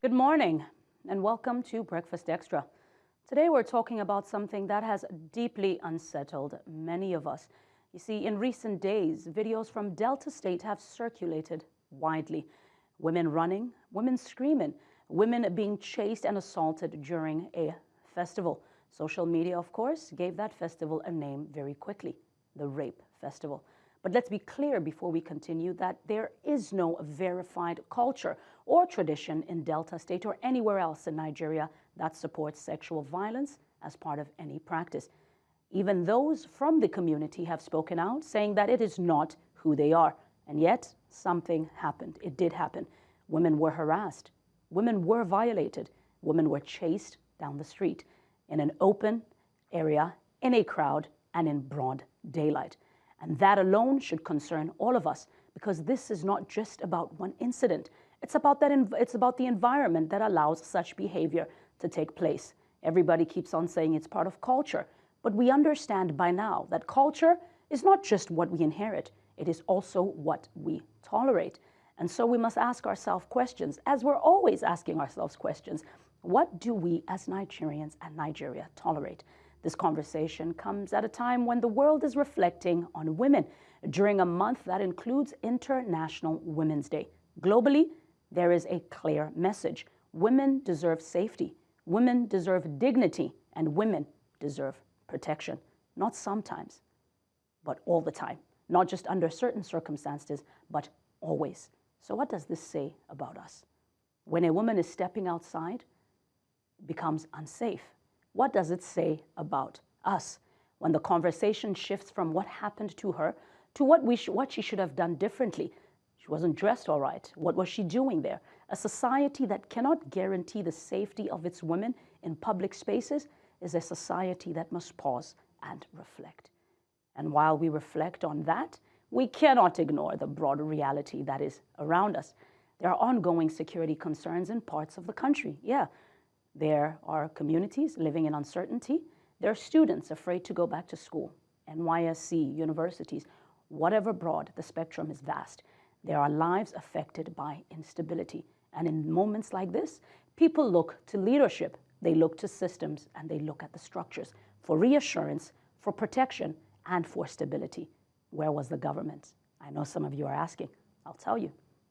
Good morning and welcome to Breakfast Extra. Today we're talking about something that has deeply unsettled many of us. You see, in recent days, videos from Delta State have circulated widely. Women running, women screaming, women being chased and assaulted during a festival. Social media, of course, gave that festival a name very quickly, the Rape Festival. But let's be clear before we continue that there is no verified culture or tradition in Delta State or anywhere else in Nigeria that supports sexual violence as part of any practice. Even those from the community have spoken out, saying that it is not who they are. And yet, something happened. It did happen. Women were harassed. Women were violated. Women were chased down the street in an open area, in a crowd, and in broad daylight. And that alone should concern all of us, because this is not just about one incident. It's about the environment that allows such behavior to take place. Everybody keeps on saying it's part of culture, but we understand by now that culture is not just what we inherit, it is also what we tolerate. And so we must ask ourselves questions, as we're always asking ourselves questions. What do we as Nigerians and Nigeria tolerate? This conversation comes at a time when the world is reflecting on women during a month that includes International Women's Day. Globally, there is a clear message. Women deserve safety, women deserve dignity, and women deserve protection. Not sometimes, but all the time. Not just under certain circumstances, but always. So what does this say about us? When a woman is stepping outside, it becomes unsafe. What does it say about us? When the conversation shifts from what happened to her to what she should have done differently. She wasn't dressed all right. What was she doing there? A society that cannot guarantee the safety of its women in public spaces is a society that must pause and reflect. And while we reflect on that, we cannot ignore the broader reality that is around us. There are ongoing security concerns in parts of the country. Yeah. There are communities living in uncertainty. There are students afraid to go back to school. NYSC, universities, whatever broad, the spectrum is vast. There are lives affected by instability. And in moments like this, people look to leadership, they look to systems, and they look at the structures for reassurance, for protection, and for stability. Where was the government? I know some of you are asking. I'll tell you.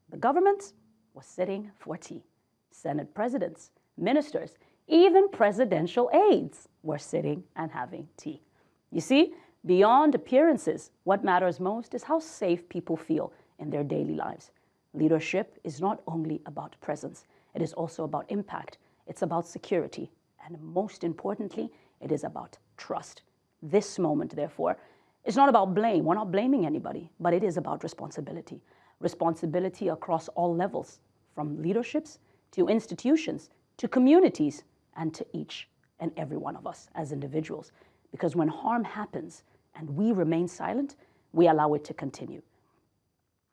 The government was sitting for tea. Senate presidents, ministers, even presidential aides were sitting and having tea. You see, beyond appearances, what matters most is how safe people feel in their daily lives. Leadership is not only about presence, it is also about impact. It's about security. And most importantly, it is about trust. This moment, therefore, is not about blame. We're not blaming anybody, but it is about responsibility. Responsibility across all levels, from leaderships to institutions, to communities, and to each and every one of us as individuals. Because when harm happens and we remain silent, we allow it to continue.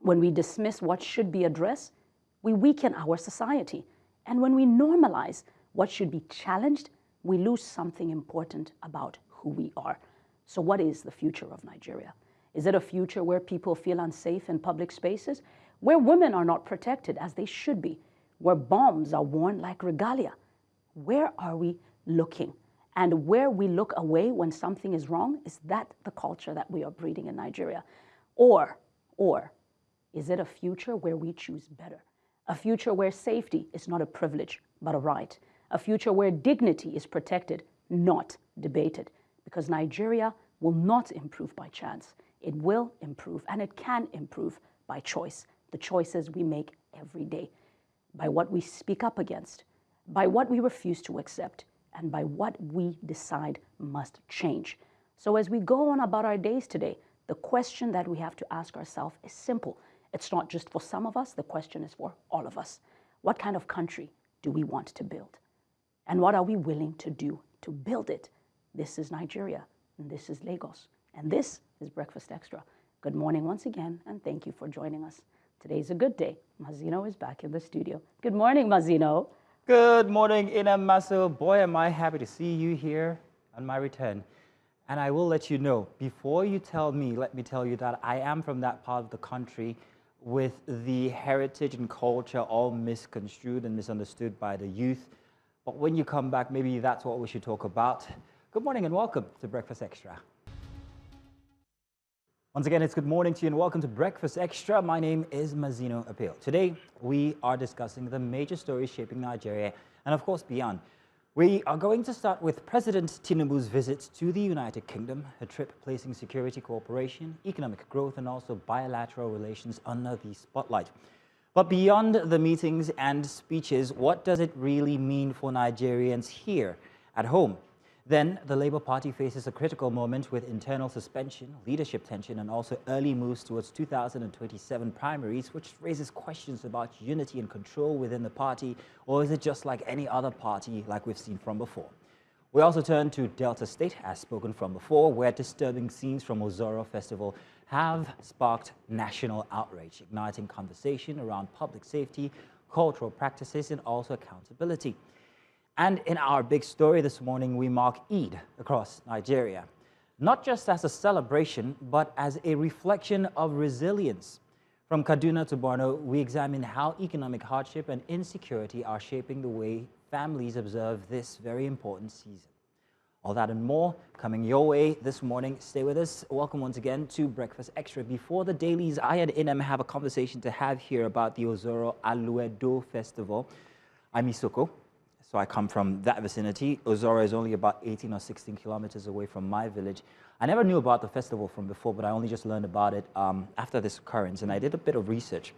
When we dismiss what should be addressed, we weaken our society. And when we normalize what should be challenged, we lose something important about who we are. So what is the future of Nigeria? Is it a future where people feel unsafe in public spaces, where women are not protected as they should be, where bombs are worn like regalia? Where are we looking? And where we look away when something is wrong, is that the culture that we are breeding in Nigeria? Or is it a future where we choose better? A future where safety is not a privilege, but a right. A future where dignity is protected, not debated. Because Nigeria will not improve by chance. It will improve, and it can improve by choice. The choices we make every day. By what we speak up against, by what we refuse to accept, and by what we decide must change. So as we go on about our days today, the question that we have to ask ourselves is simple. It's not just for some of us, the question is for all of us. What kind of country do we want to build? And what are we willing to do to build it? This is Nigeria, and this is Lagos, and this is Breakfast Extra. Good morning once again, and thank you for joining us. Today's a good day. Mazino is back in the studio. Good morning, Mazino. Good morning, Inamaso. Boy, am I happy to see you here on my return. And I will let you know, before you tell me, let me tell you that I am from that part of the country with the heritage and culture all misconstrued and misunderstood by the youth. But when you come back, maybe that's what we should talk about. Good morning and welcome to Breakfast Extra. Once again, it's good morning to you and welcome to Breakfast Extra. My name is Mazino Appeal. Today, we are discussing the major stories shaping Nigeria and, of course, beyond. We are going to start with President Tinubu's visit to the United Kingdom, a trip placing security cooperation, economic growth, and also bilateral relations under the spotlight. But beyond the meetings and speeches, what does it really mean for Nigerians here at home? Then the Labour Party faces a critical moment with internal suspension, leadership tension, and also early moves towards 2027 primaries, which raises questions about unity and control within the party, or is it just like any other party like we've seen from before? We also turn to Delta State, as spoken from before, where disturbing scenes from Ozoro Festival have sparked national outrage, igniting conversation around public safety, cultural practices, and also accountability. And in our big story this morning, we mark Eid across Nigeria, not just as a celebration, but as a reflection of resilience. From Kaduna to Borno, we examine how economic hardship and insecurity are shaping the way families observe this very important season. All that and more coming your way this morning. Stay with us. Welcome once again to Breakfast Extra. Before the dailies, I and Inem have a conversation to have here about the Ozoro Festival. I'm Isoko. So I come from that vicinity. Ozoro is only about 18 or 16 kilometers away from my village. I never knew about the festival from before, but I only just learned about it after this occurrence, and I did a bit of research.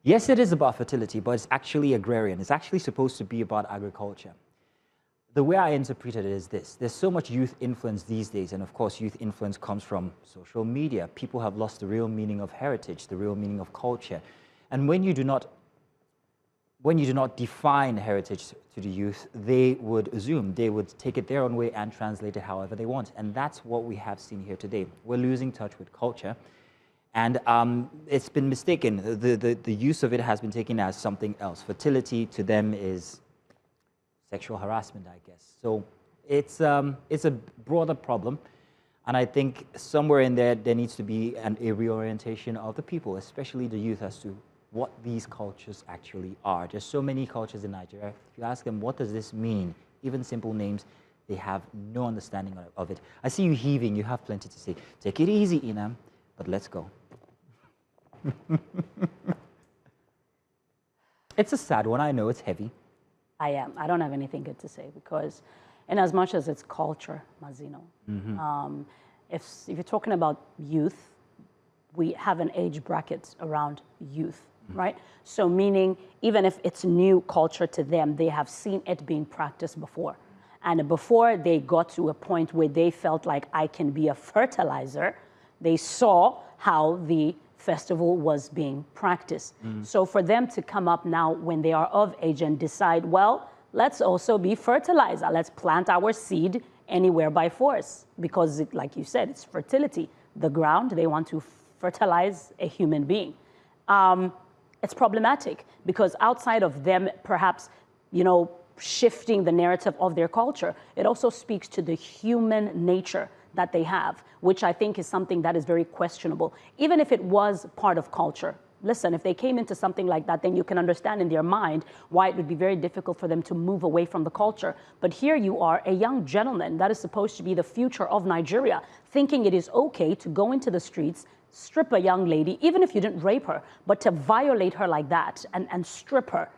Yes, it is about fertility, but it's actually agrarian. It's actually supposed to be about agriculture. The way I interpret it is this. There's so much youth influence these days, and of course, youth influence comes from social media. People have lost the real meaning of heritage, the real meaning of culture. And when you do not define heritage to the youth, they would assume, they would take it their own way and translate it however they want. And that's what we have seen here today. We're losing touch with culture. And it's been mistaken. The use of it has been taken as something else. Fertility to them is sexual harassment, I guess. So it's a broader problem. And I think somewhere in there needs to be a reorientation of the people, especially the youth, as to what these cultures actually are. There's so many cultures in Nigeria. If you ask them, what does this mean? Even simple names, they have no understanding of it. I see you heaving. You have plenty to say. Take it easy, Inam, but let's go. It's a sad one. I know it's heavy. I am. I don't have anything good to say because in as much as it's culture, Mazino, if you're talking about youth, we have an age bracket around youth. Right? So meaning, even if it's new culture to them, they have seen it being practiced before. And before they got to a point where they felt like I can be a fertilizer, they saw how the festival was being practiced. So for them to come up now when they are of age and decide, well, let's also be fertilizer. Let's plant our seed anywhere by force. Because like you said, it's fertility. The ground, they want to fertilize a human being. It's problematic because outside of them perhaps, shifting the narrative of their culture, it also speaks to the human nature that they have, which I think is something that is very questionable. Even if it was part of culture, listen, if they came into something like that, then you can understand in their mind why it would be very difficult for them to move away from the culture. But here you are, a young gentleman that is supposed to be the future of Nigeria, thinking it is okay to go into the streets, strip a young lady, even if you didn't rape her, but to violate her like that and strip her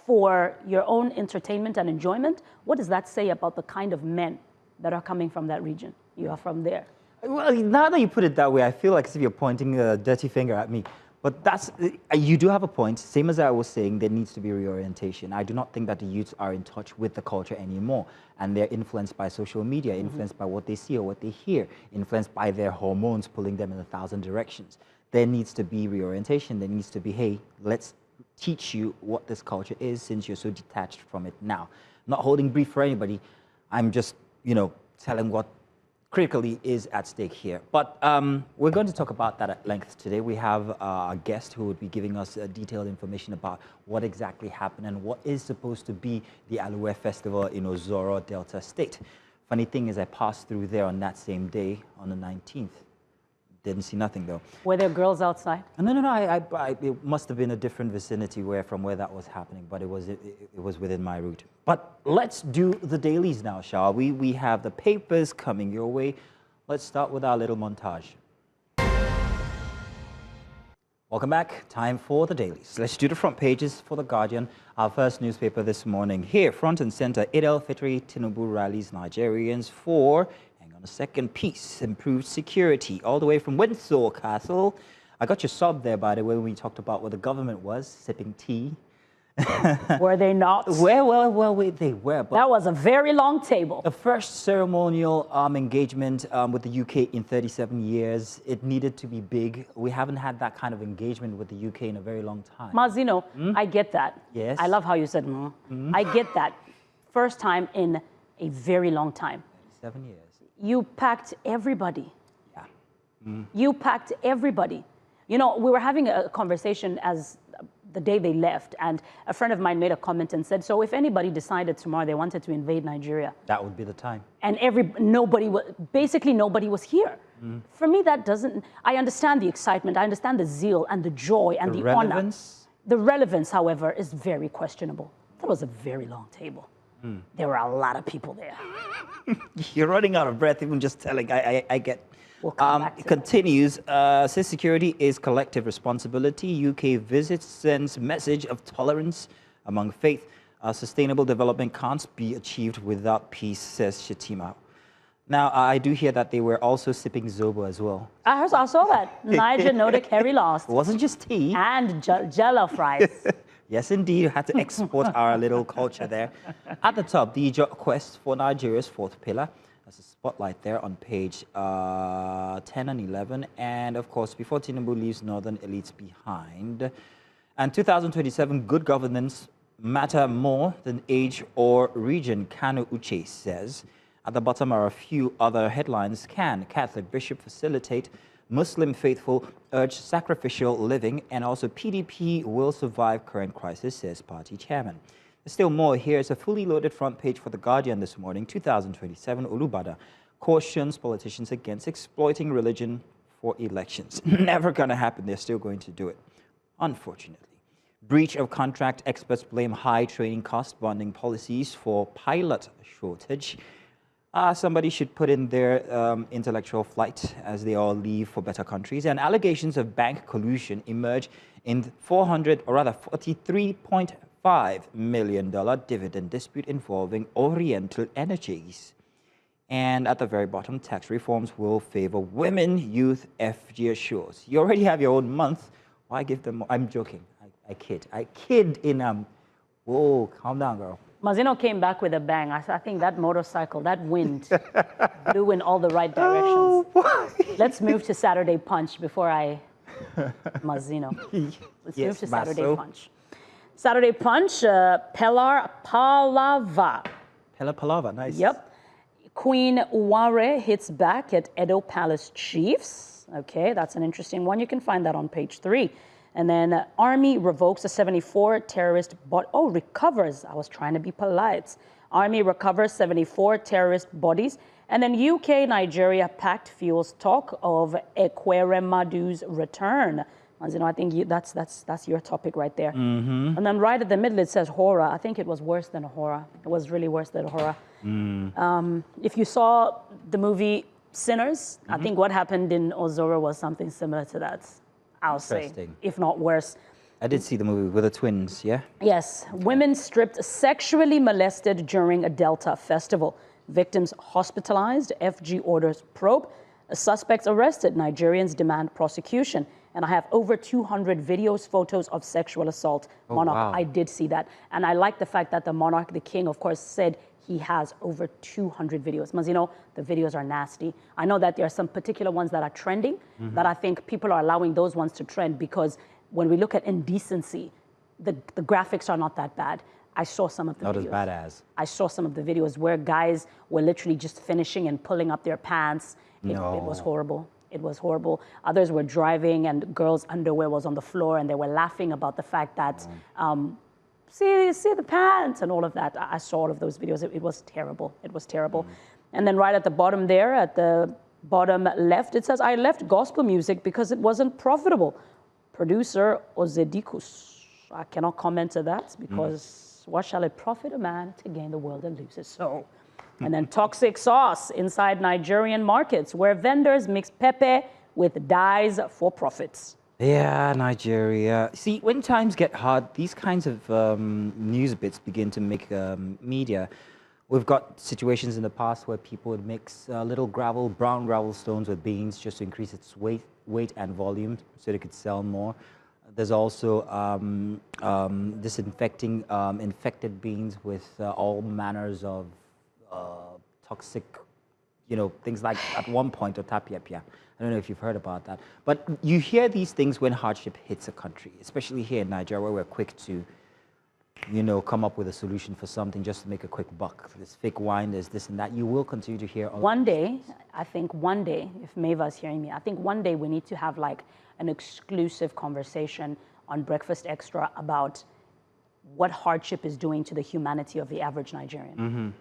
for your own entertainment and enjoyment. What does that say about the kind of men that are coming from that region? You are from there. Well, now that you put it that way, I feel like as if you're pointing a dirty finger at me. But you do have a point. Same as I was saying, there needs to be reorientation. I do not think that the youths are in touch with the culture anymore. And they're influenced by social media, influenced by what they see or what they hear, influenced by their hormones pulling them in 1,000 directions. There needs to be reorientation. There needs to be, hey, let's teach you what this culture is since you're so detached from it now. I'm not holding brief for anybody. I'm just, telling what critically is at stake here. But we're going to talk about that at length today. We have a guest who would be giving us detailed information about what exactly happened and what is supposed to be the Aloe Festival in Ozoro, Delta State. Funny thing is I passed through there on that same day, on the 19th. Didn't see nothing though. Were there girls outside? No. It must have been a different vicinity from where that was happening, but it was within my route. But let's do the dailies now, shall we? We have the papers coming your way. Let's start with our little montage. Welcome back. Time for the dailies. Let's do the front pages for The Guardian, our first newspaper this morning. Here, front and center, Eid al-Fitr, Tinubu rallies Nigerians for, hang on a second, peace, improved security, all the way from Windsor Castle. I got your sob there, by the way, when we talked about where the government was, sipping tea. Were they not? Well, they were. But that was a very long table. the first ceremonial engagement with the UK in 37 years. It needed to be big. We haven't had that kind of engagement with the UK in a very long time. Mazino, I get that. Yes. I love how you said, I get that. First time in a very long time. 37 years. You packed everybody. Yeah. You packed everybody. You know, we were having a conversation as the day they left, and a friend of mine made a comment and said, so if anybody decided tomorrow they wanted to invade Nigeria. That would be the time. And nobody was here. For me, that doesn't, I understand the excitement, I understand the zeal and the joy and the honor. The relevance, however, is very questionable. That was a very long table. There were a lot of people there. You're running out of breath even just telling. I get. We'll come back to it continues. Says security is collective responsibility. UK visits sends message of tolerance among faith. Sustainable development can't be achieved without peace, says Shetima. Now, I do hear that they were also sipping Zobo as well. I saw that. Niger Nordic Harry lost. It wasn't just tea. And jollof rice. Yes, indeed. We had to export our little culture there. At the top, the quest for Nigeria's fourth pillar. There's a spotlight there on page 10 and 11. And of course, before Tinubu leaves northern elites behind. And 2027, good governance matter more than age or region, Kanu Uche says. At the bottom are a few other headlines. Can Catholic bishop facilitate Muslim faithful urge sacrificial living? And also PDP will survive current crisis, says party chairman. There's still more. Here's a fully loaded front page for The Guardian this morning. 2027, Olubada cautions politicians against exploiting religion for elections. Never going to happen. They're still going to do it, unfortunately. Breach of contract. Experts blame high training cost bonding policies for pilot shortage. Somebody should put in their intellectual flight as they all leave for better countries. And allegations of bank collusion emerge in $43.5 million dividend dispute involving Oriental Energies. And at the very bottom, tax reforms will favor women, youth, FG assures. You already have your own month. Why give them more? I'm joking. I kid. I kid in whoa, calm down, girl. Mazino came back with a bang. I think that motorcycle, that wind, blew in all the right directions. Oh, let's move to Saturday Punch before I... Mazino. Let's move to Saturday Punch. Saturday Punch, Pellar Palava. Pellar Palava, nice. Yep. Queen Uware hits back at Edo Palace chiefs. Okay, that's an interesting one. You can find that on page 3. And then Army revokes a 74 terrorist recovers. I was trying to be polite. Army recovers 74 terrorist bodies. And then UK, Nigeria pact fuels talk of Ekweremadu's return. As you know, I think that's your topic right there. And then right at the middle, it says horror. I think it was worse than a horror. It was really worse than a horror. If you saw the movie Sinners, I think what happened in Ozoro was something similar to that. I'll say, if not worse. I did see the movie with the twins, yeah? Yes. Women stripped, sexually molested during a Delta festival. Victims hospitalized. FG orders probe. Suspects arrested. Nigerians demand prosecution. And I have over 200 videos, photos of sexual assault. Monarch, wow. I did see that. And I like the fact that the monarch, the king, of course, said he has over 200 videos. Mazino, the videos are nasty. I know that there are some particular ones that are trending, that I think people are allowing those ones to trend because when we look at indecency, the graphics are not that bad. I saw some of the videos. Not as bad as. I saw some of the videos where guys were literally just finishing and pulling up their pants. It was horrible. It was horrible. Others were driving and girls' underwear was on the floor and they were laughing about the fact that see the pants and all of that. I saw all of those videos. It was terrible. It was terrible. And then right at the bottom there, at the bottom left, it says, I left gospel music because it wasn't profitable. Producer Ozedikus. I cannot comment to that because what shall it profit a man to gain the world and lose his soul? And then toxic sauce inside Nigerian markets where vendors mix pepper with dyes for profits. Yeah, Nigeria. See, when times get hard, these kinds of news bits begin to make media. We've got situations in the past where people would mix little brown gravel stones with beans just to increase its weight and volume so they could sell more. There's also disinfecting infected beans with all manners of toxic, things like at one point otapiapia. I don't know if you've heard about that. But you hear these things when hardship hits a country, especially here in Nigeria where we're quick to come up with a solution for something just to make a quick buck. There's fake wine, there's this and that. You will continue to hear all one day, I think one day, if Mava's hearing me, I think one day we need to have like an exclusive conversation on Breakfast Extra about what hardship is doing to the humanity of the average Nigerian.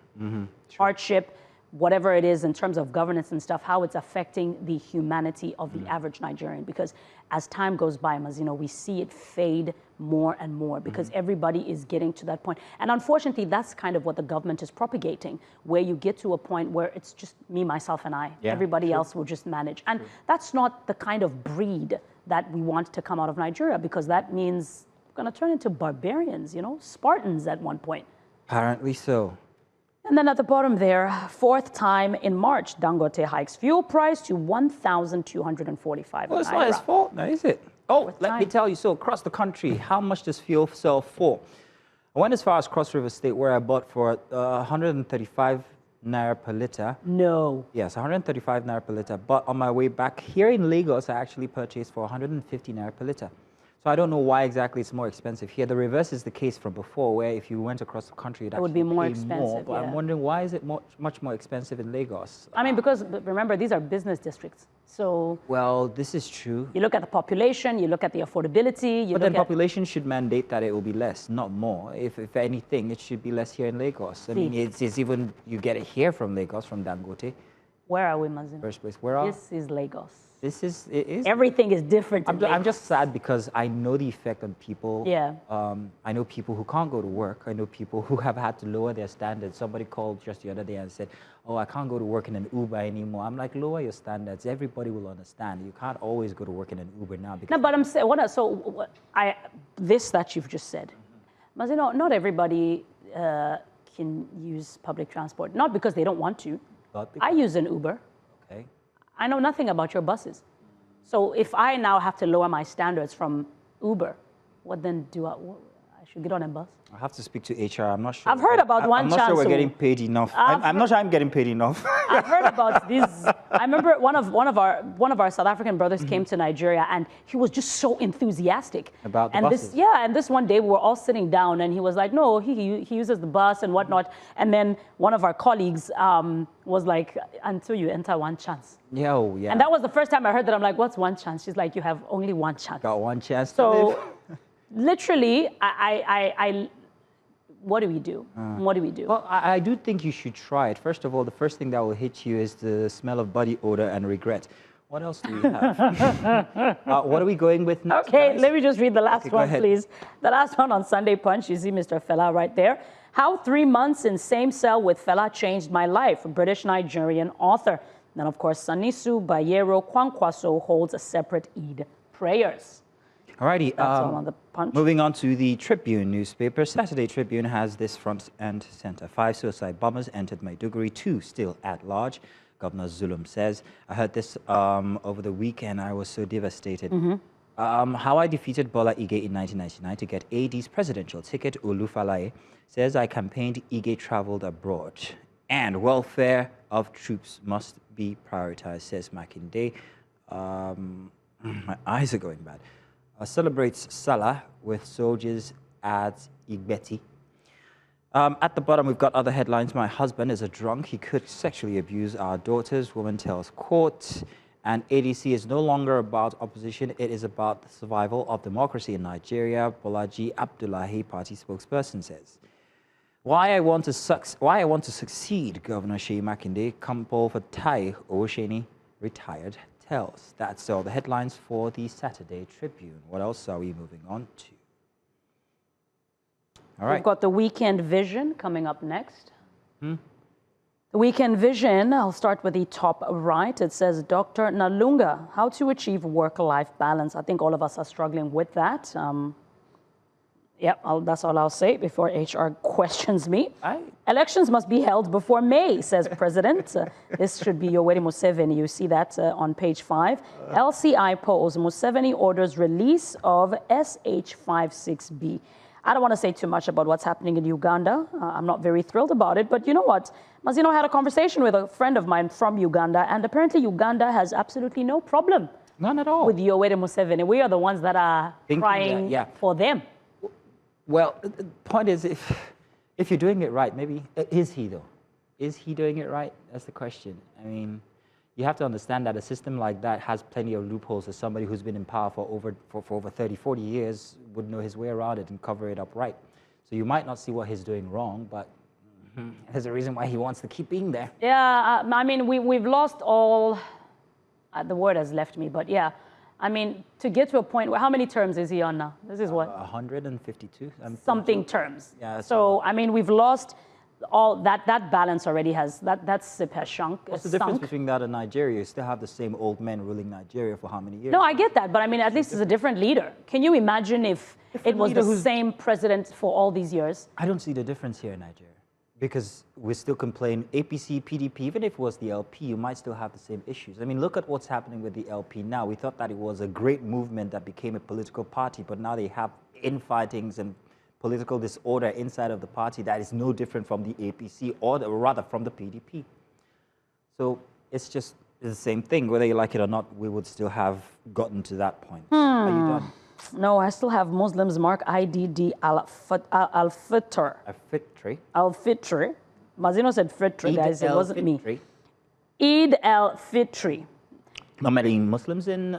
Hardship, whatever it is in terms of governance and stuff, how it's affecting the humanity of the average Nigerian. Because as time goes by, Mazino, we see it fade more and more because everybody is getting to that point. And unfortunately, that's kind of what the government is propagating, where you get to a point where it's just me, myself, and I. Yeah, everybody else will just manage. And that's not the kind of breed that we want to come out of Nigeria, because that means we're going to turn into barbarians, Spartans at one point. Apparently so. And then at the bottom there, fourth time in March, Dangote hikes fuel price to 1,245. Well, it's not his fault now, is it? Oh, let me tell you, so across the country, how much does fuel sell for? I went as far as Cross River State, where I bought for 135 naira per liter. No. Yes, 135 naira per liter. But on my way back here in Lagos, I actually purchased for 150 naira per liter. So I don't know why exactly it's more expensive here. The reverse is the case from before, where if you went across the country, it would be more expensive. But I'm wondering, why is it much more expensive in Lagos? I mean, because remember, these are business districts. So well, this is true. You look at the population, you look at the affordability. But then population should mandate that it will be less, not more. If anything, it should be less here in Lagos. I mean, it's even, you get it here from Lagos, from Dangote. Where are we, Mazin? First place. Where are? This is Lagos. It is. Everything is different. I'm just sad because I know the effect on people. Yeah. I know people who can't go to work. I know people who have had to lower their standards. Somebody called just the other day and said, "Oh, I can't go to work in an Uber anymore." I'm like, lower your standards. Everybody will understand. You can't always go to work in an Uber now. Because no, but I'm saying this that you've just said, Mazino, not everybody can use public transport. Not because they don't want to. I use an Uber. Okay. I know nothing about your buses. So if I now have to lower my standards from Uber, what then do I should get on a bus? I have to speak to HR. I'm not sure. I've heard about one chance. I'm not sure we're getting paid enough. I'm not sure I'm getting paid enough. I've heard about this. I remember one of our South African brothers came to Nigeria, and he was just so enthusiastic about the buses. And this one day we were all sitting down, and he was like, "No, he uses the bus and whatnot." And then one of our colleagues was like, "Until you enter one chance." Yeah, oh, yeah. And that was the first time I heard that. I'm like, "What's one chance?" She's like, "You have only one chance." Got one chance to so, live. Literally, what do we do? What do we do? Well, I do think you should try it. First of all, the first thing that will hit you is the smell of body odor and regret. What else do we have? What are we going with next? Okay, guys? let me just read the last one, ahead. please. The last one on Sunday Punch. You see Mr. Fela right there. How 3 months in same cell with Fela changed my life. British-Nigerian author. Then, of course, Sanisu Bayero Kwankwaso holds a separate Eid prayers. Alrighty, That's all on the Punch. Moving on to the Tribune newspaper. Saturday Tribune has this front and center. 5 suicide bombers entered Maiduguri, 2 still at large. Governor Zulum says, I heard this over the weekend. I was so devastated. How I defeated Bola Ige in 1999 to get AD's presidential ticket, Olufalaye, says I campaigned, Ige traveled abroad. And welfare of troops must be prioritized, says Makinde. My eyes are going bad. Celebrates Salah with soldiers at Igbeti. At the bottom, we've got other headlines. My husband is a drunk. He could sexually abuse our daughters. Woman tells court. And ADC is no longer about opposition. It is about the survival of democracy in Nigeria, Bolaji Abdullahi, party spokesperson, says. Why I want to succeed, Governor Sheyi Makinde, Kampo for Tai Osheni, retired tells. That's all the headlines for the Saturday Tribune. What else are we moving on to? All right. We've got the Weekend Vision coming up next. The Weekend Vision, I'll start with the top right. It says, Dr. Nalunga, how to achieve work-life balance. I think all of us are struggling with that. That's all I'll say before HR questions me. Elections must be held before May, says President. This should be Yoweri Museveni. You see that on page 5. LCI polls, Museveni orders release of SH56B. I don't want to say too much about what's happening in Uganda. I'm not very thrilled about it. But you know what? Mazino had a conversation with a friend of mine from Uganda, and apparently Uganda has absolutely no problem. None at all. With Yoweri Museveni. We are the ones that are crying for them. Well, the point is, if you're doing it right, maybe, is he though? Is he doing it right? That's the question. I mean, you have to understand that a system like that has plenty of loopholes. As somebody who's been in power for over 30, 40 years would know his way around it and cover it up right. So you might not see what he's doing wrong, but there's a reason why he wants to keep being there. Yeah, I mean, we've lost all, the word has left me, but yeah. I mean, to get to a point where, how many terms is he on now? This is what? 152. Something terms. Yeah. So, I mean, we've lost all that balance already has, that SIP has shrunk. What's the difference between that and Nigeria? You still have the same old men ruling Nigeria for how many years? No, I get that, but I mean, at least it's a different leader. Can you imagine if it was the same president for all these years? I don't see the difference here in Nigeria. Because we still complain, APC, PDP, even if it was the LP, you might still have the same issues. I mean, look at what's happening with the LP now. We thought that it was a great movement that became a political party, but now they have infightings and political disorder inside of the party that is no different from the APC, or rather from the PDP. So it's just the same thing. Whether you like it or not, we would still have gotten to that point. Are you done? No, I still have Muslims mark IDD al-Fitr. Al-Fitr. Mazino said Fitr, guys. It wasn't me. Eid al-Fitr. Not many Muslims in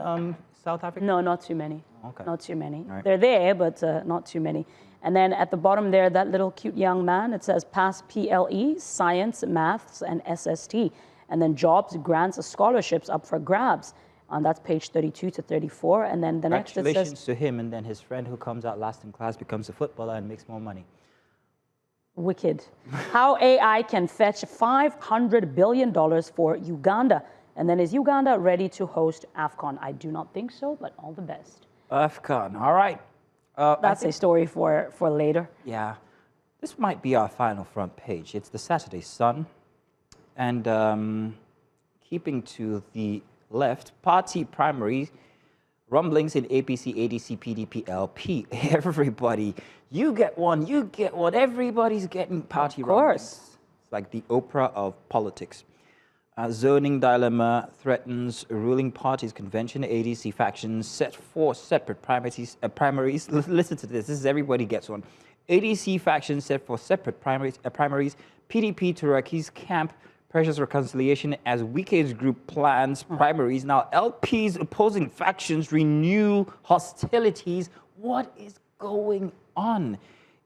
South Africa? No, not too many. Okay. Not too many. Right. They're there, but not too many. And then at the bottom there, that little cute young man, it says pass PLE, science, maths, and SST. And then jobs, grants, scholarships up for grabs. And that's page 32 to 34. And then the next it says... Congratulations to him, and then his friend who comes out last in class becomes a footballer and makes more money. Wicked. How AI can fetch $500 billion for Uganda. And then is Uganda ready to host AFCON? I do not think so, but all the best. AFCON, all right. That's a story for later. Yeah. This might be our final front page. It's the Saturday Sun. And keeping to the left, party primaries, rumblings in APC, ADC, PDP, LP. Everybody, you get one, everybody's getting party rumblings. It's like the Oprah of politics. Zoning dilemma threatens ruling parties convention. ADC factions set 4 separate primaries. Listen to this. This is everybody gets one. ADC factions set 4 separate primaries. PDP Turaki's camp pressures reconciliation as Wike's group plans primaries. Now LP's opposing factions renew hostilities. What is going on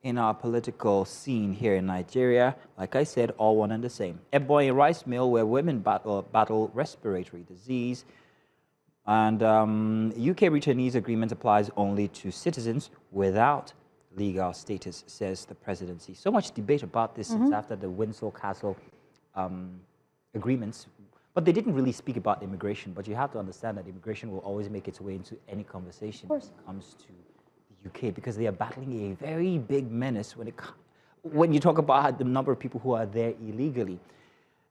in our political scene here in Nigeria? Like I said, all one and the same. Ebonyi rice mill where women battle respiratory disease. And UK returnees agreement applies only to citizens without legal status, says the presidency. So much debate about this since after the Windsor Castle agreements. But they didn't really speak about immigration. But you have to understand that immigration will always make its way into any conversation when it comes to UK, because they are battling a very big menace when you talk about the number of people who are there illegally.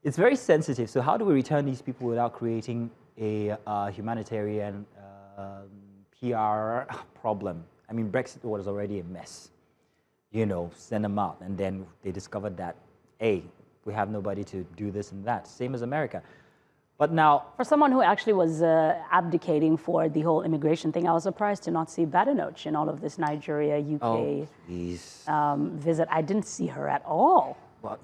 It's very sensitive. So how do we return these people without creating a humanitarian PR problem? I mean, Brexit was already a mess. You know, send them out. And then they discovered that, hey, we have nobody to do this and that. Same as America. But now, for someone who actually was abdicating for the whole immigration thing, I was surprised to not see Badenoch in all of this Nigeria, UK visit. I didn't see her at all. Well,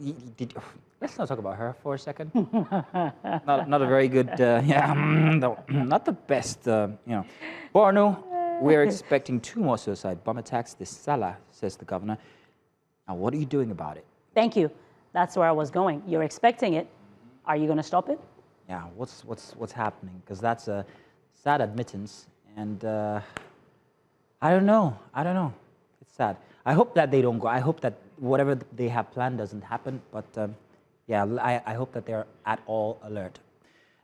let's not talk about her for a second. not a very good, not the best, Borno, we're expecting 2 more suicide bomb attacks this Salah, says the governor. Now, what are you doing about it? Thank you. That's where I was going. You're expecting it. Are you going to stop it? yeah, what's happening? Because that's a sad admittance, and I don't know. I don't know. It's sad. I hope that they don't go. I hope that whatever they have planned doesn't happen. But yeah, I hope that they're at all alert.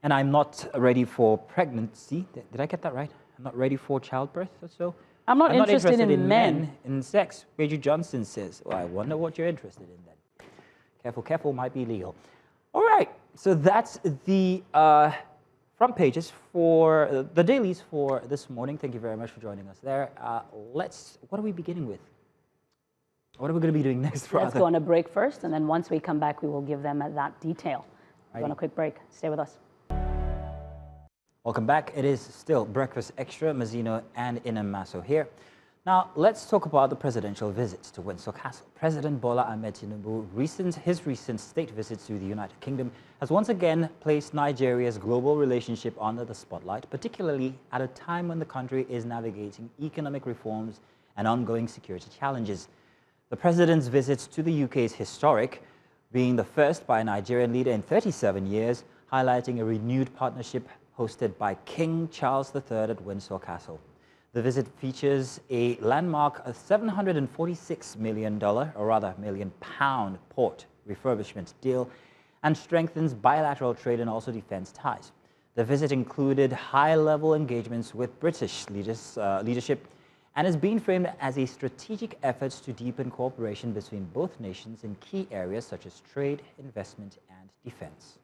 And I'm not ready for pregnancy. Did I get that right? I'm not ready for childbirth or so. I'm not interested in men. In sex. Major Johnson says, well, I wonder what you're interested in then. Careful, careful, might be illegal. All right, so that's the front pages for the dailies for this morning. Thank you very much for joining us there. What are we beginning with? What are we going to be doing next, Let's go on a break first, and then once we come back, we will give them that detail. We're on a quick break. Stay with us. Welcome back. It is still Breakfast Extra, Mazzino and Inamaso here. Now, let's talk about the presidential visits to Windsor Castle. President Bola Ahmed Tinubu, his recent state visits to the United Kingdom has once again placed Nigeria's global relationship under the spotlight, particularly at a time when the country is navigating economic reforms and ongoing security challenges. The president's visits to the UK is historic, being the first by a Nigerian leader in 37 years, highlighting a renewed partnership hosted by King Charles III at Windsor Castle. The visit features a landmark $746 million, or rather million pound port refurbishment deal and strengthens bilateral trade and also defense ties. The visit included high-level engagements with British leadership and is being framed as a strategic effort to deepen cooperation between both nations in key areas such as trade, investment, and defense.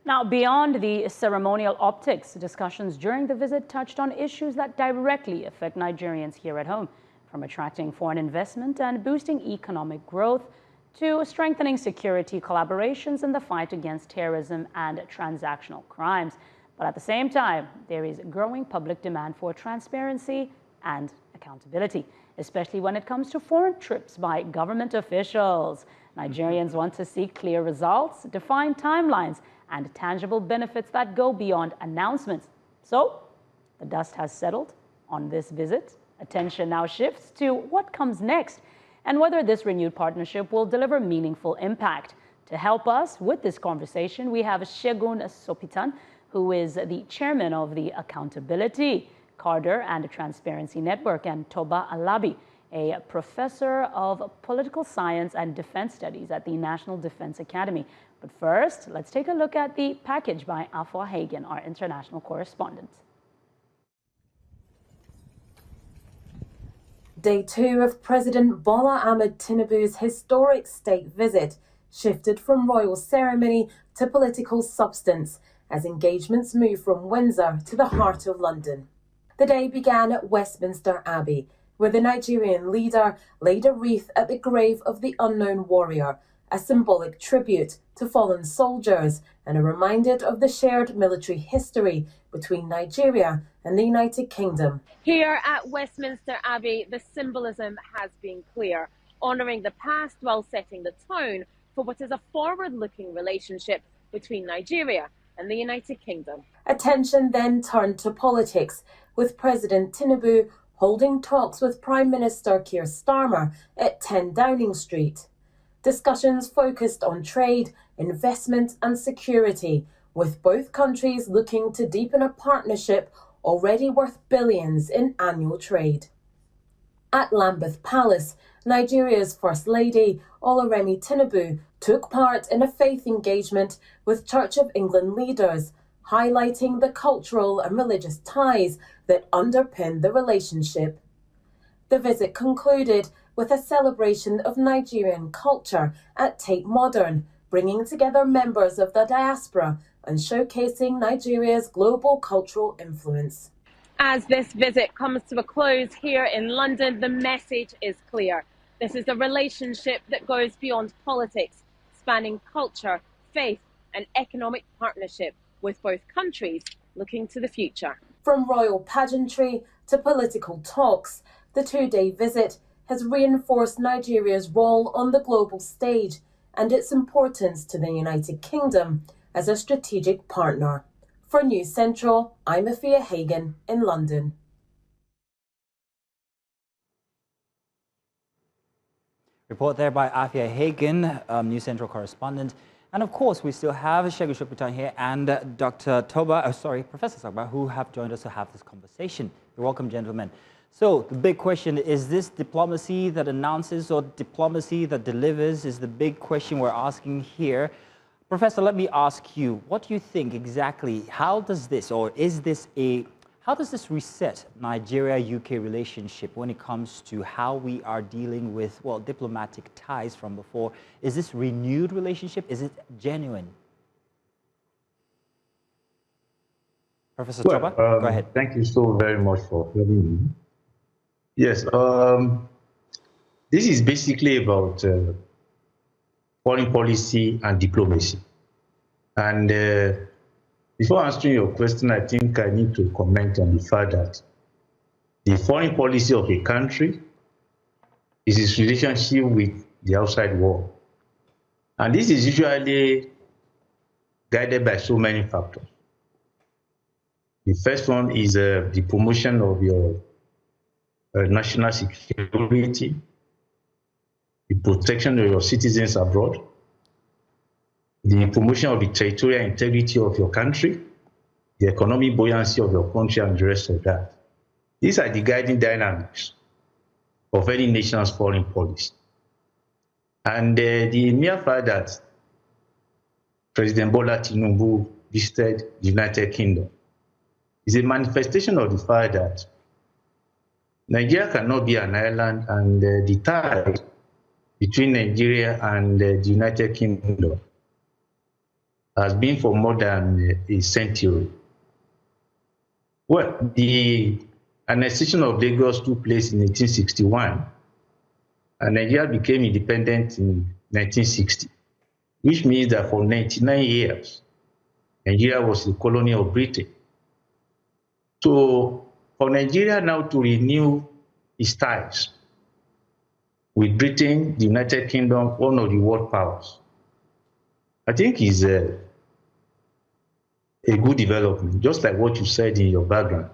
Now, beyond the ceremonial optics, discussions during the visit touched on issues that directly affect Nigerians here at home, from attracting foreign investment and boosting economic growth to strengthening security collaborations in the fight against terrorism and transactional crimes. But at the same time, there is growing public demand for transparency and accountability, especially when it comes to foreign trips by government officials. Nigerians want to see clear results, defined timelines, and tangible benefits that go beyond announcements. So, the dust has settled on this visit. Attention now shifts to what comes next and whether this renewed partnership will deliver meaningful impact. To help us with this conversation, we have Segun Sopitan, who is the chairman of the Accountability, Carder and Transparency Network, and Toba Alabi, a professor of political science and defense studies at the National Defense Academy. But first, let's take a look at the package by Afua Hagen, our international correspondent. Day 2 of President Bola Ahmed Tinubu's historic state visit shifted from royal ceremony to political substance as engagements moved from Windsor to the heart of London. The day began at Westminster Abbey, where the Nigerian leader laid a wreath at the grave of the unknown warrior, a symbolic tribute to fallen soldiers and a reminder of the shared military history between Nigeria and the United Kingdom. Here at Westminster Abbey, the symbolism has been clear, honouring the past while setting the tone for what is a forward-looking relationship between Nigeria and the United Kingdom. Attention then turned to politics, with President Tinubu holding talks with Prime Minister Keir Starmer at 10 Downing Street. Discussions focused on trade, investment and security, with both countries looking to deepen a partnership already worth billions in annual trade. At Lambeth Palace, Nigeria's First Lady, Oloremi Tinubu, took part in a faith engagement with Church of England leaders, highlighting the cultural and religious ties that underpin the relationship. The visit concluded with a celebration of Nigerian culture at Tate Modern, bringing together members of the diaspora and showcasing Nigeria's global cultural influence. As this visit comes to a close here in London, the message is clear. This is a relationship that goes beyond politics, spanning culture, faith and economic partnership, with both countries looking to the future. From royal pageantry to political talks, the two-day visit has reinforced Nigeria's role on the global stage and its importance to the United Kingdom as a strategic partner. For News Central, I'm Afua Hagen in London. Report there by Afua Hagen, News Central correspondent. And of course, we still have Segun Soputan here and Professor Toba, who have joined us to have this conversation. You're welcome, gentlemen. So the big question, is this diplomacy that announces or diplomacy that delivers, is the big question we're asking here. Professor, let me ask you, what do you think exactly, how does this reset Nigeria-UK relationship when it comes to how we are dealing with, well, diplomatic ties from before? Is this renewed relationship? Is it genuine? Professor Toba, go ahead. Thank you so very much for having me. Yes, this is basically about foreign policy and diplomacy. And before answering your question, I think I need to comment on the fact that the foreign policy of a country is its relationship with the outside world. And this is usually guided by so many factors. The first one is the promotion of your national security, the protection of your citizens abroad, the promotion of the territorial integrity of your country, the economic buoyancy of your country, and the rest of that. These are the guiding dynamics of any nation's foreign policy. And the mere fact that President Bola Tinubu visited the United Kingdom is a manifestation of the fact that Nigeria cannot be an island, and the tie between Nigeria and the United Kingdom has been for more than a century. Well, the annexation of Lagos took place in 1861, and Nigeria became independent in 1960, which means that for 99 years, Nigeria was a colony of Britain. So for Nigeria now to renew its ties with Britain, the United Kingdom, one of the world powers, I think is a good development, just like what you said in your background.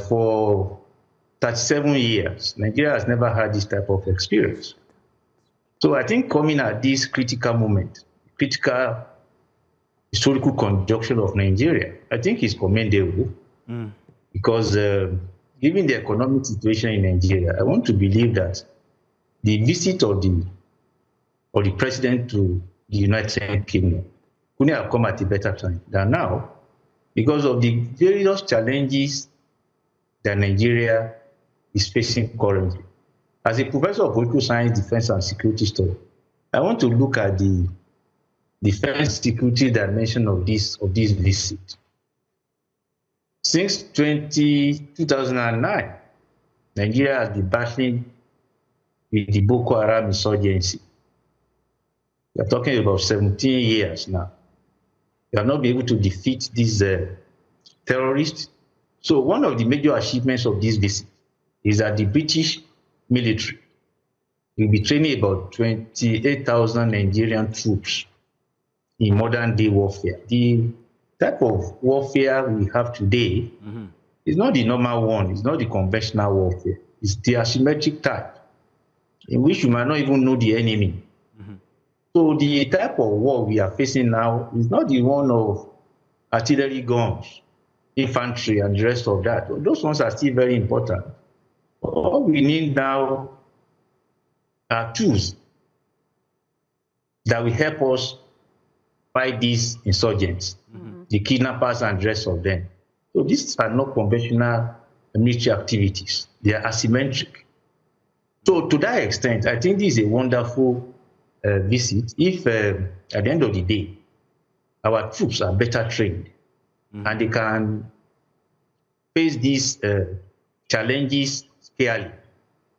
For 37 years, Nigeria has never had this type of experience. So I think coming at this critical moment, critical historical conjunction of Nigeria, I think is commendable because given the economic situation in Nigeria, I want to believe that the visit of the president to the United Kingdom couldn't have come at a better time than now, because of the various challenges that Nigeria is facing currently. As a professor of political science, defense, and security studies, I want to look at the defense security dimension of this visit. Since 2009, Nigeria has been battling with the Boko Haram insurgency. We are talking about 17 years now. We have not been able to defeat these terrorists. So one of the major achievements of this visit is that the British military will be training about 28,000 Nigerian troops in modern day warfare. The type of warfare we have today is not the normal one, it's not the conventional warfare, it's the asymmetric type in which you might not even know the enemy. So the type of war we are facing now is not the one of artillery guns, infantry, and the rest of that. Those ones are still very important. All we need now are tools that will help us fight these insurgents, the kidnappers and the rest of them. So these are not conventional military activities. They are asymmetric. So to that extent, I think this is a wonderful visit if at the end of the day, our troops are better trained and they can face these challenges fairly.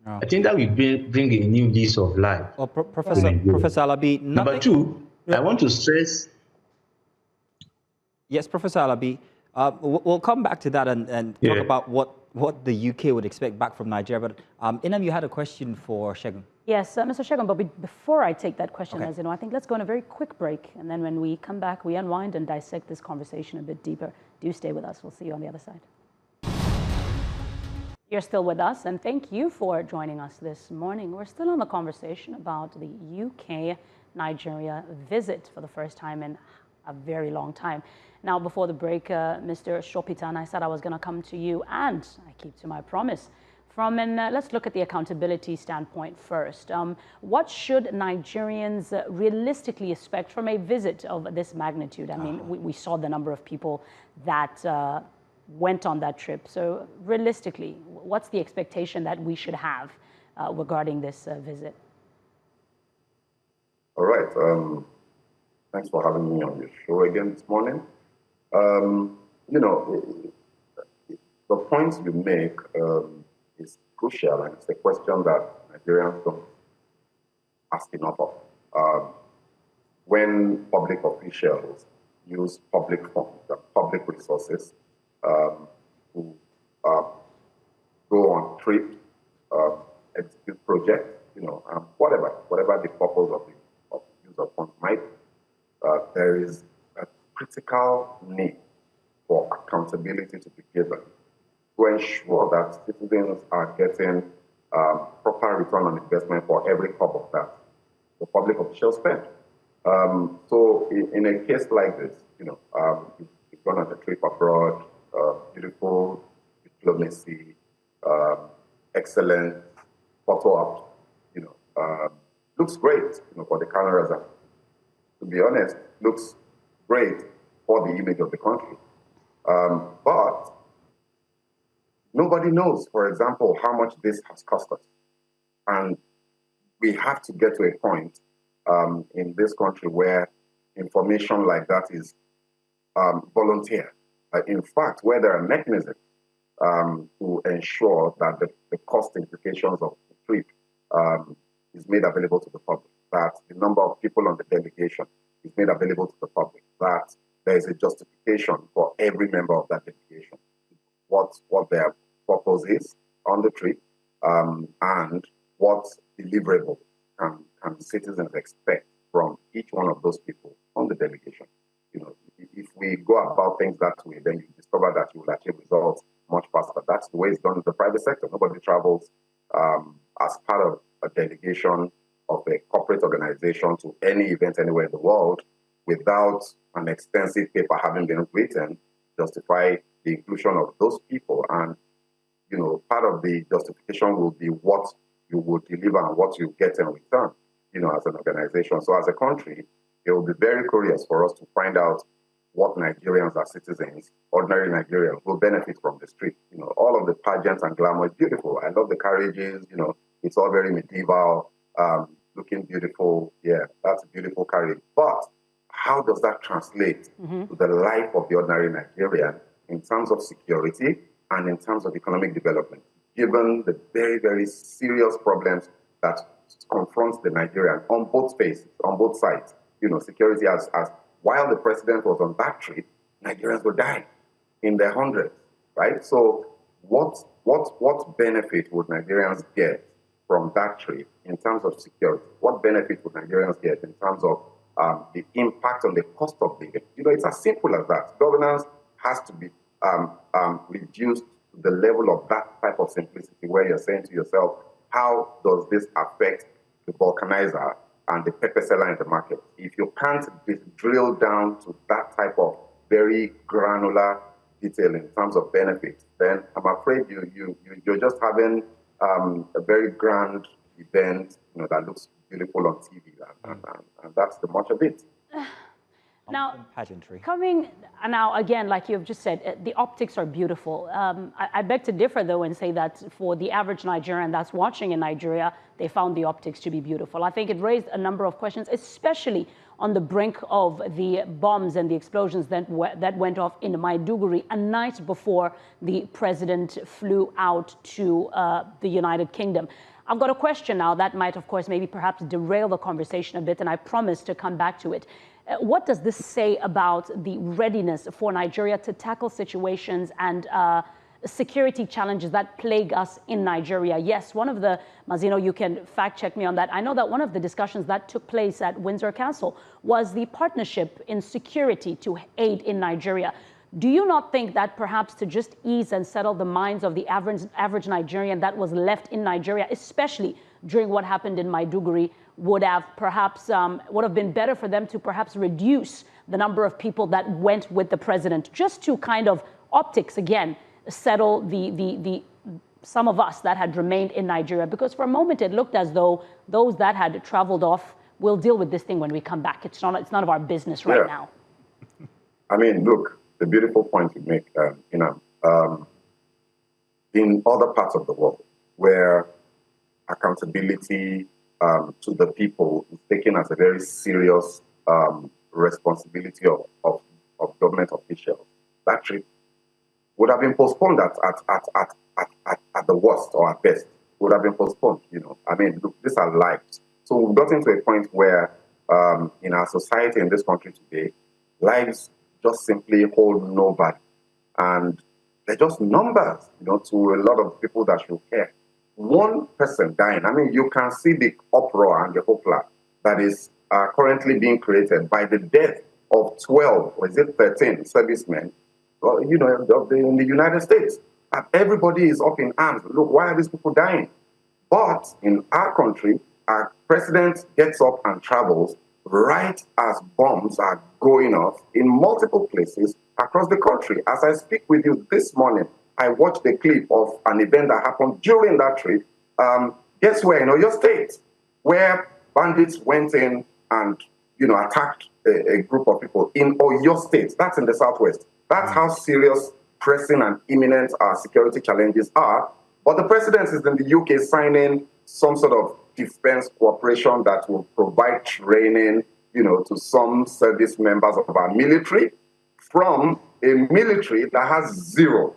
I think that will bring a new lease of life. Well, Professor Alabi, Number two, I want to stress. Yes, Professor Alabi, we'll come back to that and talk about what the UK would expect back from Nigeria. But Inam, you had a question for Segun. Yes, Mr. Segun, but before I take that question, as you know, I think let's go on a very quick break. And then when we come back, we unwind and dissect this conversation a bit deeper. Do stay with us. We'll see you on the other side. You're still with us, and thank you for joining us this morning. We're still on the conversation about the UK Nigeria visit for the first time in a very long time. Now, before the break, Mr. Shopitan, I said I was going to come to you, and I keep to my promise. Let's look at the accountability standpoint first. What should Nigerians realistically expect from a visit of this magnitude? I mean, we saw the number of people that went on that trip. So realistically, what's the expectation that we should have regarding this visit? All right. Thanks for having me on your show again this morning. You know, the points you make is crucial, and it's a question that Nigerians don't ask enough of. When public officials use public funds, public resources, to go on trips, execute projects, you know, whatever the purpose of the use of funds might be, there is a critical need for accountability to be given to ensure that citizens are getting proper return on investment for every cup of that the public officials spend. So in a case like this, you know, you've gone on a trip abroad, beautiful diplomacy, excellent photo op, you know, looks great, you know, for the cameras, and to be honest, looks great for the image of the country. But nobody knows, for example, how much this has cost us. And we have to get to a point in this country where information like that is volunteer. In fact, where there are mechanisms to ensure that the cost implications of the trip is made available to the public, that the number of people on the delegation is made available to the public, that there is a justification for every member of that delegation, what their purpose is on the trip, and what deliverable can citizens expect from each one of those people on the delegation. You know, if we go about things that way, then you discover that you will achieve results much faster. That's the way it's done in the private sector. Nobody travels as part of a delegation of a corporate organization to any event anywhere in the world without an extensive paper having been written justify the inclusion of those people. And, you know, part of the justification will be what you will deliver and what you get in return, you know, as an organization. So as a country, it will be very curious for us to find out what Nigerians as citizens, ordinary Nigerians, will benefit from this trip. You know, all of the pageants and glamour is beautiful. I love the carriages, you know, it's all very medieval, looking beautiful. Yeah, that's a beautiful carriage. But how does that translate to the life of the ordinary Nigerian in terms of security and in terms of economic development, given the very, very serious problems that confronts the Nigerian on both faces, on both sides? You know, security as while the president was on that trip, Nigerians were dying in their hundreds, right? So what benefit would Nigerians get from that trip in terms of security? What benefit would Nigerians get in terms of the impact on the cost of living? You know, it's as simple as that. Governance has to be reduced to the level of that type of simplicity where you're saying to yourself, how does this affect the vulcanizer and the pepper seller in the market? If you can't drill down to that type of very granular detail in terms of benefits, then I'm afraid you're just having a very grand event, you know, that looks beautiful on TV, and that's the much of it. Now, pageantry. Now, again, like you've just said, the optics are beautiful. I beg to differ, though, and say that for the average Nigerian that's watching in Nigeria, they found the optics to be beautiful. I think it raised a number of questions, especially on the brink of the bombs and the explosions that went off in Maiduguri a night before the president flew out to the United Kingdom. I've got a question now that might, of course, maybe perhaps derail the conversation a bit, and I promise to come back to it. What does this say about the readiness for Nigeria to tackle situations and security challenges that plague us in Nigeria? Yes, one of the, Mazino, you can fact check me on that. I know that one of the discussions that took place at Windsor Castle was the partnership in security to aid in Nigeria. Do you not think that perhaps to just ease and settle the minds of the average Nigerian that was left in Nigeria, especially during what happened in Maiduguri would have perhaps would have been better for them to perhaps reduce the number of people that went with the president, just to kind of optics again settle the some of us that had remained in Nigeria, because for a moment it looked as though those that had traveled off will deal with this thing when we come back. It's none of our business right now. I mean, look, the beautiful point you make, in other parts of the world where accountability to the people is taken as a very serious responsibility of government officials, that trip would have been postponed at the worst or at best. Would have been postponed, I mean, look, these are lives. So we've gotten to a point where in our society, in this country today, lives just simply hold nobody. And they're just numbers, to a lot of people that should care. One person dying, I mean, you can see the uproar and the hoopla that is currently being created by the death of 12, or is it 13 servicemen, in the United States. And everybody is up in arms. Look, why are these people dying? But in our country, our president gets up and travels right as bombs are going off in multiple places across the country. As I speak with you this morning, I watched a clip of an event that happened during that trip. Guess where? In Oyo State, where bandits went in and attacked a group of people in Oyo State. That's in the southwest. That's how serious, pressing, and imminent our security challenges are. But the president is in the UK signing some sort of defense cooperation that will provide training, to some service members of our military, from a military that has zero.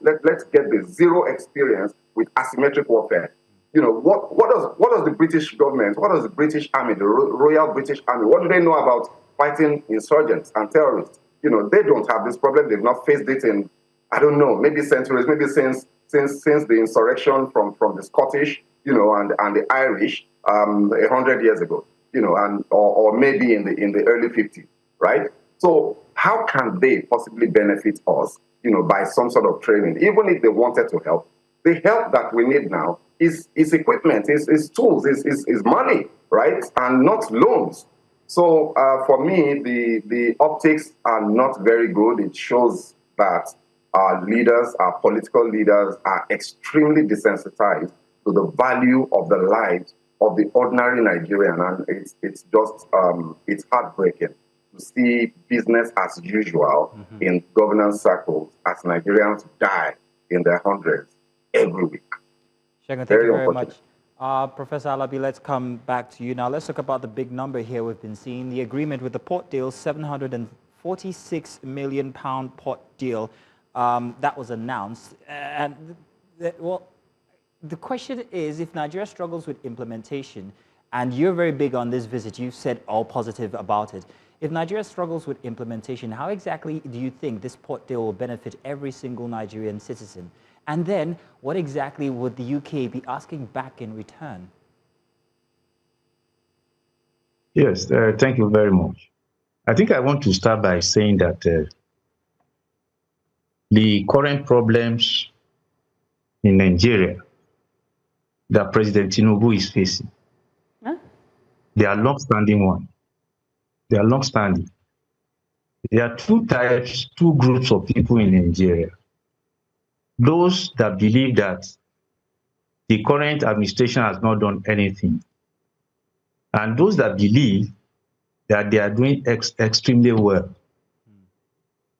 Let's get the zero experience with asymmetric warfare. What does the British government, what does the British Army, the Royal British Army, what do they know about fighting insurgents and terrorists? They don't have this problem. They've not faced it in, I don't know, maybe centuries, maybe since the insurrection from the Scottish, and the Irish 100 years ago, or maybe in the early 50s, right? So how can they possibly benefit us, by some sort of training, even if they wanted to help? The help that we need now is equipment, is tools, is money, right? And not loans. So for me, the optics are not very good. It shows that our leaders, our political leaders, are extremely desensitized to the value of the lives of the ordinary Nigerian. And it's just, it's heartbreaking to see business as usual in governance circles as Nigerians die in their hundreds every week. Shegun, thank you very much. Professor Alabi, let's come back to you now. Let's talk about the big number here we've been seeing. The agreement with the port deal, £746 million port deal, that was announced. And, the question is, if Nigeria struggles with implementation, and you're very big on this visit, you've said all positive about it. If Nigeria struggles with implementation, how exactly do you think this port deal will benefit every single Nigerian citizen? And then, what exactly would the UK be asking back in return? Yes, thank you very much. I think I want to start by saying that the current problems in Nigeria that President Tinubu is facing, they are long-standing ones. They are long-standing. There are two groups of people in Nigeria. Those that believe that the current administration has not done anything, and those that believe that they are doing extremely well.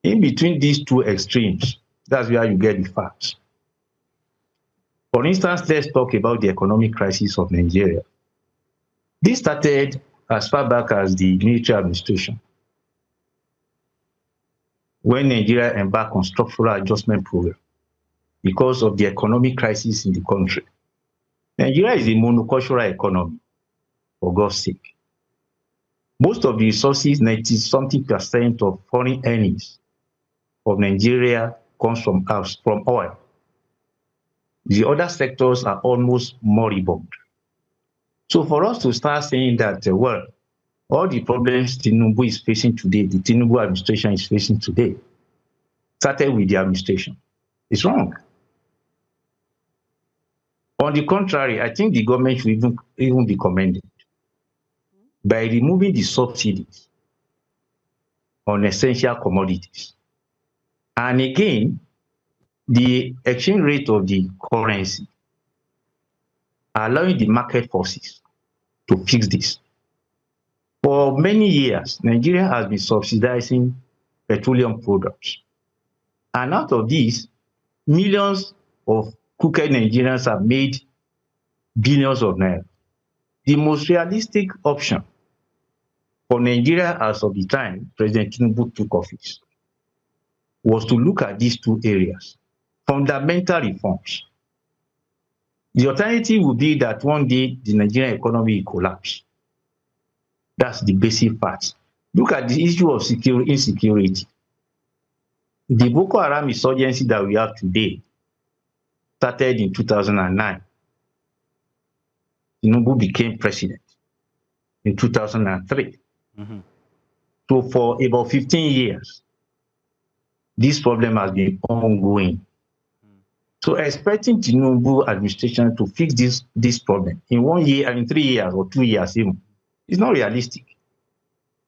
In between these two extremes, that's where you get the facts. For instance, let's talk about the economic crisis of Nigeria. This started as far back as the military administration, when Nigeria embarked on structural adjustment program because of the economic crisis in the country. Nigeria is a monocultural economy, for God's sake. Most of the resources, 90-something% of foreign earnings of Nigeria comes from oil. The other sectors are almost moribund. So for us to start saying that, all the problems Tinubu is facing today, the Tinubu administration is facing today, started with the administration, it's wrong. On the contrary, I think the government should even be commended by removing the subsidies on essential commodities. And again, the exchange rate of the currency, allowing the market forces to fix this. For many years, Nigeria has been subsidizing petroleum products. And out of this, millions of crooked Nigerians have made billions of naira. The most realistic option for Nigeria as of the time President Tinubu took office was to look at these two areas, fundamental reforms. The alternative would be that one day the Nigerian economy will collapse. That's the basic fact. Look at the issue of insecurity. The Boko Haram insurgency that we have today started in 2009. Tinubu became president in 2003. So for about 15 years, this problem has been ongoing. So expecting Tinubu administration to fix this problem in 1 year, in 3 years or 2 years even, is not realistic.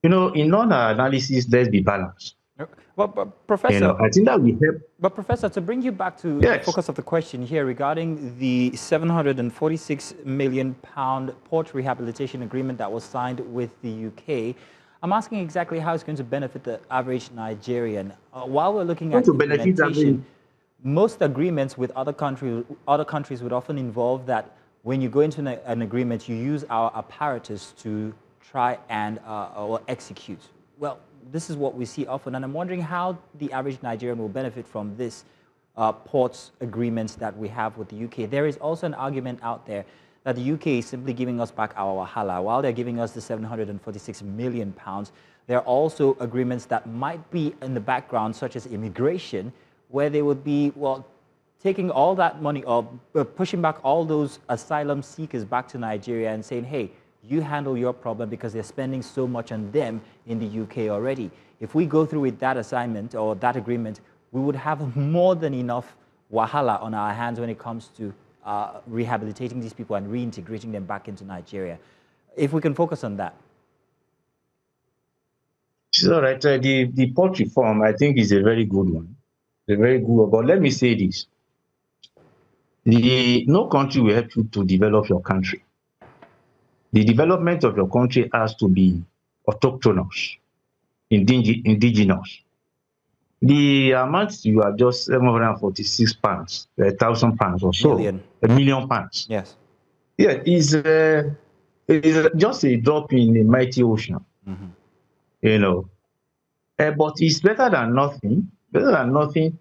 In non-analysis, let's be balanced. But Professor, I think that will help. But Professor, to bring you back to the focus of the question here regarding the £746 million port rehabilitation agreement that was signed with the UK, I'm asking exactly how it's going to benefit the average Nigerian. While we're looking at implementation, most agreements with other countries would often involve that when you go into an agreement, you use our apparatus to try and or execute. Well, this is what we see often, and I'm wondering how the average Nigerian will benefit from this ports agreements that we have with the UK. There is also an argument out there that the UK is simply giving us back our wahala. While they're giving us the £746 million, there are also agreements that might be in the background, such as immigration, where they would be, well, taking all that money or pushing back all those asylum seekers back to Nigeria and saying, hey, you handle your problem because they're spending so much on them in the UK already. If we go through with that assignment or that agreement, we would have more than enough wahala on our hands when it comes to rehabilitating these people and reintegrating them back into Nigeria. If we can focus on that. All right. The port reform, I think, is a very good one. A very good one. But let me say this. No country will help you to develop your country. The development of your country has to be autochthonous, indigenous. The amount you are just £746, £1,000 or so, £1 million. Yes. Yeah, is just a drop in the mighty ocean. But it's better than nothing. Better than nothing.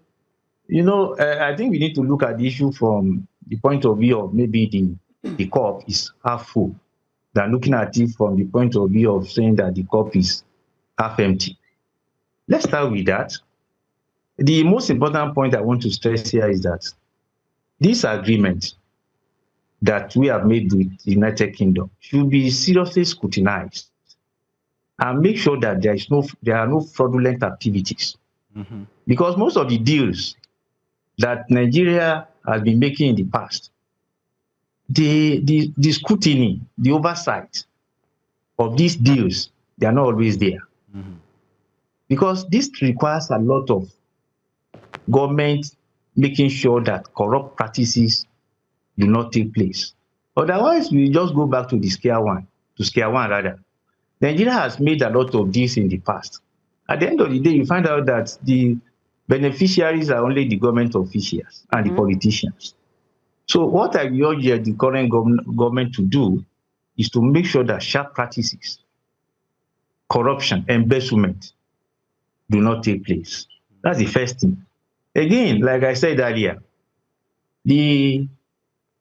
I think we need to look at the issue from the point of view of maybe the cup is half full, than looking at it from the point of view of saying that the cup is half empty. Let's start with that. The most important point I want to stress here is that this agreement that we have made with the United Kingdom should be seriously scrutinized and make sure that there are no fraudulent activities. Because most of the deals that Nigeria has been making in the past, the scrutiny, the oversight of these deals, they are not always there. Because this requires a lot of government making sure that corrupt practices do not take place. Otherwise, we just go back to square one rather. Nigeria has made a lot of deals in the past. At the end of the day, you find out that the beneficiaries are only the government officials and the politicians. So what I urge the current government to do is to make sure that sharp practices, corruption, embezzlement do not take place. That's the first thing. Again, like I said earlier, the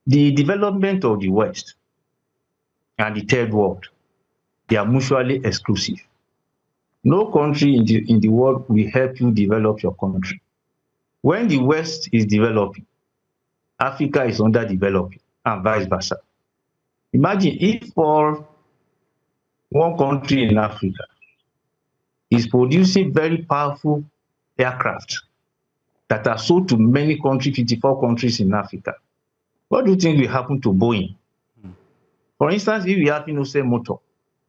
development of the West and the third world, they are mutually exclusive. No country in the world will help you develop your country. When the West is developing, Africa is underdeveloping, and vice versa. Imagine if one country in Africa is producing very powerful aircraft that are sold to many countries, 54 countries in Africa. What do you think will happen to Boeing? For instance, if we have Innocent Motor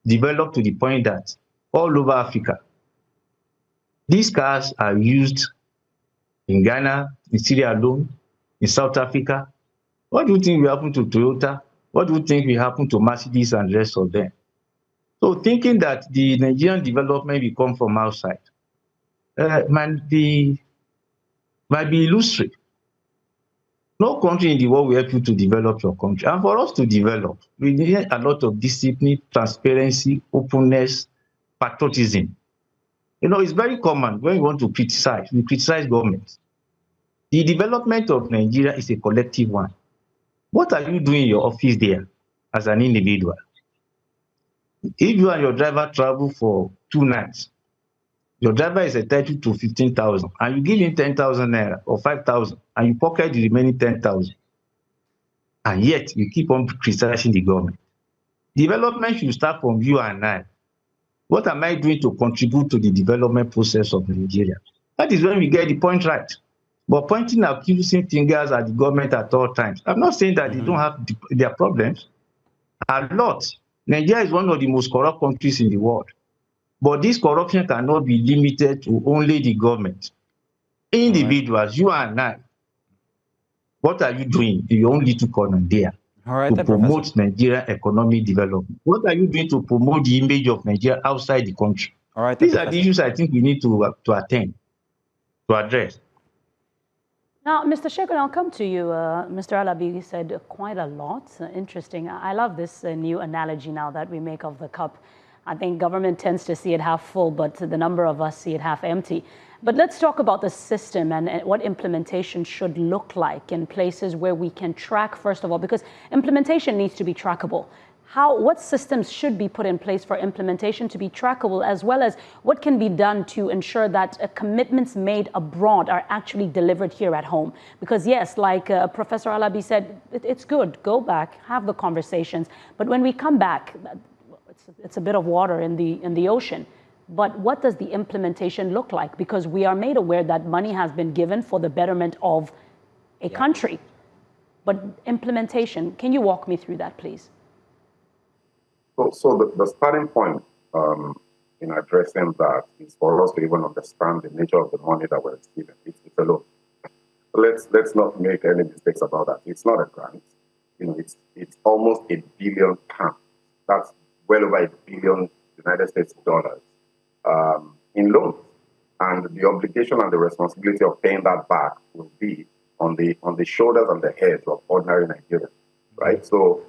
developed to the point that all over Africa, these cars are used in Ghana, in Sierra Leone, in South Africa, what do you think will happen to Toyota? What do you think will happen to Mercedes and the rest of them? So thinking that the Nigerian development will come from outside might be illusory. No country in the world will help you to develop your country. And for us to develop, we need a lot of discipline, transparency, openness, patriotism. You know, it's very common when you want to criticize, we criticize government. The development of Nigeria is a collective one. What are you doing in your office there as an individual? If you and your driver travel for 2 nights, your driver is entitled to 15,000 and you give him 10,000 naira or 5,000 and you pocket the remaining 10,000. And yet you keep on criticizing the government. Development should start from you and I. What am I doing to contribute to the development process of Nigeria? That is when we get the point right. But pointing accusing fingers at the government at all times. I'm not saying that they don't have their problems. A lot. Nigeria is one of the most corrupt countries in the world. But this corruption cannot be limited to only the government. Individuals, you and I, what are you doing in your own little corner there to promote Nigerian economic development? What are you doing to promote the image of Nigeria outside the country? These are the issues I think we need to attend, to address. Now, Mr. Shegun, I'll come to you. Mr. Alabi said quite a lot. Interesting. I love this new analogy now that we make of the cup. I think government tends to see it half full, but the number of us see it half empty. But let's talk about the system and what implementation should look like in places where we can track, first of all, because implementation needs to be trackable. What systems should be put in place for implementation to be trackable, as well as what can be done to ensure that commitments made abroad are actually delivered here at home? Because yes, like Professor Alabi said, it's good, go back, have the conversations. But when we come back, it's a bit of water in the ocean. But what does the implementation look like? Because we are made aware that money has been given for the betterment of a country. But implementation, can you walk me through that, please? So the starting point in addressing that is for us to even understand the nature of the money that we're receiving. It's a loan. Let's not make any mistakes about that. It's not a grant. You know, it's almost £1 billion. That's well over $1 billion United States dollars in loans, and the obligation and the responsibility of paying that back will be on the shoulders and the heads of ordinary Nigerians, right? So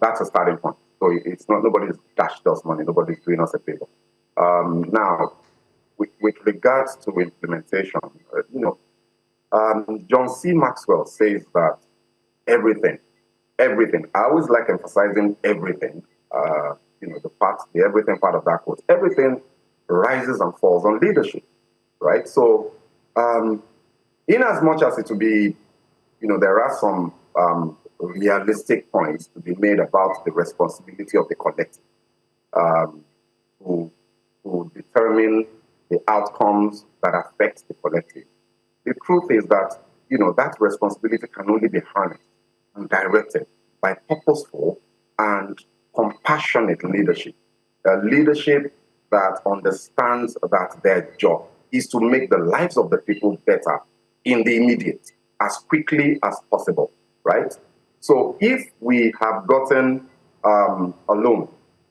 that's a starting point. So it's not, nobody's dashed us money, nobody's doing us a favor. Now, with regards to implementation, John C. Maxwell says that everything, I always like emphasizing everything, the everything part of that quote, everything rises and falls on leadership, right? So in as much as it will be, there are some realistic points to be made about the responsibility of the collective to determine the outcomes that affect the collective. The truth is that, that responsibility can only be harnessed and directed by purposeful and compassionate leadership. A leadership that understands that their job is to make the lives of the people better in the immediate, as quickly as possible, right? So if we have gotten a loan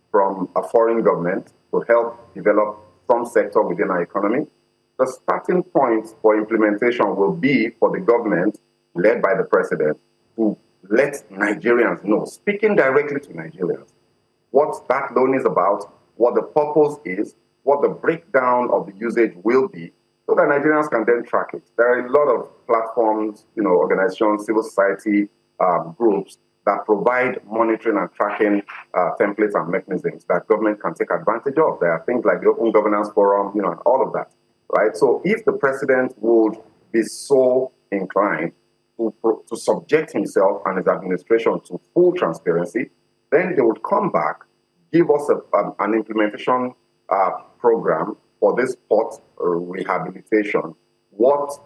from a foreign government to help develop some sector within our economy, the starting point for implementation will be for the government, led by the president, to let Nigerians know, speaking directly to Nigerians, what that loan is about, what the purpose is, what the breakdown of the usage will be, so that Nigerians can then track it. There are a lot of platforms, organizations, civil society groups that provide monitoring and tracking templates and mechanisms that government can take advantage of. There are things like the Open Governance Forum, and all of that, right? So if the president would be so inclined to subject himself and his administration to full transparency, then they would come back, give us an implementation program for this port rehabilitation. What,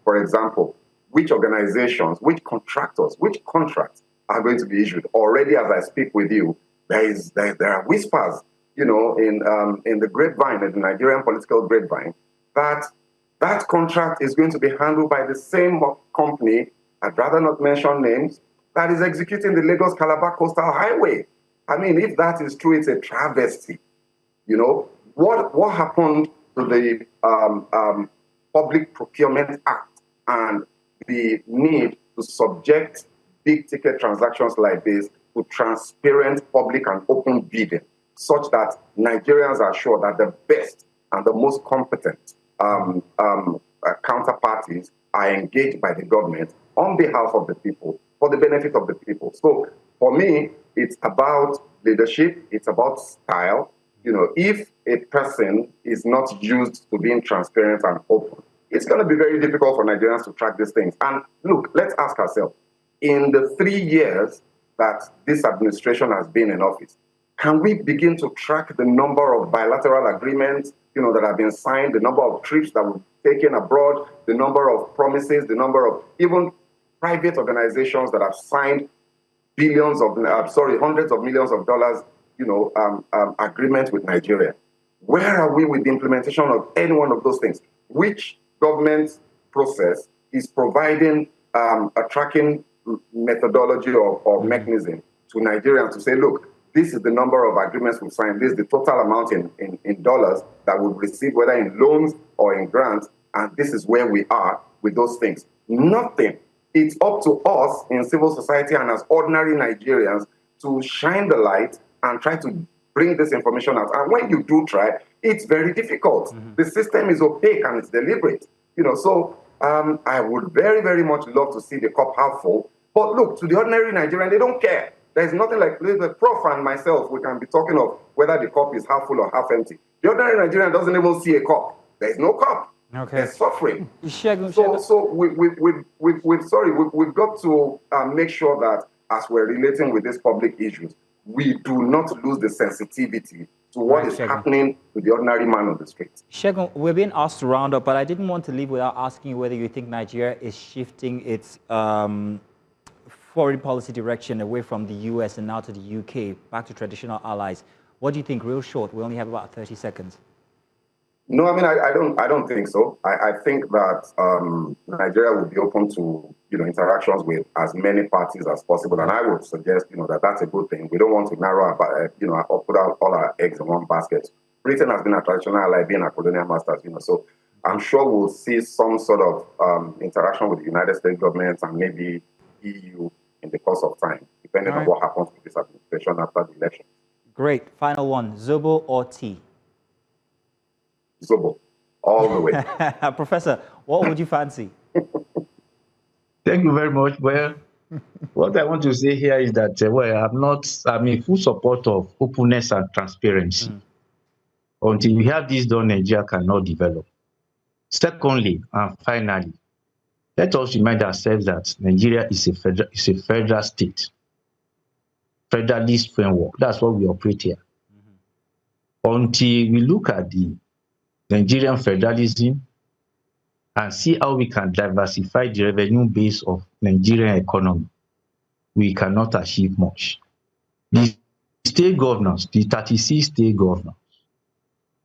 for example, which organizations, which contractors, which contracts are going to be issued. Already, as I speak with you, there are whispers, in the grapevine, in the Nigerian political grapevine, that that contract is going to be handled by the same company, I'd rather not mention names, that is executing the Lagos-Calabar Coastal Highway. I mean, if that is true, it's a travesty. What happened to the Public Procurement Act and the need to subject big-ticket transactions like this to transparent, public, and open bidding, such that Nigerians are sure that the best and the most competent counterparties are engaged by the government on behalf of the people, for the benefit of the people. So for me, it's about leadership, it's about style. If a person is not used to being transparent and open, it's going to be very difficult for Nigerians to track these things. And look, let's ask ourselves, in the 3 years that this administration has been in office, can we begin to track the number of bilateral agreements, that have been signed, the number of trips that we've taken abroad, the number of promises, the number of even private organizations that have signed hundreds of millions of dollars, agreements with Nigeria? Where are we with the implementation of any one of those things? Which government process is providing a tracking methodology or mechanism to Nigerians to say, look, this is the number of agreements we've signed, this is the total amount in dollars that we've received, whether in loans or in grants, and this is where we are with those things. Nothing. It's up to us in civil society and as ordinary Nigerians to shine the light and try to bring this information out. And when you do try, it's very difficult. The system is opaque and it's deliberate. So I would very, very much love to see the cup half full. But look, to the ordinary Nigerian, they don't care. There's nothing like the prof and myself, we can be talking of whether the cup is half full or half empty. The ordinary Nigerian doesn't even see a cup. There's no cup. Okay. There's suffering. So we've got to make sure that as we're relating with these public issues, we do not lose the sensitivity to what is happening to the ordinary man on the street. Shegun, we're being asked to round up, but I didn't want to leave without asking you whether you think Nigeria is shifting its foreign policy direction away from the US and now to the UK, back to traditional allies. What do you think? Real short. We only have about 30 seconds. No, I mean, I don't think so. I think that Nigeria will be open to, interactions with as many parties as possible. And I would suggest, that that's a good thing. We don't want to narrow, or put out all our eggs in one basket. Britain has been a traditional ally, being a colonial masters, so I'm sure we'll see some sort of interaction with the United States government and maybe EU in the course of time, depending on what happens with this administration after the election. Great. Final one, Zobo or tea? Zobo, all the way. Professor, what would you fancy? Thank you very much. Well, what I want to say here is that, I'm in full support of openness and transparency. Until we have this done, Nigeria cannot develop. Secondly, and finally, let us remind ourselves that Nigeria is a federal state, federalist framework. That's what we operate here. Until we look at the Nigerian federalism and see how we can diversify the revenue base of Nigerian economy, we cannot achieve much. The state governors, the 36 state governors,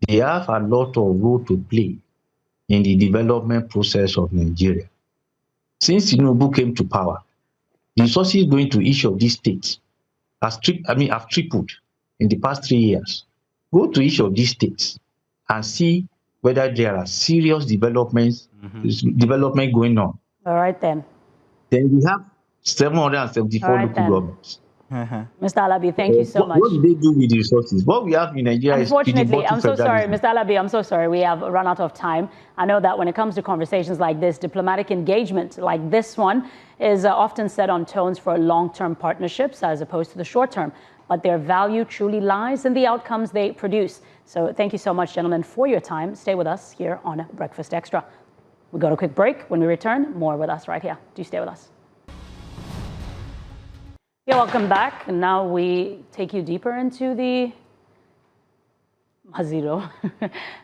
they have a lot of role to play in the development process of Nigeria. Since Tinubu came to power, the resources going to each of these states have tripled in the past 3 years. Go to each of these states and see whether there are serious development going on. All right, then. Then we have 774 local governments. Mr. Alabi, thank you so much. What do they do with the resources? What we have in Nigeria is... Unfortunately, I'm so sorry, Mr. Alabi, I'm so sorry. We have run out of time. I know that when it comes to conversations like this, diplomatic engagement like this one is often set on tones for long-term partnerships as opposed to the short-term. But their value truly lies in the outcomes they produce. So thank you so much, gentlemen, for your time. Stay with us here on Breakfast Extra. We'll go to a quick break. When we return, more with us right here. Do stay with us. Yeah, welcome back. And now we take you deeper into the Maziro,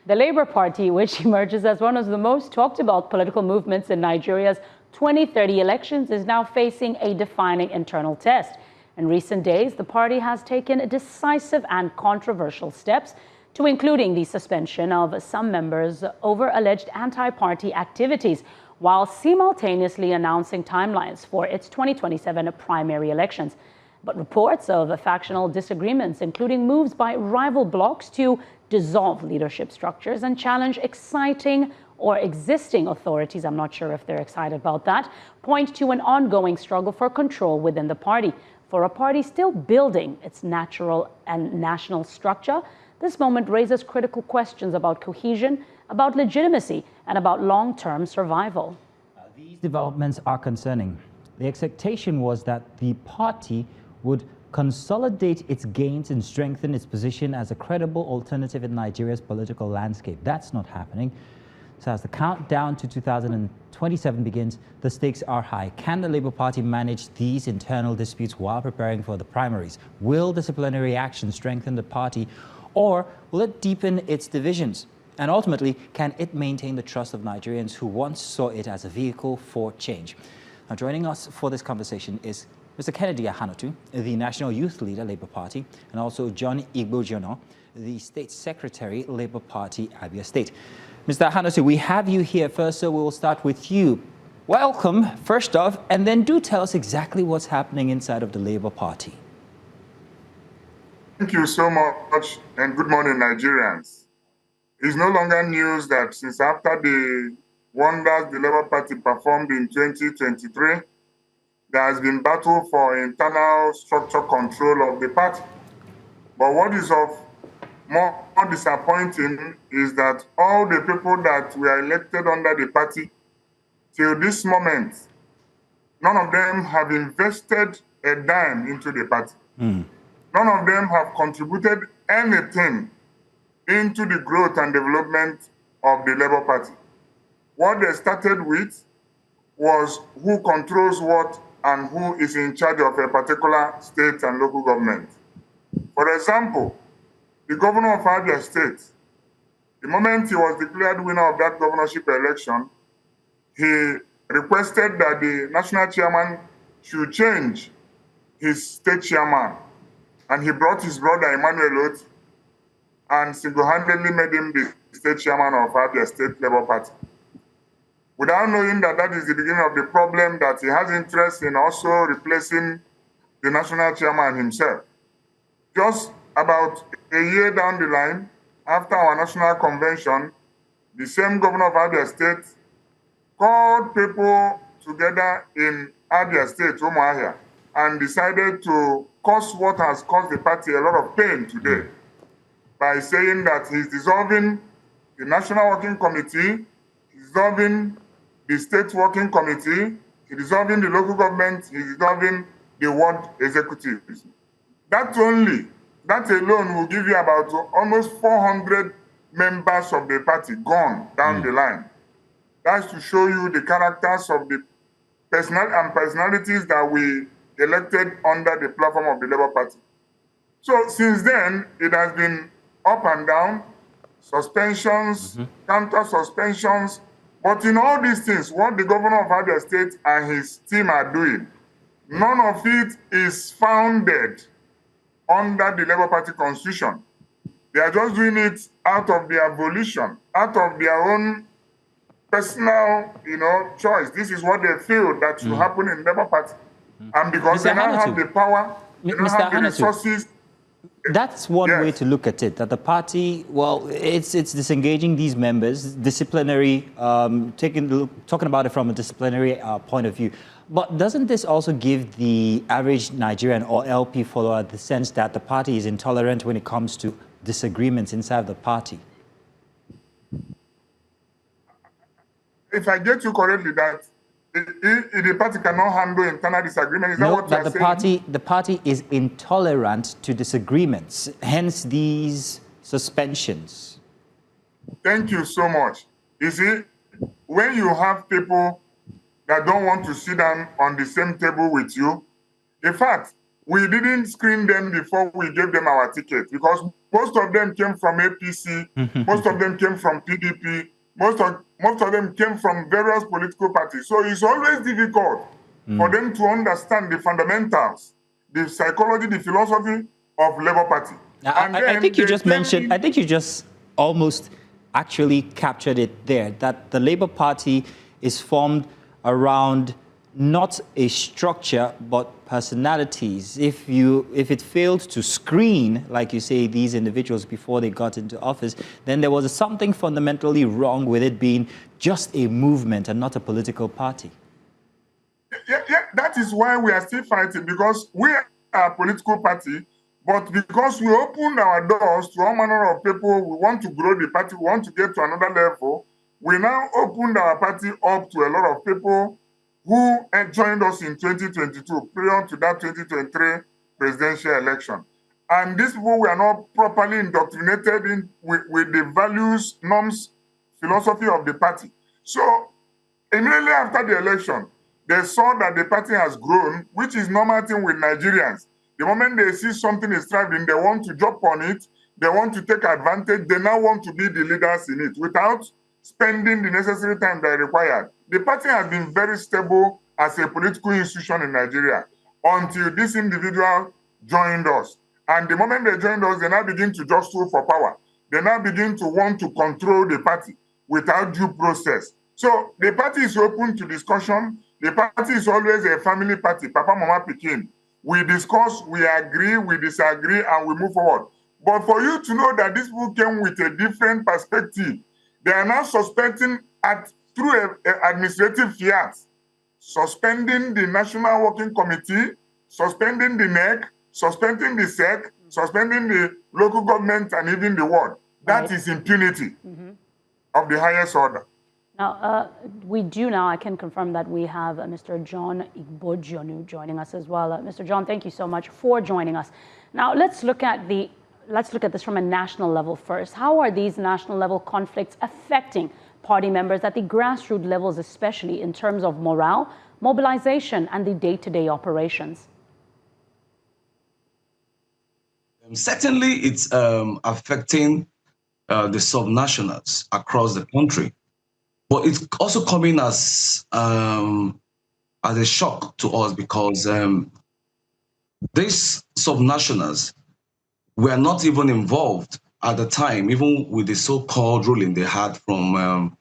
the Labour Party, which emerges as one of the most talked about political movements in Nigeria's 2030 elections is now facing a defining internal test. In recent days, the party has taken decisive and controversial steps to including the suspension of some members over alleged anti-party activities, while simultaneously announcing timelines for its 2027 primary elections. But reports of factional disagreements, including moves by rival blocs to dissolve leadership structures and challenge exciting or existing authorities, I'm not sure if they're excited about that, point to an ongoing struggle for control within the party. For a party still building its natural and national structure, this moment raises critical questions about cohesion, about legitimacy, and about long-term survival. These developments are concerning. The expectation was that the party would consolidate its gains and strengthen its position as a credible alternative in Nigeria's political landscape. That's not happening. So as the countdown to 2027 begins, the stakes are high. Can the Labour Party manage these internal disputes while preparing for the primaries? Will disciplinary action strengthen the party, or will it deepen its divisions? And ultimately, can it maintain the trust of Nigerians who once saw it as a vehicle for change? Now, joining us for this conversation is Mr. Kennedy Ahanotu, the National Youth Leader, Labour Party, and also John Igbojono, the State Secretary, Labour Party, Abia State. Mr. Ahanotu, we have you here first, so we will start with you. Welcome, first off, and then do tell us exactly what's happening inside of the Labour Party. Thank you so much, and good morning, Nigerians. It's no longer news that since after the wonders the Labour Party performed in 2023, there has been battle for internal structure control of the party. But what is of more disappointing is that all the people that were elected under the party till this moment, none of them have invested a dime into the party. None of them have contributed anything into the growth and development of the Labour Party. What they started with was who controls what and who is in charge of a particular state and local government. For example, the governor of Abia State, the moment he was declared winner of that governorship election, he requested that the national chairman should change his state chairman. And he brought his brother Emmanuel Oti and single-handedly made him the state chairman of Abia State Labour Party, without knowing that that is the beginning of the problem, that he has interest in also replacing the national chairman himself. Just about a year down the line, after our national convention, the same governor of Abia State called people together in Abia State, Umuahia, and decided to cause what has caused the party a lot of pain today by saying that he's dissolving the National Working Committee, he's dissolving the State Working Committee, he's dissolving the local government, he's dissolving the ward executives. That alone will give you about almost 400 members of the party gone down the line. That's to show you the characters of the personalities that we elected under the platform of the Labour Party. So since then, it has been up and down, suspensions, counter suspensions. But in all these things, what the governor of Abia State and his team are doing, none of it is founded under the Labour Party constitution. They are just doing it out of their volition, out of their own personal, choice. This is what they feel that should happen in the Labour Party. And because Mr. they now Ahanotu, have the power, they now have the resources. That's one way to look at it, that the party, well, it's disengaging these members, disciplinary, talking about it from a disciplinary point of view. But doesn't this also give the average Nigerian or LP follower the sense that the party is intolerant when it comes to disagreements inside the party? If I get you correctly, that if the party cannot handle internal disagreement, is that what you're saying? The party is intolerant to disagreements, hence these suspensions. Thank you so much. You see, when you have people that don't want to sit down on the same table with you, in fact, we didn't screen them before we gave them our ticket, because most of them came from APC, most of them came from PDP, most of them came from various political parties. So it's always difficult for them to understand the fundamentals, the psychology, the philosophy of Labour Party. I think you just mentioned, I think you just almost actually captured it there, that the Labour Party is formed around not a structure, but personalities. If it failed to screen, like you say, these individuals before they got into office, then there was something fundamentally wrong with it being just a movement and not a political party. Yeah, that is why we are still fighting, because we are a political party, but because we opened our doors to all manner of people, we want to grow the party, we want to get to another level, we now opened our party up to a lot of people who joined us in 2022, prior to that 2023 presidential election. And these people were not properly indoctrinated with the values, norms, philosophy of the party. So immediately after the election, they saw that the party has grown, which is normal thing with Nigerians. The moment they see something is thriving, they want to jump on it, they want to take advantage, they now want to be the leaders in it without spending the necessary time they required. The party has been very stable as a political institution in Nigeria until this individual joined us. And the moment they joined us, they now begin to jostle for power. They now begin to want to control the party without due process. So the party is open to discussion. The party is always a family party, Papa, Mama, Pikin. We discuss, we agree, we disagree, and we move forward. But for you to know that these people came with a different perspective, they are now suspecting through an administrative fiat, suspending the National Working Committee, suspending the NEC, suspending the SEC, suspending the local government, and even the world. That is impunity of the highest order. Now, I can confirm that we have Mr. John Igbojonu joining us as well. Mr. John, thank you so much for joining us. Now, let's look at this from a national level first. How are these national level conflicts affecting party members at the grassroots levels, especially in terms of morale, mobilization, and the day-to-day operations? Certainly, it's affecting the subnationals across the country. But it's also coming as a shock to us, because these subnationals were not even involved at the time, even with the so-called ruling they had from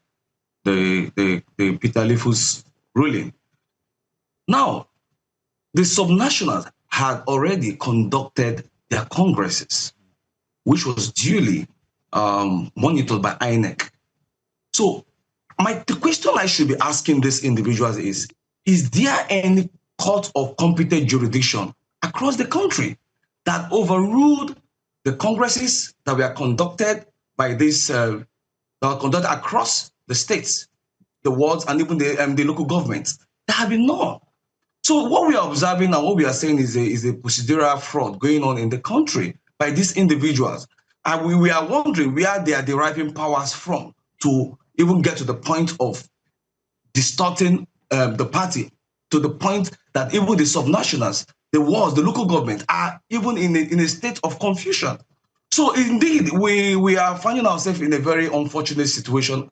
the Peter Lifu's ruling. Now, the subnationals had already conducted their congresses, which was duly monitored by INEC. So the question I should be asking these individuals is there any court of competent jurisdiction across the country that overruled the congresses that were conducted by this, that were conducted across the states, the wards, and even the local governments? There have been none. So what we are observing and what we are saying is a procedural fraud going on in the country by these individuals. And we are wondering where they are deriving powers from to even get to the point of distorting the party, to the point that even the subnationals, the wards, the local government are even in a state of confusion. So indeed, we are finding ourselves in a very unfortunate situation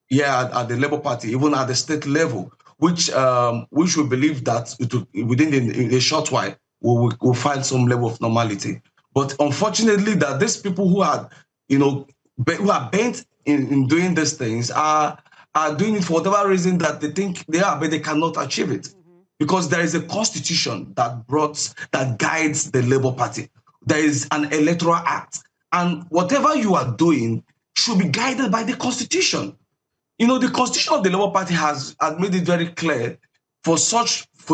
here at the Labour Party, even at the state level, which we believe that within a short while we'll find some level of normality. But unfortunately, that these people who are, who are bent in doing these things are doing it for whatever reason that they think they are, but they cannot achieve it. Because there is a constitution that guides the Labour Party. There is an electoral act. And whatever you are doing should be guided by the constitution. The constitution of the Labour Party has made it very clear for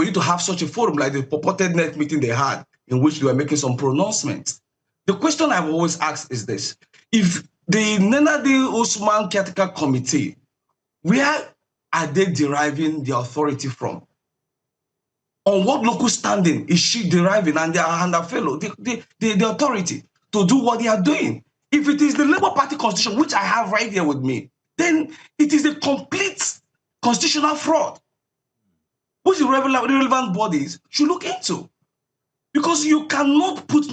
you to have such a forum like the purported net meeting they had, in which they were making some pronouncements. The question I've always asked is this: if the Nenadi Usman Caretaker Committee, where are they deriving the authority from? On what local standing is she deriving and her fellow the authority to do what they are doing? If it is the Labour Party constitution, which I have right here with me, then it is a complete constitutional fraud, which the relevant bodies should look into. Because you cannot put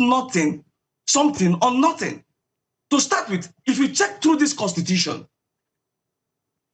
something on nothing. To start with, if you check through this constitution,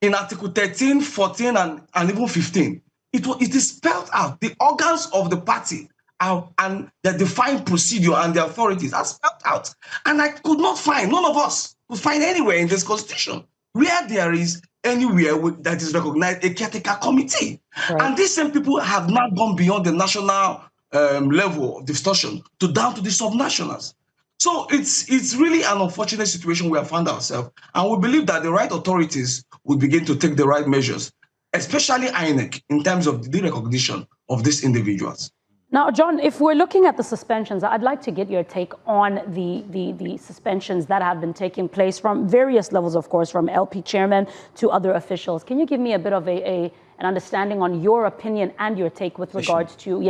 in Article 13, 14, and even 15, it is spelled out. The organs of the party and the defined procedure and the authorities are spelled out. And I could not find, none of us could find anywhere in this constitution where there is anywhere that is recognized a caretaker committee. Right. And these same people have now gone beyond the national level of discussion down to the subnationals. So it's really an unfortunate situation we have found ourselves. And we believe that the right authorities will begin to take the right measures, especially INEC, in terms of the recognition of these individuals. Now, John, if we're looking at the suspensions, I'd like to get your take on the suspensions that have been taking place from various levels, of course, from LP chairman to other officials. Can you give me a bit of an understanding on your opinion and your take with regards to,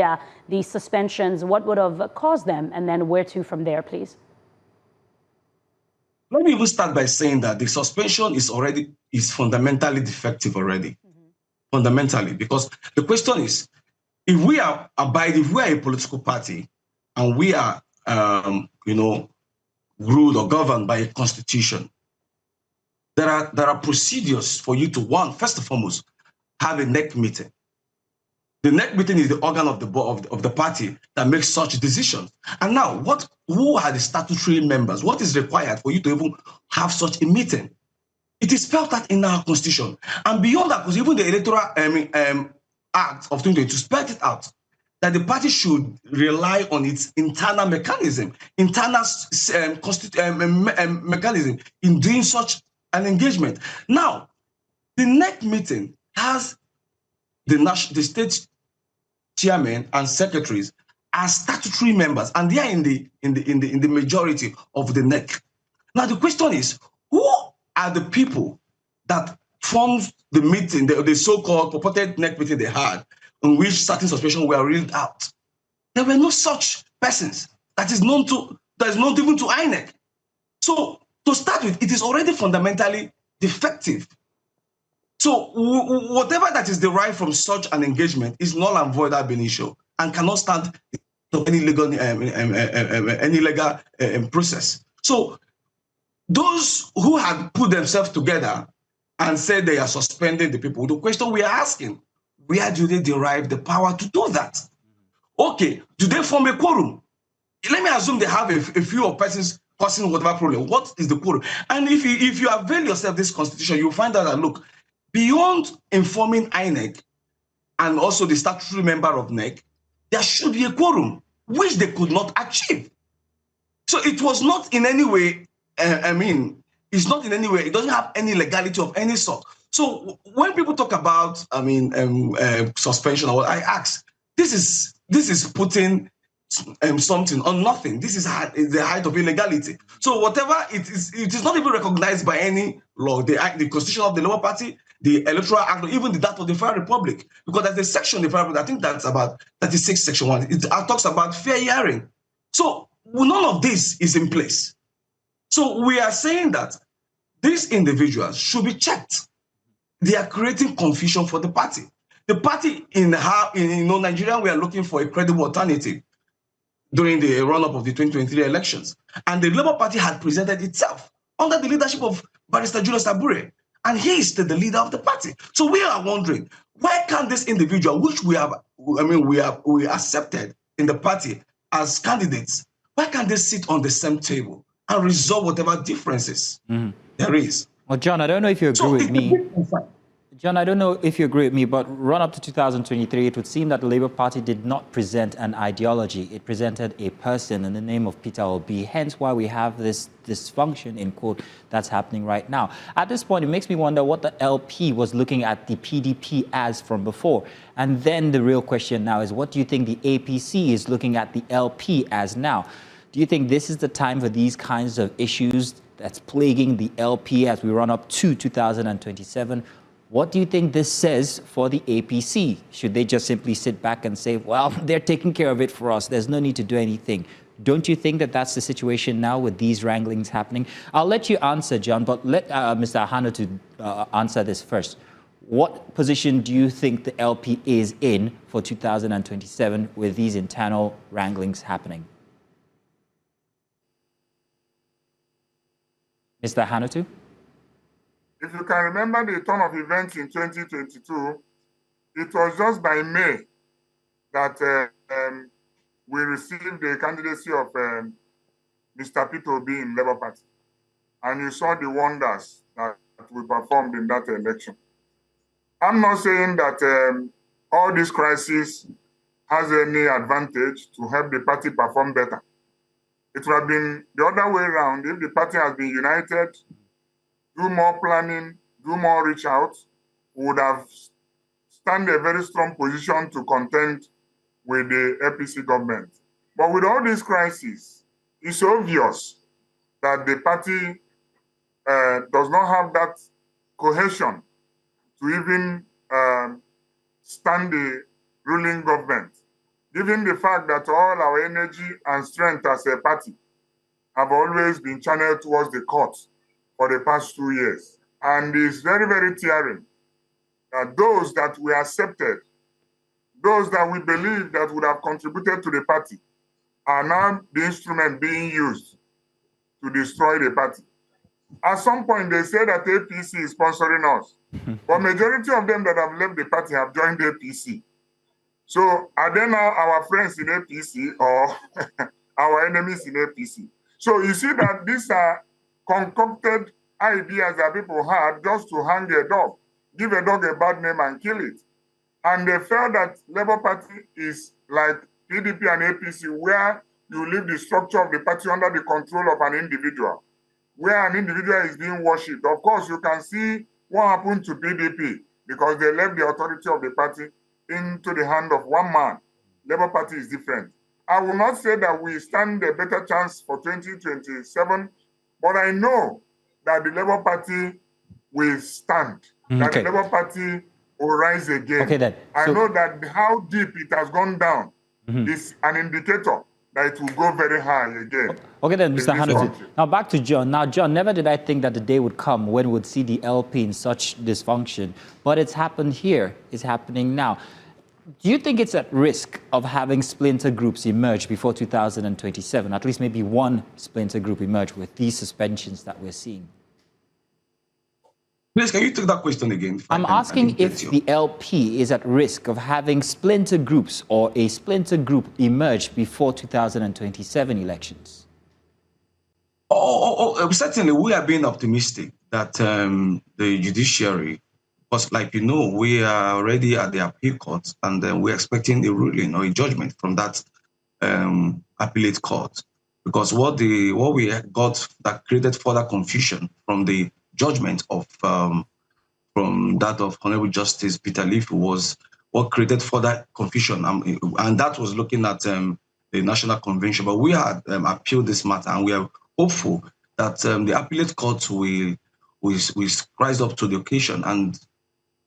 the suspensions, what would have caused them, and then where to from there, please? Let me even start by saying that the suspension is fundamentally defective already. Fundamentally, because the question is, if we are a political party and we are, ruled or governed by a constitution, there are procedures for you to, first and foremost, have a NEC meeting. The NEC meeting is the organ of the party that makes such decisions. And now, who are the statutory members? What is required for you to even have such a meeting? It is spelled out in our constitution. And beyond that, because even the Electoral Act of 2022 spelled it out, that the party should rely on its internal mechanism, mechanism in doing such an engagement. Now, the NEC meeting has the state chairman and secretaries as statutory members, and they are in the majority of the NEC. Now, the question is, who are the people that formed the meeting, the so-called purported NEC meeting they had, in which certain suspensions were read out? There were no such persons that is known even to INEC. So, to start with, it is already fundamentally defective. So, whatever that is derived from such an engagement is null and void ab initio and cannot stand any legal process. So, those who had put themselves together and said they are suspending the people, the question we are asking, where do they derive the power to do that? Okay, do they form a quorum? Let me assume they have a few persons causing whatever problem. What is the quorum? And if you avail yourself this constitution, you'll find out that, look, beyond informing INEC and also the statutory member of NEC, there should be a quorum, which they could not achieve. So it was not in any way, it's not in any way, it doesn't have any legality of any sort. So when people talk about, suspension or what, I ask, this is putting something on nothing. This is the height of illegality. So whatever it is not even recognized by any law, the constitution of the Labour Party, the Electoral Act, or even that of the Federal Republic, because there's a section in the Federal Republic, I think that's about 36, section 1. It talks about fair hearing. So none of this is in place. So we are saying that these individuals should be checked. They are creating confusion for the party. The party in Nigeria, we are looking for a credible alternative during the run-up of the 2023 elections. And the Labour Party had presented itself under the leadership of Barrister Julius Abure, and he is the leader of the party. So we are wondering, why can this individual, which we accepted in the party as candidates, why can't they sit on the same table and resolve whatever differences there is? Well, John, I don't know if you agree with me. John, I don't know if you agree with me, but run up to 2023, it would seem that the Labour Party did not present an ideology. It presented a person in the name of Peter Obi, hence why we have this dysfunction, in quote, that's happening right now. At this point, it makes me wonder what the LP was looking at the PDP as from before. And then the real question now is, what do you think the APC is looking at the LP as now? Do you think this is the time for these kinds of issues that's plaguing the LP as we run up to 2027? What do you think this says for the APC? Should they just simply sit back and say, well, they're taking care of it for us, there's no need to do anything? Don't you think that that's the situation now with these wranglings happening? I'll let you answer, John, but let Mr. Ahano to answer this first. What position do you think the LP is in for 2027 with these internal wranglings happening? Mr. Ahano? If you can remember the turn of events in 2022, it was just by May that we received the candidacy of Mr. Peter Obi in Labour Party. And you saw the wonders that we performed in that election. I'm not saying that all this crisis has any advantage to help the party perform better. It would have been the other way around. If the party has been united, do more planning, do more reach out, we would have stand a very strong position to contend with the APC government. But with all this crisis, it's obvious that the party does not have that cohesion to even stand the ruling government, given the fact that all our energy and strength as a party have always been channeled towards the court for the past 2 years. And it's very, very tearing that those that we accepted, those that we believe that would have contributed to the party, are now the instrument being used to destroy the party. At some point, they say that APC is sponsoring us, but majority of them that have left the party have joined APC. So are they now our friends in APC or our enemies in APC? So you see that these are concocted ideas that people had just to hang a dog, give a dog a bad name and kill it. And they felt that Labour Party is like PDP and APC, where you leave the structure of the party under the control of an individual, where an individual is being worshipped. Of course, you can see what happened to PDP because they left the authority of the party into the hand of one man. Labour Party is different. I will not say that we stand a better chance for 2027, but I know that the Labour Party will stand, that the Labour Party will rise again. Okay, then. I know that how deep it has gone down is an indicator that it will go very high again. Okay then, Mr. Hannity. Now back to John. Now, John, never did I think that the day would come when we would see the LP in such dysfunction. But it's happened here. It's happening now. Do you think it's at risk of having splinter groups emerge before 2027? At least maybe one splinter group emerge with these suspensions that we're seeing? Please, can you take that question again? I'm asking if the LP is at risk of having splinter groups or a splinter group emerge before 2027 elections. Certainly, we are being optimistic that the judiciary, because like you know, we are already at the appeal court and we're expecting a ruling or a judgment from that appellate court. Because what we got that created further confusion from the judgment of from that of Honorable Justice Peter Leaf was what created further confusion, and that was looking at the National Convention. But we had appealed this matter, and we are hopeful that the appellate court will rise up to the occasion and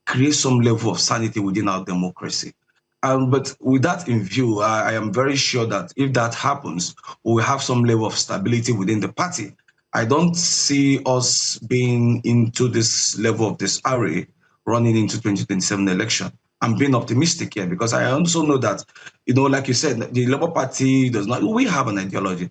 create some level of sanity within our democracy. But with that in view, I am very sure that if that happens, we will have some level of stability within the party. I don't see us being into this level of disarray running into 2027 election. I'm being optimistic here because I also know that, you know, like you said, the Labour Party does not, we have an ideology.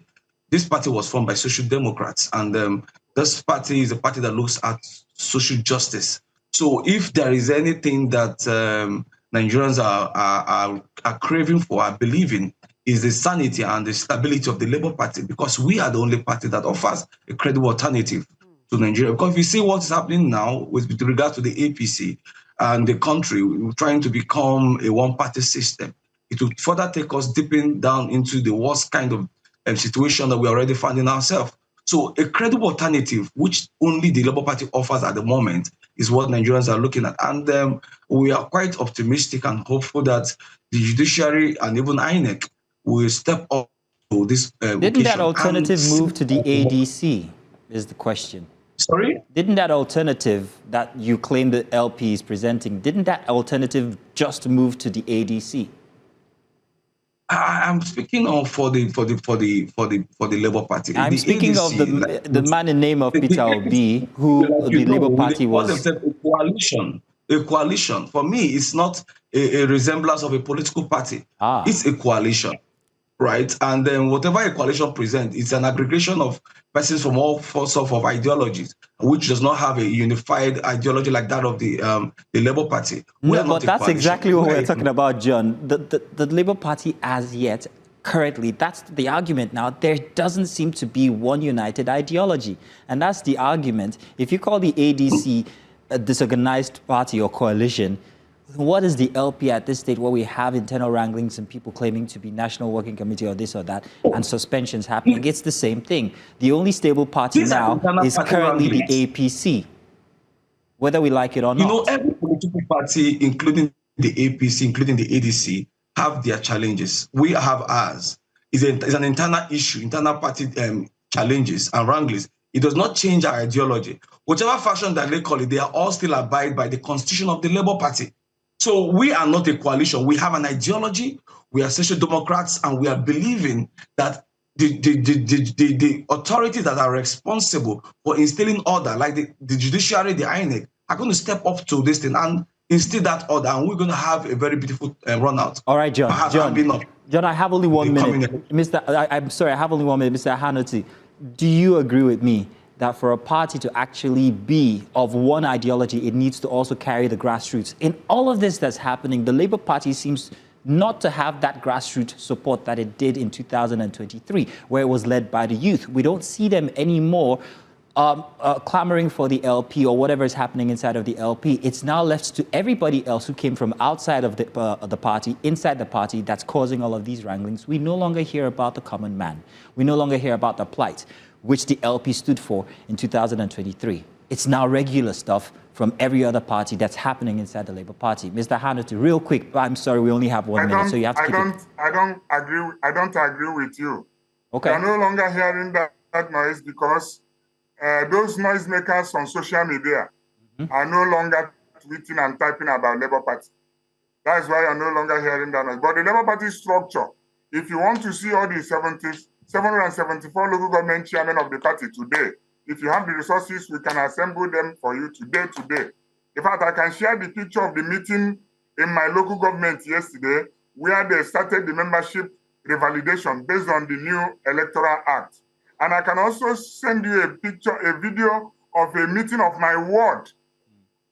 This party was formed by social democrats, and this party is a party that looks at social justice. So if there is anything that Nigerians are craving for, are believing, is the sanity and the stability of the Labour Party, because we are the only party that offers a credible alternative to Nigeria. Because if you see what's happening now with regard to the APC and the country trying to become a one-party system, it will further take us deeper down into the worst kind of situation that we already finding ourselves. So a credible alternative, which only the Labour Party offers at the moment, is what Nigerians are looking at. And we are quite optimistic and hopeful that the judiciary and even INEC will step up to this Didn't that alternative move to the ADC, is the question. Sorry? Didn't that alternative that you claim the LP is presenting, didn't that alternative just move to the ADC? I'm speaking of for the Labour Party. I'm speaking ADC, of the man in name of Peter Obi, who the Labour Party was. A coalition. A coalition. For me, it's not a resemblance of a political party. It's a coalition. right? And then whatever a coalition presents is an aggregation of persons from all sorts of ideologies, which does not have a unified ideology like that of the Labour Party. No, but that's exactly what we're talking about, John. The Labour Party as yet, currently, that's the argument now. There doesn't seem to be one united ideology. And that's the argument. If you call the ADC a disorganized party or coalition, what is the LP at this stage where we have internal wranglings and people claiming to be National Working Committee or this or that and suspensions happening? It's the same thing. The only stable party now is currently the APC, whether we like it or not. You know, every political party, including the APC, including the ADC, have their challenges. We have ours. It's an internal issue, internal party challenges and wranglings. It does not change our ideology. Whichever fashion that they call it, they are all still abide by the constitution of the Labour Party. So we are not a coalition. We have an ideology. We are social democrats, and we are believing that the authorities that are responsible for instilling order, like the judiciary, the INEC, are going to step up to this thing and instill that order, and we're going to have a very beautiful run out. All right, John. John, I have only 1 minute. I'm sorry, I have only 1 minute. Mr. Hannity, do you agree with me that for a party to actually be of one ideology, it needs to also carry the grassroots? In all of this that's happening, the Labour Party seems not to have that grassroots support that it did in 2023, where it was led by the youth. We don't see them anymore clamoring for the LP or whatever is happening inside of the LP. It's now left to everybody else who came from outside of the party, inside the party, that's causing all of these wranglings. We no longer hear about the common man. We no longer hear about the plight, which the LP stood for in 2023. It's now regular stuff from every other party that's happening inside the Labour Party. Mr. Hannity, real quick, I'm sorry, we only have 1 minute, so you have to keep it. I don't agree with you. Okay. You're no longer hearing that noise because those noisemakers on social media are no longer tweeting and typing about Labour Party. That's why you're no longer hearing that noise. But the Labour Party structure, if you want to see all the 774 local government chairmen of the party today, if you have the resources, we can assemble them for you today. In fact, I can share the picture of the meeting in my local government yesterday, where they started the membership revalidation based on the new Electoral Act. And I can also send you a video of a meeting of my ward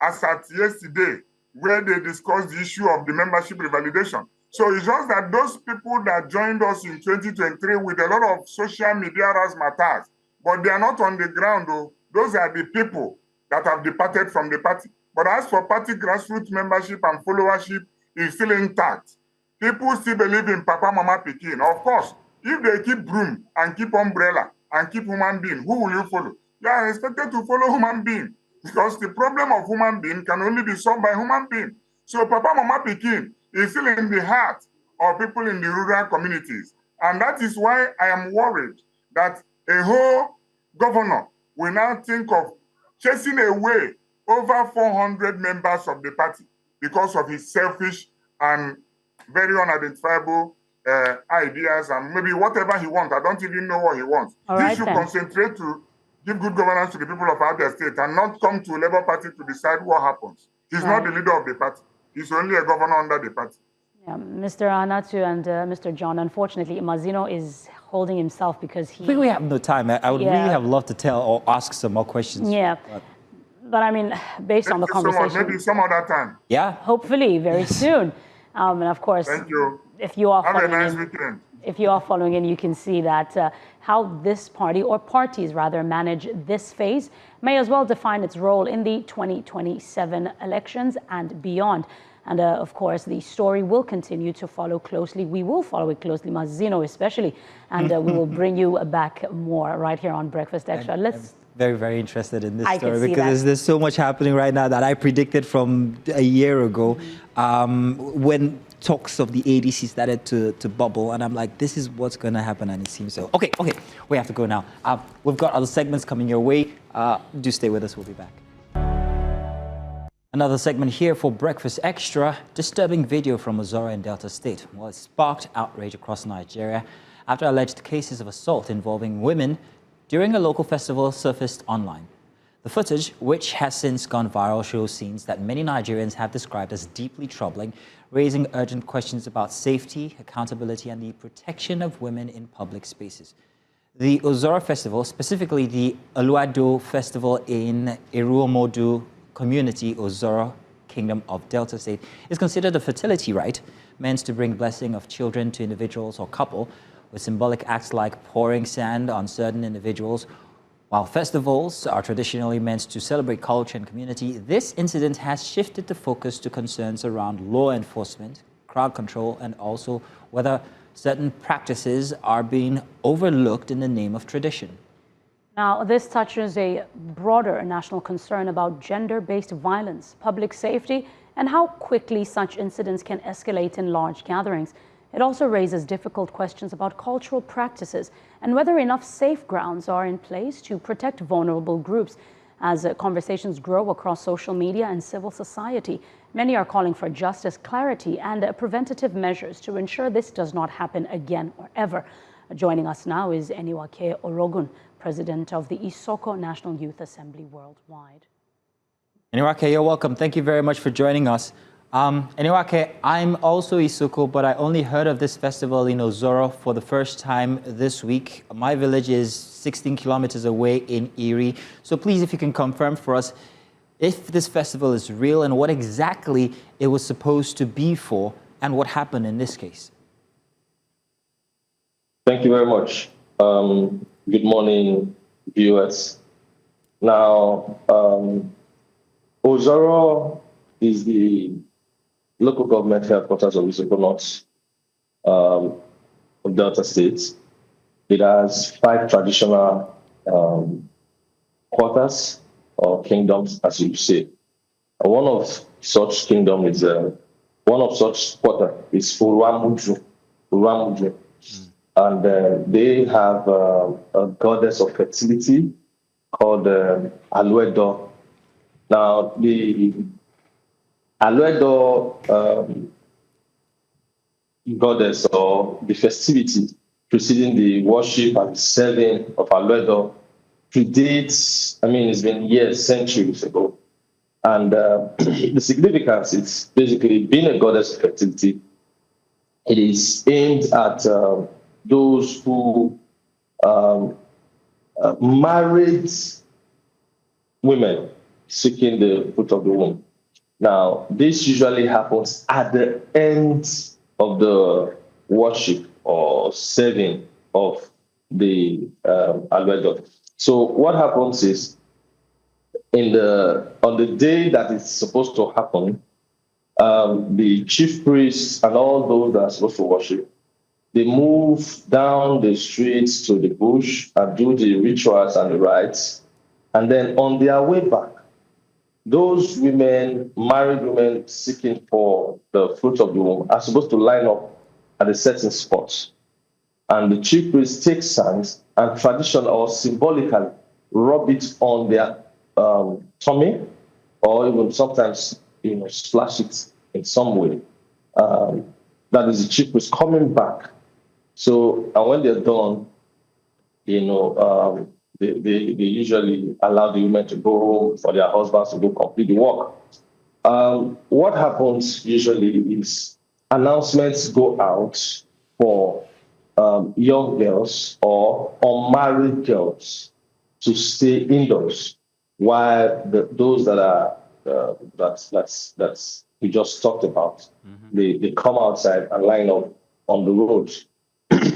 as at yesterday, where they discussed the issue of the membership revalidation. So it's just that those people that joined us in 2023 with a lot of social media razzmatazz, but they are not on the ground, though. Those are the people that have departed from the party. But as for party grassroots membership and followership, it's still intact. People still believe in Papa, Mama, Pikin. Of course, if they keep broom and keep umbrella and keep human being, who will you follow? You are expected to follow human being, because the problem of human being can only be solved by human being. So Papa, Mama, Pikin is still in the heart of people in the rural communities. And that is why I am worried that a whole governor will now think of chasing away over 400 members of the party because of his selfish and very unidentifiable ideas and maybe whatever he wants. I don't even know what he wants. He should concentrate to give good governance to the people of Abia State and not come to Labour Party to decide what happens. He's not the leader of the party. He's only a governor under the party. Yeah, Mr. Anatu and Mr. John, unfortunately, Mazino is holding himself because he... I think we have no time. I would really have loved to tell or ask some more questions. Yeah. But I mean, based on the conversation... Maybe some other time. Yeah. Hopefully, very soon. And of course, thank you. If you are have following a nice weekend. If you are following in, you can see that how this party, or parties rather, manage this phase may as well define its role in the 2027 elections and beyond. And of course, the story will continue to follow closely. We will follow it closely, Mazino especially, and we will bring you back more right here on Breakfast Extra. I'm very, very interested in this story because there's so much happening right now that I predicted from a year ago when talks of the ADC started to bubble, and I'm like, this is what's going to happen, and it seems so. Okay, we have to go now. We've got other segments coming your way. Do stay with us. We'll be back. Another segment here for Breakfast Extra. Disturbing video from Ozoro in Delta State. Well, it sparked outrage across Nigeria after alleged cases of assault involving women during a local festival surfaced online. The footage, which has since gone viral, shows scenes that many Nigerians have described as deeply troubling, raising urgent questions about safety, accountability, and the protection of women in public spaces. The Ozoro Festival, specifically the Oluwado Festival in Iruomodu community, Ozoro Kingdom of Delta State, is considered a fertility rite meant to bring blessing of children to individuals or couple, with symbolic acts like pouring sand on certain individuals. While festivals are traditionally meant to celebrate culture and community, this incident has shifted the focus to concerns around law enforcement, crowd control, and also whether certain practices are being overlooked in the name of tradition. Now, this touches a broader national concern about gender-based violence, public safety, and how quickly such incidents can escalate in large gatherings. It also raises difficult questions about cultural practices and whether enough safe grounds are in place to protect vulnerable groups. As conversations grow across social media and civil society, many are calling for justice, clarity, and preventative measures to ensure this does not happen again or ever. Joining us now is Eniwake Orogun, president of the Isoko National Youth Assembly Worldwide. Eniwake, you're welcome. Thank you very much for joining us. Eniwake, I'm also Isoko, but I only heard of this festival in Ozoro for the first time this week. My village is 16 kilometers away in Erie. So please, if you can confirm for us if this festival is real and what exactly it was supposed to be for and what happened in this case. Thank you very much. Good morning, viewers. Now, Ozoro is the local government headquarters of Isoko North of Delta State. It has 5 traditional quarters or kingdoms, as you say. One of such kingdom is one of such quarter is Uruamuju. And they have a goddess of fertility called Aluedo. Now, the Aluedo goddess, or the festivity preceding the worship and serving of Aluedo, predates, it's been years, centuries ago. And the significance is basically being a goddess of fertility. It is aimed at those who married women seeking the fruit of the womb. Now, this usually happens at the end of the worship or serving of the Aluedo. So what happens is, on the day that it's supposed to happen, the chief priests and all those that are supposed to worship, they move down the streets to the bush and do the rituals and the rites. And then on their way back, those women, married women seeking for the fruit of the womb, are supposed to line up at a certain spot. And the chief priest takes sand and traditionally or symbolically rub it on their tummy, or even sometimes splash it in some way. That is the chief priest coming back. So, and when they're done, they usually allow the women to go home for their husbands to go complete the work. What happens usually is announcements go out for young girls or unmarried girls to stay indoors, while those that are that's we just talked about, they come outside and line up on the road,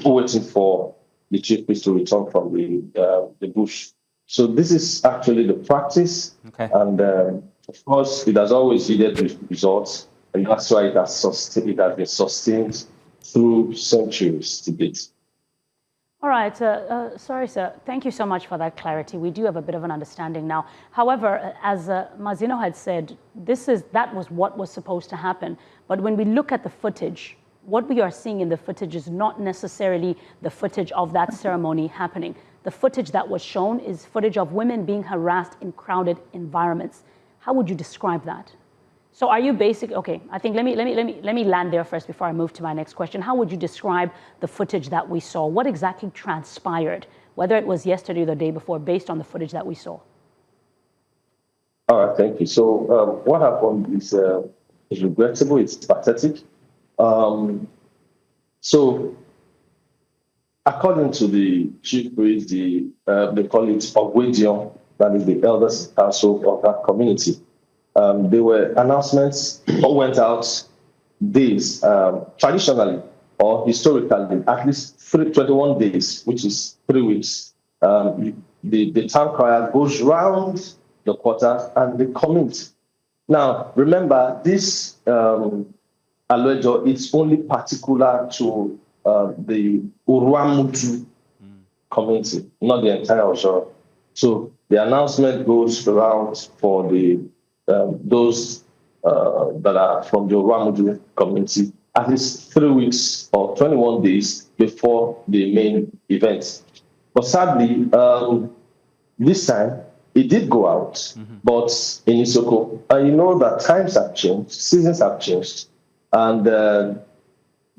waiting for the chief priest to return from the bush. So this is actually the practice, okay. And of course, it has always yielded results, and that's why it has been sustained through centuries to date. All right, sorry, sir. Thank you so much for that clarity. We do have a bit of an understanding now. However, as Mazino had said, that was what was supposed to happen. But when we look at the footage, what we are seeing in the footage is not necessarily the footage of that ceremony happening. The footage that was shown is footage of women being harassed in crowded environments. How would you describe that? So are you okay, I think let me land there first before I move to my next question. How would you describe the footage that we saw? What exactly transpired, whether it was yesterday or the day before, based on the footage that we saw? All right, thank you. So what happened is regrettable. It's pathetic. So according to the chief priest, they call it Ogwedion, that is the elders council of that community. There were announcements that went out days, traditionally or historically, at least 21 days, which is 3 weeks. The town crier goes round the quarter and the community. Now, remember, this Aloejo, it's only particular to the Uruamutu community, not the entire Ozoro. So the announcement goes around for the those that are from the Uruamutu community at least 3 weeks or 21 days before the main event. But sadly, this time it did go out, but in Isoko, and you know that times have changed, seasons have changed, and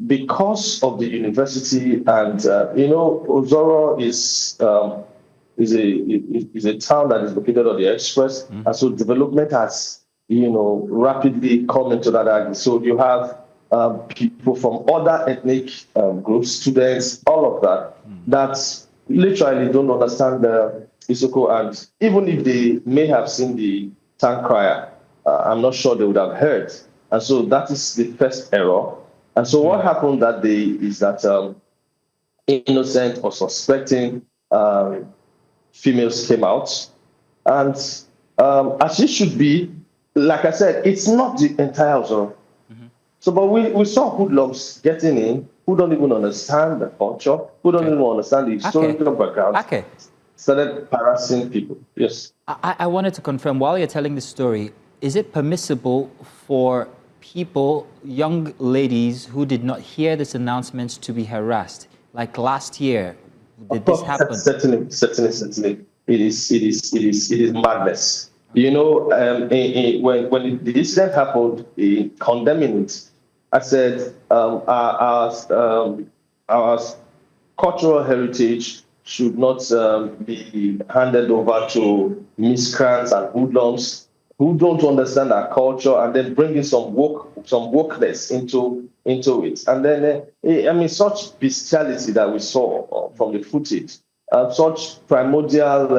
because of the university, and you know, Ozoro is a town that is located on the express, and so development has, you know, rapidly come into that area. So you have people from other ethnic groups, students, all of that, that literally don't understand the Isoko, and even if they may have seen the town crier, I'm not sure they would have heard. And so that is the first error. And so what happened that day is that innocent or suspecting females came out, and as it should be, like I said, it's not the entire Ozoro. So, but we saw hoodlums getting in who don't even understand the culture, who don't even understand the historical background, started harassing people. Yes. I wanted to confirm, while you're telling this story, is it permissible for people, young ladies who did not hear this announcement, to be harassed? Like last year, did this happen? Certainly. It is madness. You know, when the incident happened, condemning it, I said our cultural heritage should not be handed over to miscreants and hoodlums who don't understand our culture, and then bringing some wokeness into it. And then, I mean, such bestiality that we saw from the footage, such primordial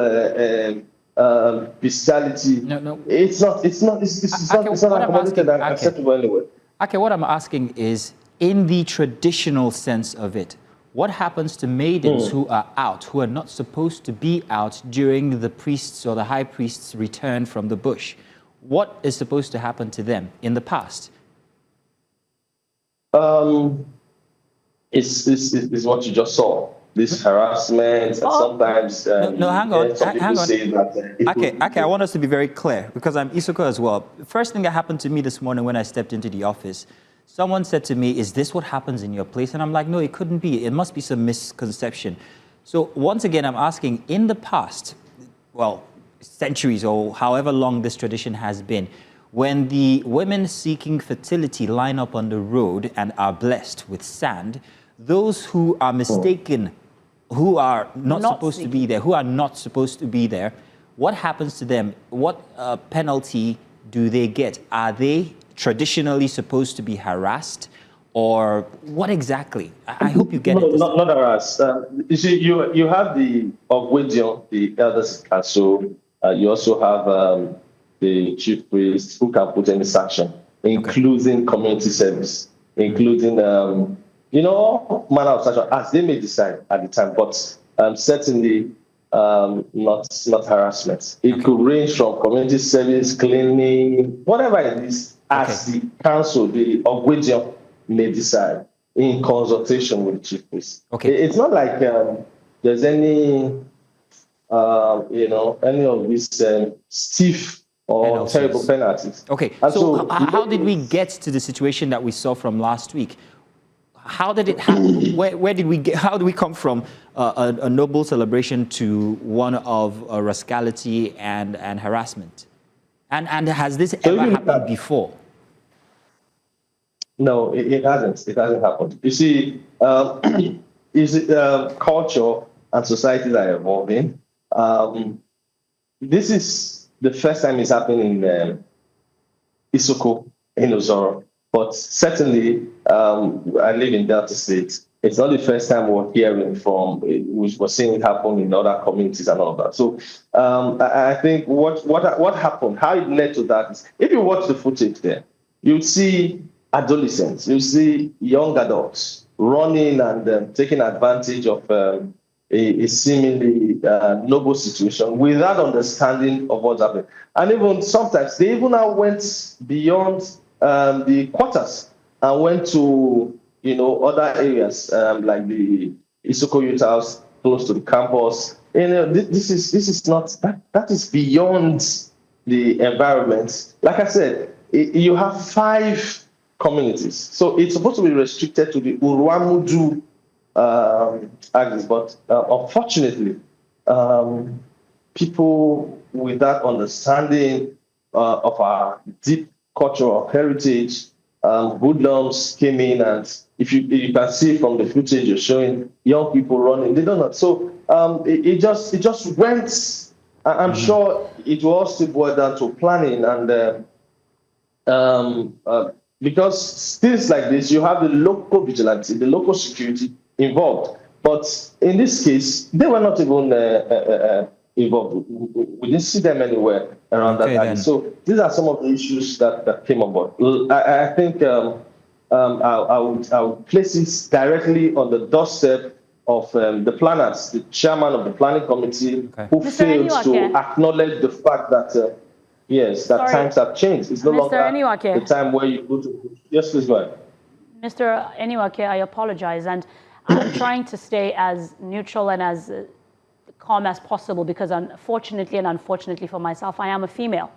bestiality. No. It's not accommodated and acceptable anyway. Okay, what I'm asking is, in the traditional sense of it, what happens to maidens who are out, who are not supposed to be out during the priest's or the high priest's return from the bush? What is supposed to happen to them in the past? It's what you just saw. This harassment, and sometimes... No, hang on. Say that, Okay, I want us to be very clear, because I'm Isoko as well. The first thing that happened to me this morning when I stepped into the office, someone said to me, "Is this what happens in your place?" And I'm like, no, it couldn't be. It must be some misconception. So once again, I'm asking, in the past, well, centuries or however long this tradition has been, when the women seeking fertility line up on the road and are blessed with sand, those who are mistaken, who are not supposed to be there, who are not supposed to be there, what happens to them? What penalty do they get? Are they traditionally supposed to be harassed, or what exactly? I hope you get it. Not harassed. You see, you have the Ogwedion, the elders council. You also have the chief priest who can put any sanction, including community service, including all manner of sanction as they may decide at the time. But certainly not harassment. It could range from community service, cleaning, whatever it is, as the council, the Ogwedion, may decide in consultation with the chief priest. It's not like there's any any of these stiff or terrible penalties. Okay, so how did we get to the situation that we saw from last week? How did it happen? Where did we get? How do we come from a noble celebration to one of rascality and harassment? And has this ever happened before? No, it hasn't. It hasn't happened. You see, culture and societies are evolving. This is the first time it's happening in Isoko in Ozoro, but certainly I live in Delta State. It's not the first time we're hearing from, we're seeing it happen in other communities and all of that. So I think what happened, how it led to that is, if you watch the footage there, you'll see adolescents, you'll see young adults running and taking advantage of a seemingly noble situation without understanding of what's happening. And even sometimes they even now went beyond the quarters and went to other areas like the Isoko Youth House close to the campus. This is not that is beyond the environment. Like I said, you have 5 communities, so it's supposed to be restricted to the Uruamudu axis, but unfortunately, people with that understanding of our deep cultural heritage, hoodlums came in, and if you can see from the footage you're showing, young people running, they don't know. So it just went. I'm sure it will also boil down to planning and because things like this, you have the local vigilante, the local security involved. But in this case, they were not even involved. We didn't see them anywhere around that area. So these are some of the issues that came about. I think I would place it directly on the doorstep of the planners, the chairman of the planning committee, who failed to acknowledge the fact that yes, that times have changed. It's no longer the time where you go to. Yes, please go ahead. Mr. Eniwake, I apologize, and I'm trying to stay as neutral and as calm as possible because unfortunately and unfortunately for myself, I am a female.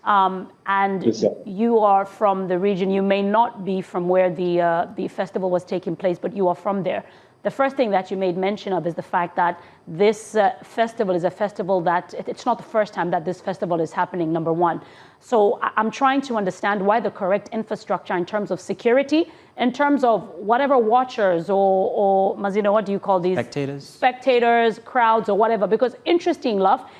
And yes, you are from the region. You may not be from where the festival was taking place, but you are from there. The first thing that you made mention of is the fact that this festival is a festival that it's not the first time that this festival is happening, number one. So I'm trying to understand why the correct infrastructure in terms of security, in terms of whatever watchers or Mazino, what do you call these? Spectators, crowds or whatever, because interesting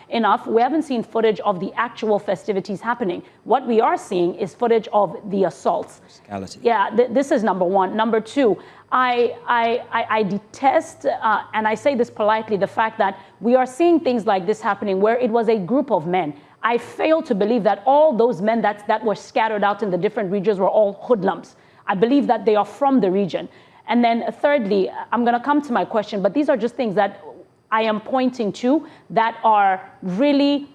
enough, we haven't seen footage of the actual festivities happening. What we are seeing is footage of the assaults. Escalates. Yeah, this is number one. Number two, I detest, and I say this politely, the fact that we are seeing things like this happening where it was a group of men. I fail to believe that all those men that were scattered out in the different regions were all hoodlums. I believe that they are from the region. And then thirdly, I'm going to come to my question, but these are just things that I am pointing to that are really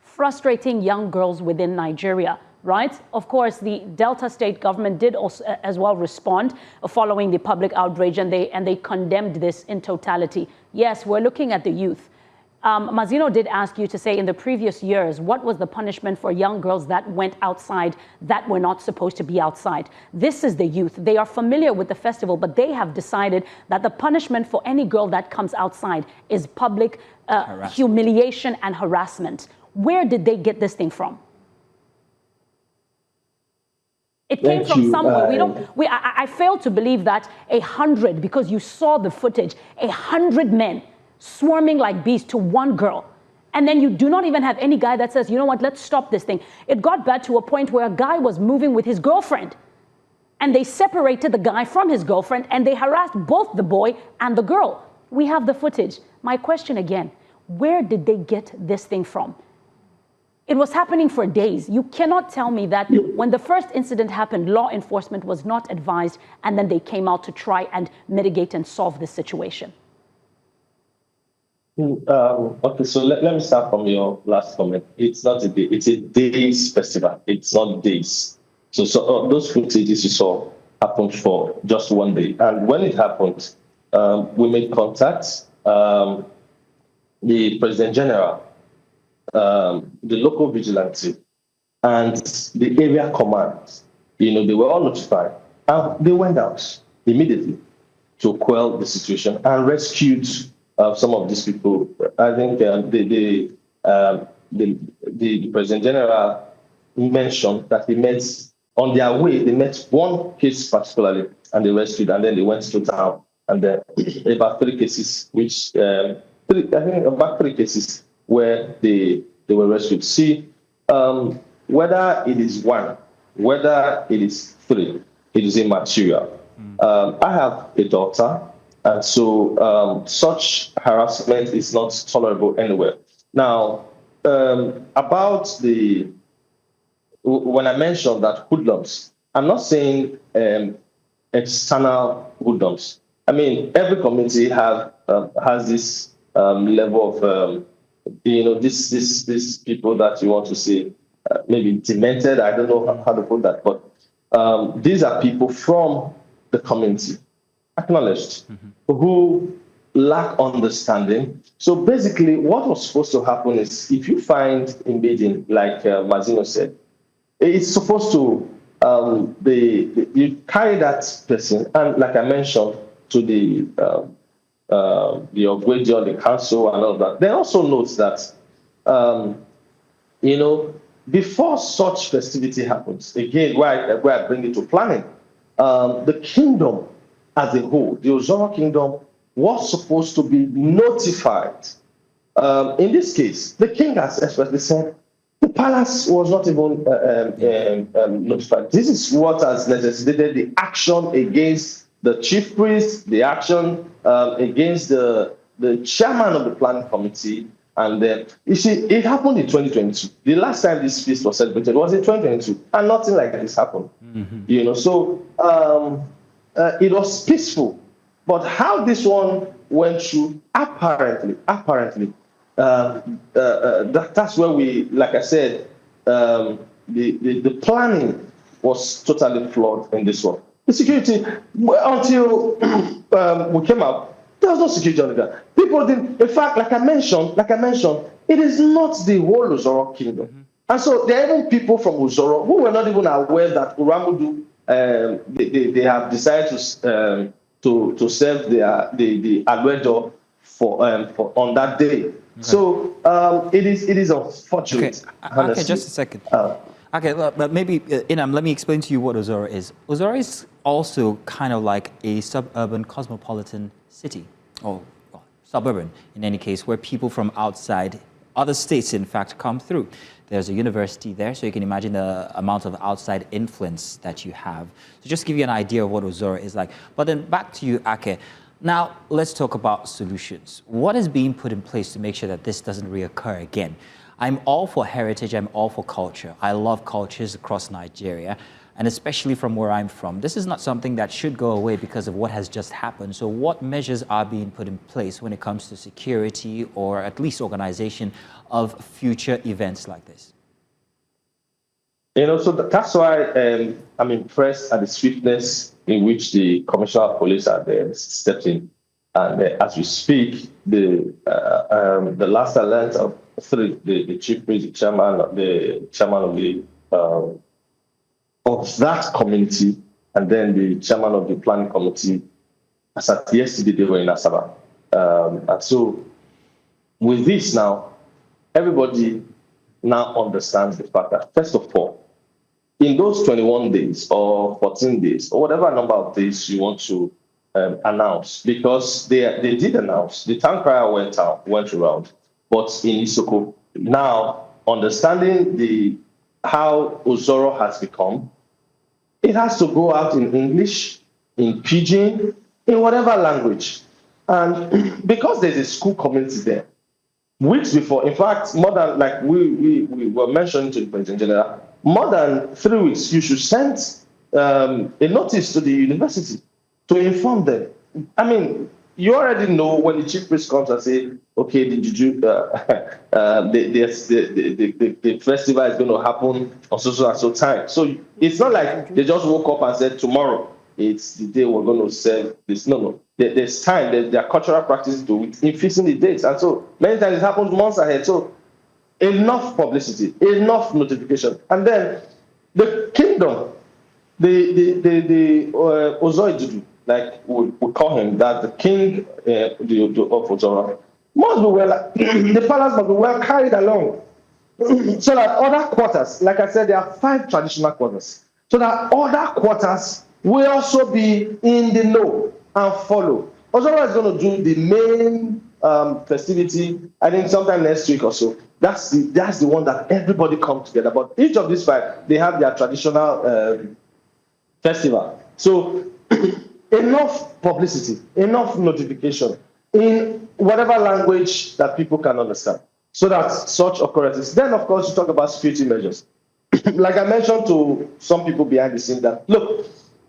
frustrating young girls within Nigeria. Right? Of course, the Delta State government did also as well respond following the public outrage, and they condemned this in totality. Yes, we're looking at the youth. Mazino did ask you to say in the previous years, what was the punishment for young girls that went outside that were not supposed to be outside? This is the youth. They are familiar with the festival, but they have decided that the punishment for any girl that comes outside is public humiliation and harassment. Where did they get this thing from? It came from somewhere. I fail to believe that 100, because you saw the footage, 100 men swarming like bees to one girl. And then you do not even have any guy that says, you know what, let's stop this thing. It got bad to a point where a guy was moving with his girlfriend. And they separated the guy from his girlfriend and they harassed both the boy and the girl. We have the footage. My question again, where did they get this thing from? It was happening for days. You cannot tell me that when the first incident happened, law enforcement was not advised, and then they came out to try and mitigate and solve this situation. Okay, so let me start from your last comment. It's not a day, it's a days festival. It's not days. So those footages you saw happened for just one day. And when it happened, we made contact. The President General, the local vigilante, and the area command, they were all notified. And they went out immediately to quell the situation and rescued some of these people. I think the President General mentioned that he met, on their way, they met one case particularly, and they rescued, and then they went to town. And then about 3 cases, which, about 3 cases where they they were rescued. See, whether it is one, whether it is three, it is immaterial. I have a daughter, and so such harassment is not tolerable anywhere. Now, about when I mentioned that hoodlums, I'm not saying external hoodlums. I mean, every community has this level of, these people that you want to say maybe demented. I don't know how to put that, but these are people from the community, acknowledged, who lack understanding. So basically, what was supposed to happen is if you find invading, like Mazino said, it's supposed to you carry that person, and like I mentioned, to the Ogwejo, the council, and all that. They also note that before such festivity happens, again, where I bring it to planning, the kingdom as a whole, the Ozoro kingdom, was supposed to be notified. In this case, the king has expressly said the palace was not even notified. This is what has necessitated the action against the chief priest, the action against the chairman of the planning committee. And then, you see, it happened in 2022. The last time this feast was celebrated was in 2022, and nothing like this happened. So it was peaceful. But how this one went through, apparently, that's where we, like I said, the planning was totally flawed in this one. The security, until we came out, there was no security on the ground. People didn't, in fact, like I mentioned, it is not the whole Ozoro kingdom. And so there are even people from Ozoro who were not even aware that Uramudu, they have decided to serve the Alwedo for on that day. Okay. So it is unfortunate. Okay, just a second. Okay, but maybe, Inam, let me explain to you what Ozoro is. Ozoro is also kind of like a suburban cosmopolitan city, or suburban in any case, where people from outside, other states in fact, come through. There's a university there, so you can imagine the amount of outside influence that you have. So just to give you an idea of what Ozoro is like. But then back to you, Ake. Now, let's talk about solutions. What is being put in place to make sure that this doesn't reoccur again? I'm all for heritage, I'm all for culture. I love cultures across Nigeria, and especially from where I'm from. This is not something that should go away because of what has just happened. So what measures are being put in place when it comes to security or at least organization of future events like this? So that's why I'm impressed at the swiftness in which the Commissioner of Police are there stepped in. And as we speak, the last alert of three, the chief priest, the chairman of that community, and then the chairman of the planning committee, as at yesterday, they were in Asaba. And so with this now, everybody now understands the fact that, first of all, in those 21 days or 14 days, or whatever number of days you want to announce, because they did announce, the town crier went around, but in Isoko, now understanding how Ozoro has become, it has to go out in English, in Pidgin, in whatever language. And because there's a school community there, weeks before, in fact, more than, like we were mentioning to the President General, more than 3 weeks, you should send a notice to the university to inform them. I mean, you already know when the chief priest comes and say, okay, the festival is going to happen on so and so time. So it's not like they just woke up and said, tomorrow it's the day we're going to serve this. No. There's time, there are cultural practices to it in fixing the dates. And so many times it happens months ahead. So enough publicity, enough notification. And then the kingdom, the Ozoro, like we call him, that the king of Ozoro, must be well, the palace must be well carried along. So that other quarters, like I said, there are 5 traditional quarters, so that other quarters will also be in the know and follow. Ozoro is going to do the main festivity, I think sometime next week or so. That's the one that everybody comes together. But each of these 5, they have their traditional festival. So enough publicity, enough notification in whatever language that people can understand, so that such occurrences. Then, of course, you talk about security measures. Like I mentioned to some people behind the scene that, look,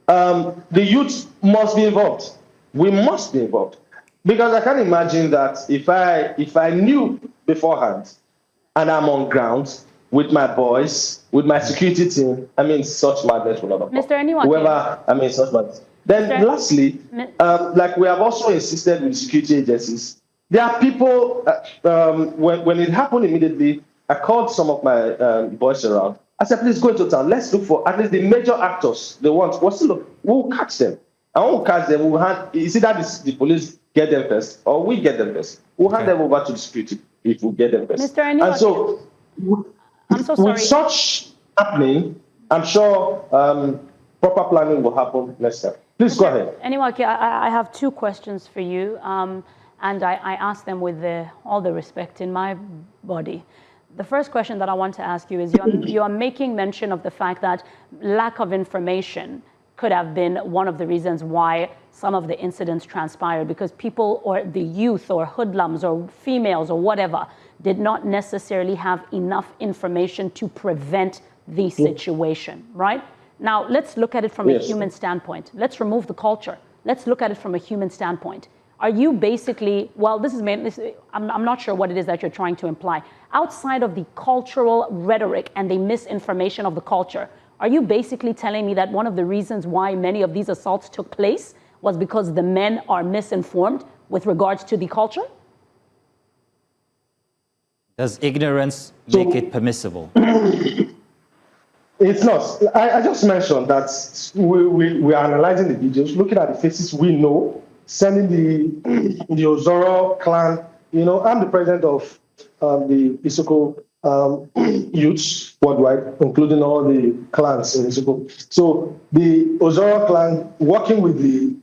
the youth must be involved. We must be involved. Because I can imagine that if I knew beforehand and I'm on ground with my boys, with my security team, I mean, such madness will not occur. Mr. Eniwake. Whoever, I mean, such madness. Then lastly, like we have also insisted with security agencies, there are people, when it happened immediately, I called some of my boys around. I said, please go into town. Let's look for at least the major actors. The ones, we'll catch them. And when we catch them, we'll hand, is it that the police get them first or we get them first? We'll hand them over to the security if we get them first. Mr. Eniwake, and so, I'm so sorry. With such happening, I'm sure proper planning will happen next time. Please go ahead. Eniwake, I have 2 questions for you, and I ask them with all the respect in my body. The first question that I want to ask you is you are making mention of the fact that lack of information could have been one of the reasons why some of the incidents transpired, because people or the youth or hoodlums or females or whatever did not necessarily have enough information to prevent the situation, right? Now, let's look at it from a human standpoint. Let's remove the culture. Let's look at it from a human standpoint. Are you basically, well, I'm not sure what it is that you're trying to imply. Outside of the cultural rhetoric and the misinformation of the culture, are you basically telling me that one of the reasons why many of these assaults took place was because the men are misinformed with regards to the culture? Does ignorance make it permissible? It's not. I just mentioned that we are analyzing the videos, looking at the faces we know, sending the Ozoro clan. You know, I'm the president of the Isoko youths worldwide, including all the clans in Isoko. So the Ozoro clan, working with the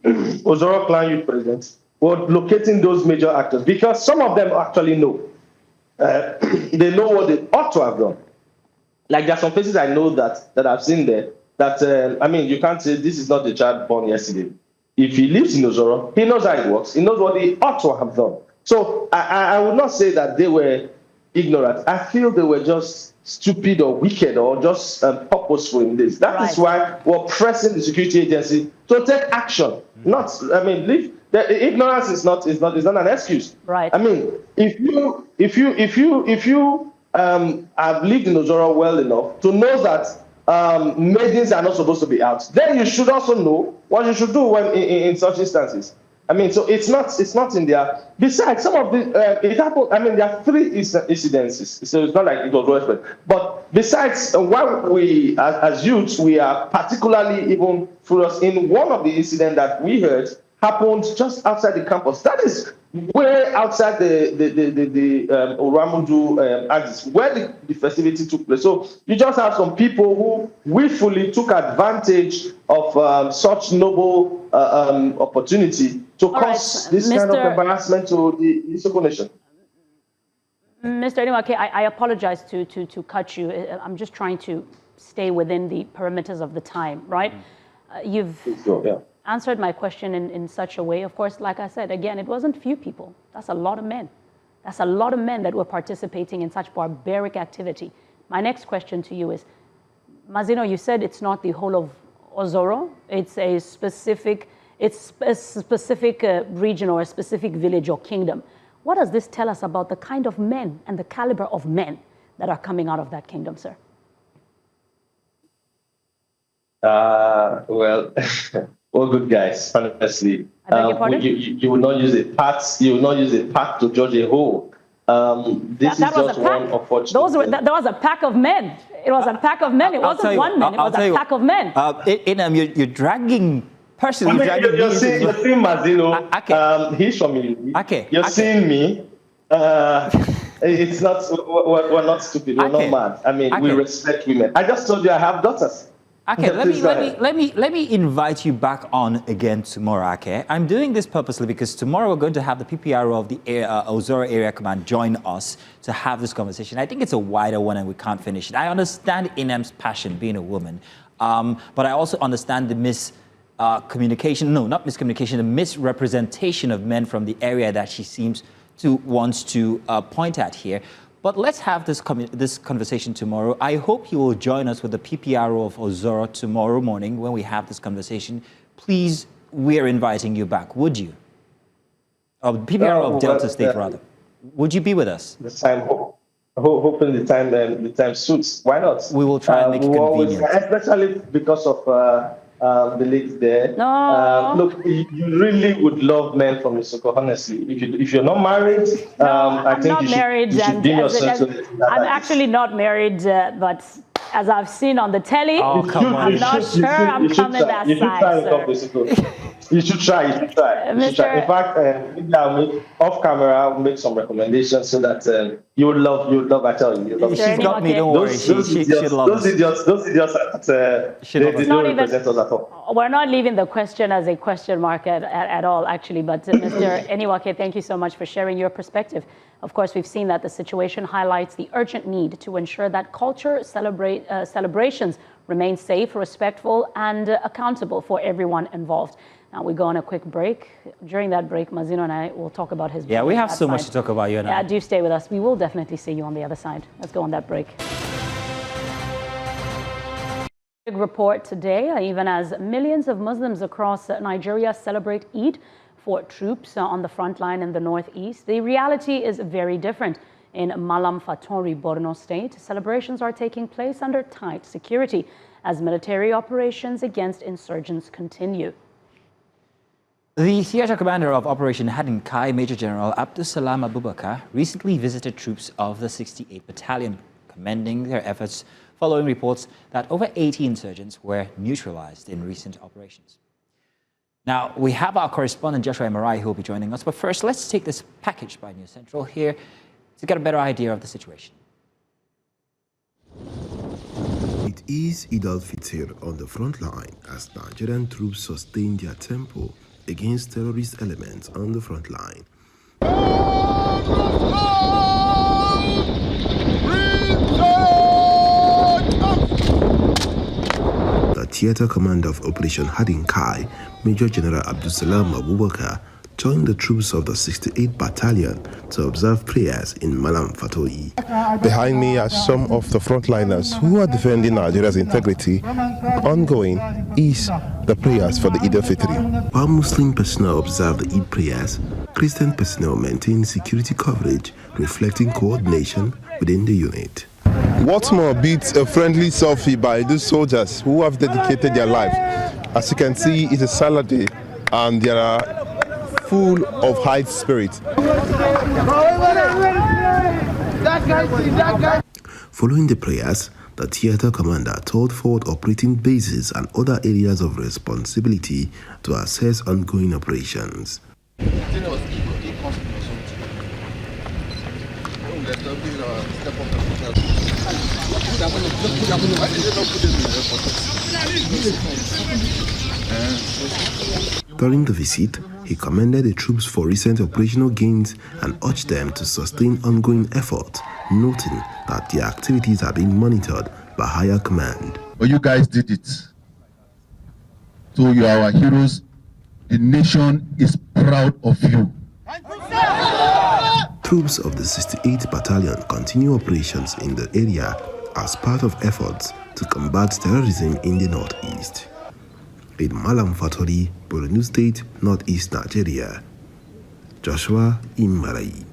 Ozoro clan youth president, were locating those major actors, because some of them actually know. They know what they ought to have done. Like there are some faces I know that I've seen there that, I mean, you can't say this is not the child born yesterday. If he lives in Ozoro, he knows how it works. He knows what he ought to have done. So I would not say that they were ignorant. I feel they were just stupid or wicked or just purposeful in this. That is why we're pressing the security agency to take action. Not, I mean, the ignorance is not an excuse. Right. I mean, if you have lived in Ozoro well enough to know that maidens are not supposed to be out, then you should also know what you should do when in such instances. I mean, so it's not in there. Besides, some of the it happened. I mean, there are 3 incidences, so it's not like it was widespread. But besides, while we as youths, we are particularly even furious in one of the incidents that we heard happened just outside the campus. That is way outside the Oramudu axis, where the festivity took place. So you just have some people who willfully took advantage of such noble opportunity to cause this kind of embarrassment to the Isoko nation. Mr. Eniwake, I apologize to cut you. I'm just trying to stay within the perimeters of the time, right? You've answered my question in such a way. Of course, like I said, again, it wasn't few people. That's a lot of men. That's a lot of men that were participating in such barbaric activity. My next question to you is, Mazino, you said it's not the whole of Ozoro. It's a specific region or a specific village or kingdom. What does this tell us about the kind of men and the caliber of men that are coming out of that kingdom, sir? Well, all good guys, honestly. You will not use a part. You will not use a part to judge a whole. This is just one opportunity. There was a pack of men. It was a pack of men. It wasn't one man. It was a pack of men. You're dragging. Personally, you're seeing Mazino. He's from me. You're seeing me. It's not. We're not stupid. We're not mad. I mean, we respect women. I just told you I have daughters. Okay, let me invite you back on again tomorrow, okay? I'm doing this purposely because tomorrow we're going to have the PPRO of the Ozoro Area Command join us to have this conversation. I think it's a wider one and we can't finish it. I understand Inem's passion, being a woman, but I also understand the miscommunication, the misrepresentation of men from the area that she seems to want to point at here. But let's have this conversation tomorrow. I hope you will join us with the PPRO of Ozoro tomorrow morning when we have this conversation. Please, we're inviting you back. Would you? PPRO of Delta State, rather. Would you be with us? The time, hoping the time suits. Why not? We will try and make it convenient. Especially because of the ladies there. No. Look, you really would love men from Isoko, honestly. If you're not married, I think you should bring yourself to it. I'm actually not married, but as I've seen on the telly, I'm not sure I'm coming that side. You should try. In fact, maybe I'll make off camera. I'll make some recommendations so that you will love. I tell you, she's got me. Don't worry. Those idiots. They don't represent us at all. We're not leaving the question as a question mark at all, actually. But Mr. Eniwake, thank you so much for sharing your perspective. Of course, we've seen that the situation highlights the urgent need to ensure that culture celebrations remain safe, respectful, and accountable for everyone involved. Now we go on a quick break. During that break, Mazino and I will talk about his. Yeah, we have so much to talk about, you and I. Yeah, do stay with us. We will definitely see you on the other side. Let's go on that break. Big report today, even as millions of Muslims across Nigeria celebrate Eid for troops on the front line in the northeast. The reality is very different. In Malam Fatori, Borno State, celebrations are taking place under tight security as military operations against insurgents continue. The theater commander of Operation Hadinkai, Major General Abdusalam Abubakar, recently visited troops of the 68th Battalion, commending their efforts following reports that over 80 insurgents were neutralized in recent operations. Now, we have our correspondent Joshua Emarai who will be joining us, but first, let's take this package by News Central here to get a better idea of the situation. It is Eid al-Fitr on the front line as Nigerian troops sustain their tempo against terrorist elements on the front line. The theater commander of Operation Hadinkai, Major General Abdusalam Abubakar, joined the troops of the 68th Battalion to observe prayers in Malam Fatori. Behind me are some of the frontliners who are defending Nigeria's integrity. Ongoing is the prayers for the Eid al-Fitr. While Muslim personnel observe the Eid prayers, Christian personnel maintain security coverage, reflecting coordination within the unit. What more beats a friendly selfie by these soldiers who have dedicated their life? As you can see, it's a Salah day and they are full of high spirit. Following the prayers, the theater commander toured forward operating bases and other areas of responsibility to assess ongoing operations. During the visit, he commended the troops for recent operational gains and urged them to sustain ongoing efforts, noting that their activities are being monitored by higher command. But you guys did it. So you are our heroes. The nation is proud of you. Troops of the 68th Battalion continue operations in the area as part of efforts to combat terrorism in the northeast. In Malam Fatori, Borno State, northeast Nigeria. Joshua Emarai.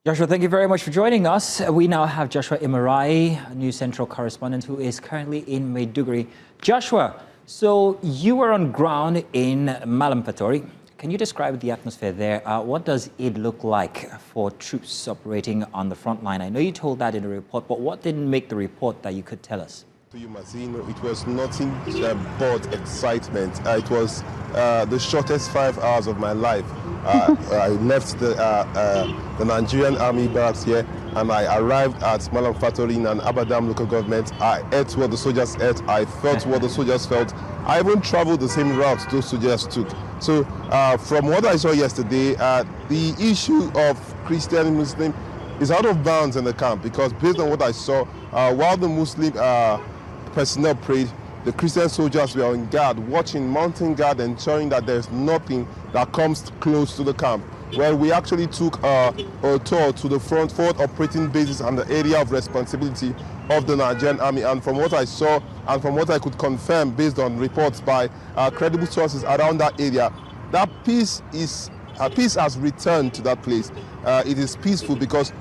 Joshua, thank you very much for joining us. We now have Joshua Emarai, News Central correspondent who is currently in Maiduguri. Joshua, so you were on ground in Malam Fatori. Can you describe the atmosphere there? What does it look like for troops operating on the front line? I know you told that in the report, but what didn't make the report that you could tell us? To you, Mazino, it was nothing but excitement. It was the shortest 5 hours of my life. I left the Nigerian Army barracks here and I arrived at Malam Fatori in an Abadam local government. I ate what the soldiers ate. I felt what the soldiers felt. I even traveled the same route those soldiers took. So from what I saw yesterday, the issue of Christian and Muslim is out of bounds in the camp, because based on what I saw, while the Muslim personnel prayed, the Christian soldiers were on guard, watching, mounting guard, ensuring that there's nothing that comes close to the camp. Well, we actually took a tour to the forward operating bases and the area of responsibility of the Nigerian army. And from what I saw and from what I could confirm based on reports by credible sources around that area, that peace has returned to that place. It is peaceful because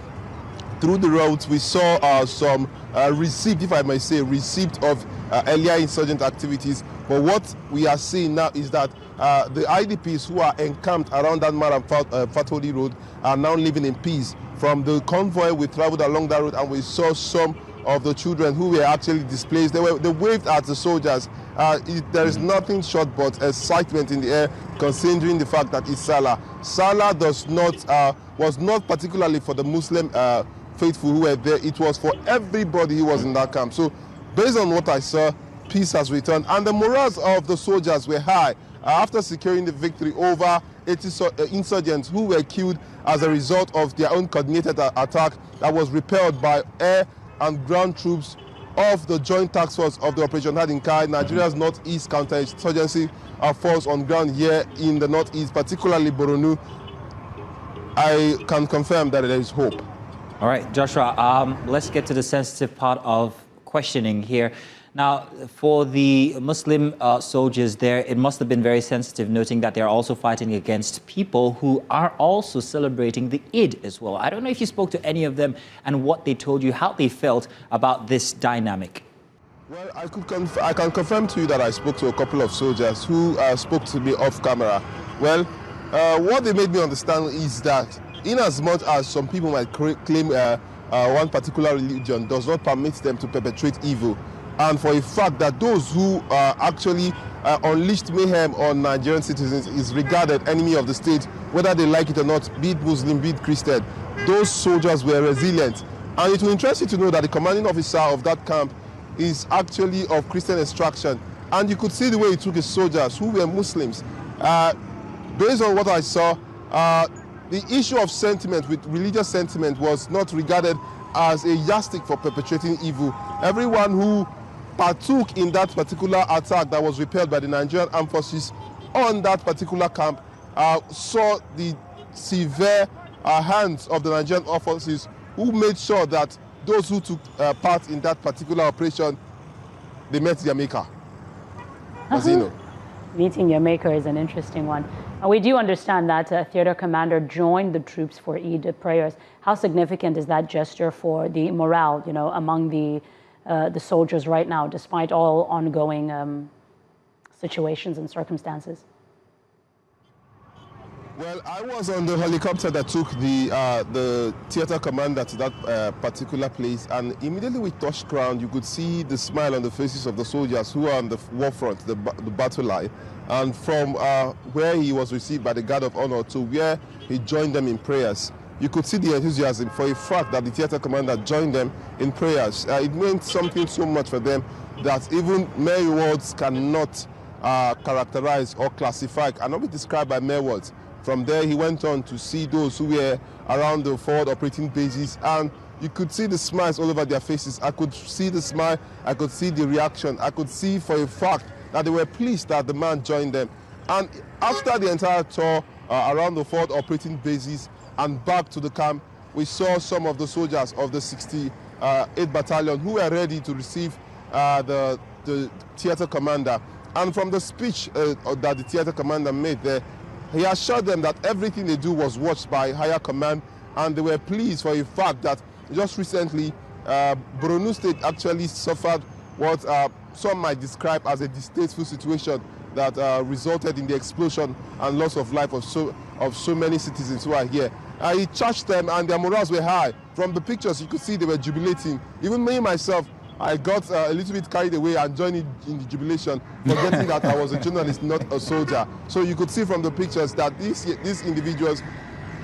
through the roads we saw some receipt, if I may say, receipt of earlier insurgent activities. But what we are seeing now is that the IDPs who are encamped around that Maram Fatori road are now living in peace. From the convoy, we traveled along that road and we saw some of the children who were actually displaced. They waved at the soldiers. There is nothing short but excitement in the air, considering the fact that it's Salah. Salah was not particularly for the Muslim faithful who were there. It was for everybody who was in that camp. So based on what I saw, peace has returned and the morals of the soldiers were high after securing the victory over 80 insurgents who were killed as a result of their own coordinated attack that was repelled by air and ground troops of the Joint Task Force of the Operation Hadinkai, Nigeria's Northeast Counterinsurgency Force on ground here in the Northeast, particularly Boronu. I can confirm that there is hope. All right, Joshua, let's get to the sensitive part of questioning here. Now, for the Muslim soldiers there, it must have been very sensitive, noting that they're also fighting against people who are also celebrating the Eid as well. I don't know if you spoke to any of them and what they told you, how they felt about this dynamic. Well, I can confirm to you that I spoke to a couple of soldiers who spoke to me off camera. Well, what they made me understand is that in as much as some people might claim one particular religion does not permit them to perpetrate evil, and for a fact that those who actually unleashed mayhem on Nigerian citizens is regarded enemy of the state, whether they like it or not, be it Muslim, be it Christian, those soldiers were resilient. And it will interest you to know that the commanding officer of that camp is actually of Christian extraction. And you could see the way he took his soldiers who were Muslims. Based on what I saw, the issue of sentiment with religious sentiment was not regarded as a yardstick for perpetrating evil. Everyone who partook in that particular attack that was repelled by the Nigerian armed forces on that particular camp saw the severe hands of the Nigerian armed forces, who made sure that those who took part in that particular operation, they met their maker. Meeting your maker is an interesting one. We do understand that a theater commander joined the troops for Eid prayers. How significant is that gesture for the morale, among the soldiers right now, despite all ongoing situations and circumstances? Well, I was on the helicopter that took the theater commander to that particular place, and immediately we touched ground, you could see the smile on the faces of the soldiers who are on the war front, the battle line. And from where he was received by the guard of honor to where he joined them in prayers, you could see the enthusiasm for a fact that the theater commander joined them in prayers. It meant something so much for them that even mere words cannot characterize or classify, cannot be described by mere words. From there, he went on to see those who were around the forward operating bases, and you could see the smiles all over their faces. I could see the smile, I could see the reaction, I could see for a fact that they were pleased that the man joined them. And after the entire tour around the forward operating bases and back to the camp, we saw some of the soldiers of the 68th Battalion who were ready to receive the theater commander. And from the speech that the theater commander made there, he assured them that everything they do was watched by higher command, and they were pleased for a fact that just recently Boronu State actually suffered what some might describe as a distasteful situation that resulted in the explosion and loss of life of so many citizens who are here. He charged them, and their morals were high. From the pictures, you could see they were jubilating. Even me, myself, I got a little bit carried away and joined in the jubilation, forgetting that I was a journalist, not a soldier. So you could see from the pictures that these individuals,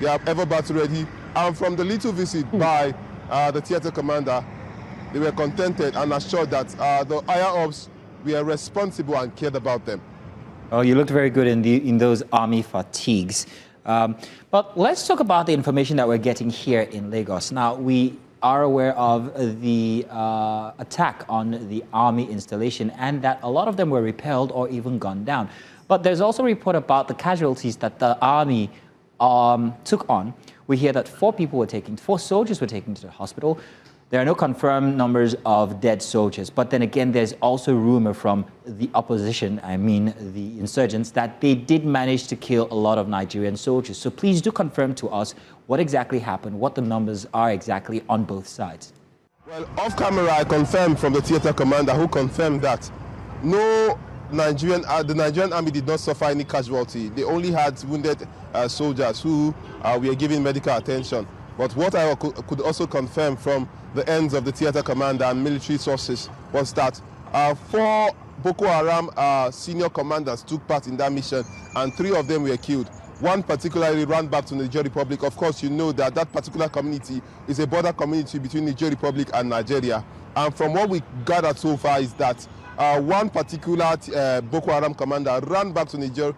they are ever battle ready. And from the little visit by the theater commander, they were contented and assured that the higher ups were responsible and cared about them. Oh, you looked very good in those army fatigues. But let's talk about the information that we're getting here in Lagos. Now, we are aware of the attack on the army installation and that a lot of them were repelled or even gunned down. But there's also a report about the casualties that the army took on. We hear that 4 soldiers were taken to the hospital. There are no confirmed numbers of dead soldiers. But then again, there's also rumor from the opposition, the insurgents, that they did manage to kill a lot of Nigerian soldiers. So please do confirm to us what exactly happened, what the numbers are exactly on both sides. Well, off camera, I confirmed from the theater commander who confirmed that the Nigerian army did not suffer any casualty. They only had wounded soldiers who were given medical attention. But what I could also confirm from the ends of the theater commander and military sources was that 4 Boko Haram senior commanders took part in that mission, and 3 of them were killed. One particularly ran back to Niger Republic. Of course, you know that that particular community is a border community between Niger Republic and Nigeria. And from what we gathered so far is that one particular Boko Haram commander ran back to Niger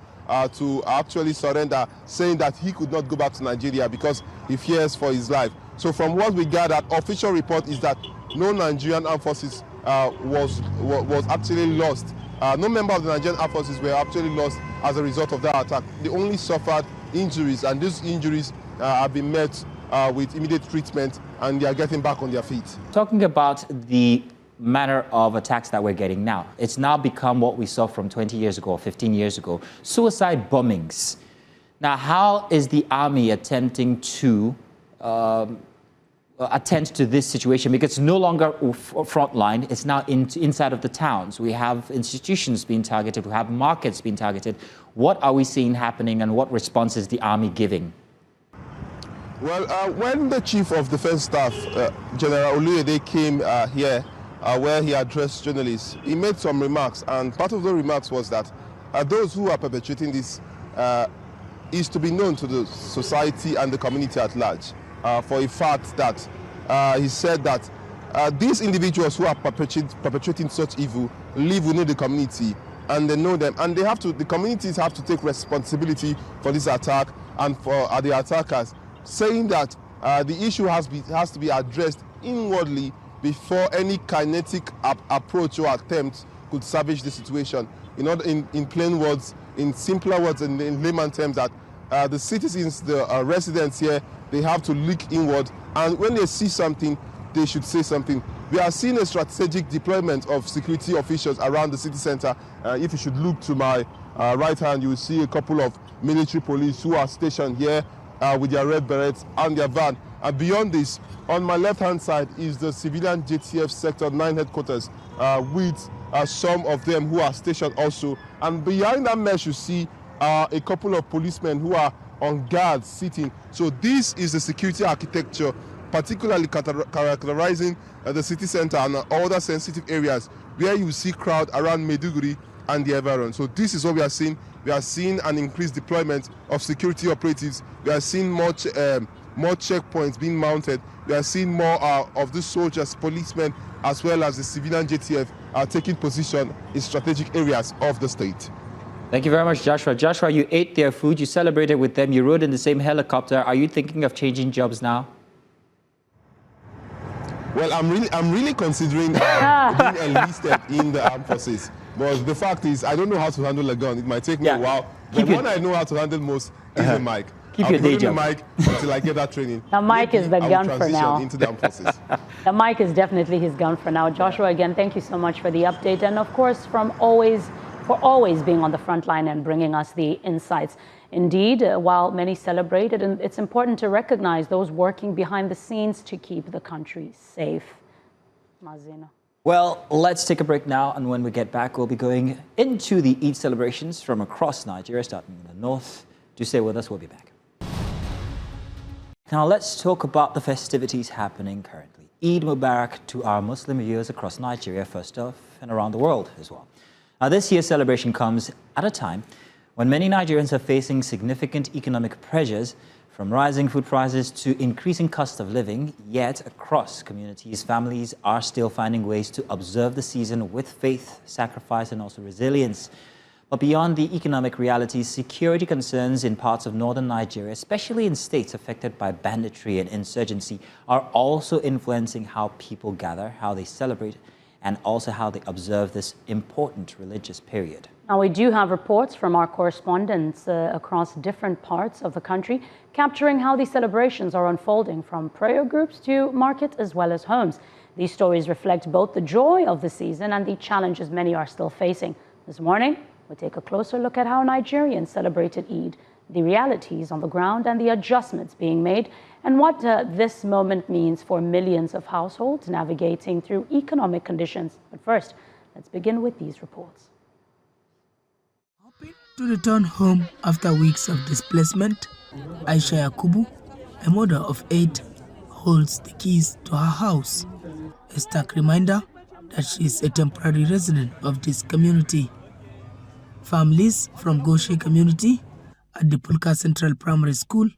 to actually surrender, saying that he could not go back to Nigeria because he fears for his life. So from what we gathered, official report is that no Nigerian armed forces was actually lost. No member of the Nigerian armed forces were actually lost as a result of that attack. They only suffered injuries, and these injuries have been met with immediate treatment, and they are getting back on their feet. Talking about the manner of attacks that we're getting now, it's now become what we saw from 20 years ago or 15 years ago, suicide bombings. Now, how is the army attempting to attend to this situation? Because it's no longer frontline, it's now inside of the towns. We have institutions being targeted, we have markets being targeted. What are we seeing happening, and what response is the army giving? Well, when the Chief of Defense Staff, General Oluyede, came here, where he addressed journalists, he made some remarks, and part of the remarks was that those who are perpetrating this is to be known to the society and the community at large. For a fact that he said that these individuals who are perpetrating such evil live within the community, and they know them, and the communities have to take responsibility for this attack and for the attackers, saying that the issue has to be addressed inwardly before any kinetic approach or attempt could salvage the situation. In plain words, in simpler words, and in layman terms, that the citizens, the residents here, they have to look inward, and when they see something, they should say something. We are seeing a strategic deployment of security officials around the city center. If you should look to my right hand, you will see a couple of military police who are stationed here with their red berets and their van. And beyond this, on my left-hand side is the civilian JTF Sector 9 headquarters with some of them who are stationed also. And behind that mesh, you see a couple of policemen who are on guard sitting. So this is the security architecture, particularly characterizing the city center and other sensitive areas where you see crowd around Maiduguri and the environment. So this is what we are seeing. We are seeing an increased deployment of security operatives. We are seeing more checkpoints being mounted. We are seeing more of the soldiers, policemen, as well as the civilian JTF taking position in strategic areas of the state. Thank you very much, Joshua. Joshua, you ate their food, you celebrated with them, you rode in the same helicopter. Are you thinking of changing jobs now? Well, I'm really considering being enlisted in the armed forces. But the fact is, I don't know how to handle a gun. It might take me a while. But one I know how to handle most is the mic. Keep your day job. The mic until I get that training. The mic is the gun for now. Into the armed forces. The mic is definitely his gun for now. Joshua, again, thank you so much for the update. And of course, for always being on the front line and bringing us the insights. Indeed, while many celebrate it, and it's important to recognize those working behind the scenes to keep the country safe. Mazina. Well, let's take a break now, and when we get back, we'll be going into the Eid celebrations from across Nigeria, starting in the north. Do stay with us, we'll be back. Now let's talk about the festivities happening currently. Eid Mubarak to our Muslim viewers across Nigeria first off, and around the world as well. Now this year's celebration comes at a time when many Nigerians are facing significant economic pressures From rising food prices to increasing cost of living, yet across communities, families are still finding ways to observe the season with faith, sacrifice, and also resilience. But beyond the economic realities, security concerns in parts of northern Nigeria, especially in states affected by banditry and insurgency, are also influencing how people gather, how they celebrate, and also how they observe this important religious period. Now, we do have reports from our correspondents across different parts of the country, capturing how these celebrations are unfolding from prayer groups to market as well as homes. These stories reflect both the joy of the season and the challenges many are still facing. This morning, we'll take a closer look at how Nigerians celebrated Eid, the realities on the ground and the adjustments being made, and what this moment means for millions of households navigating through economic conditions. But first, let's begin with these reports. Hoping to return home after weeks of displacement, Aisha Yakubu, a mother of 8, holds the keys to her house, a stark reminder that she is a temporary resident of this community. Families from Goshe community at the Pulka Central Primary School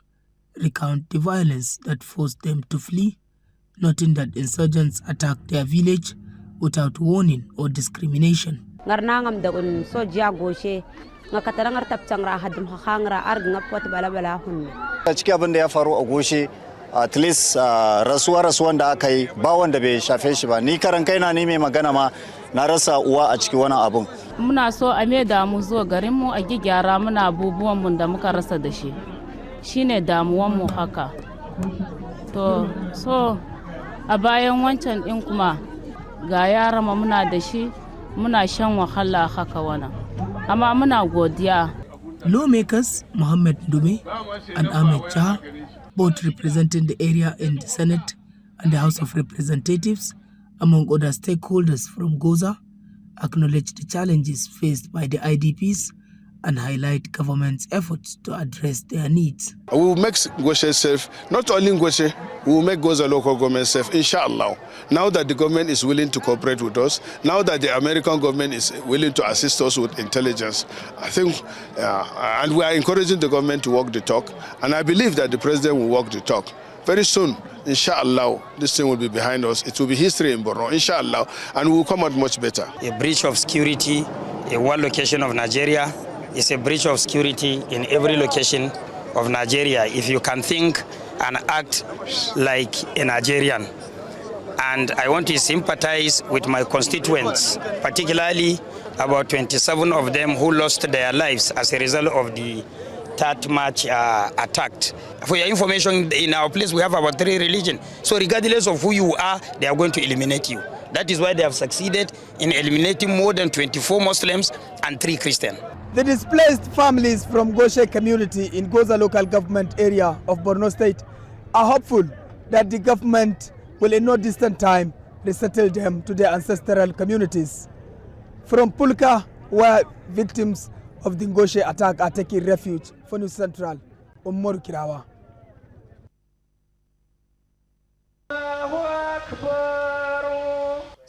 recount the violence that forced them to flee, noting that insurgents attacked their village without warning or discrimination. At least rasuwa da aka yi ba wanda bai shafe shi ba, ni karan kaina ni mai magana ma na rasa uwa a cikin wannan abun. Muna so a me da mu zuwa garin mu a gyara muna abubuwan mu da muka rasa da shi. Shine damuwan mu haka. To so a bayan wancan din kuma ga yara mu muna da shi, muna shan wahala haka wannan. Amma muna godiya. Lawmakers Mohammed Dume and Ahmed Chah, both representing the area in the Senate and the House of Representatives, among other stakeholders from Goza, acknowledge the challenges faced by the IDPs and highlight government's efforts to address their needs. We will make Goshe safe, not only Goshe, we will make Goza local government safe, inshallah. Now that the government is willing to cooperate with us, now that the American government is willing to assist us with intelligence, I think, and we are encouraging the government to walk the talk, and I believe that the president will walk the talk. Very soon, inshallah, this thing will be behind us. It will be history in Borno, inshallah, and we will come out much better. A breach of security in one location of Nigeria is a breach of security in every location of Nigeria, if you can think and act like a Nigerian. And I want to sympathize with my constituents, particularly about 27 of them who lost their lives as a result of the 3rd March attack. For your information, in our place we have about 3 religions. So regardless of who you are, they are going to eliminate you. That is why they have succeeded in eliminating more than 24 Muslims and 3 Christians. The displaced families from Goshe community in Goza local government area of Borno State are hopeful that the government will in no distant time resettle them to their ancestral communities. From Pulka, where victims of the Goshe attack are taking refuge, for News Central, Umaru Kirawa.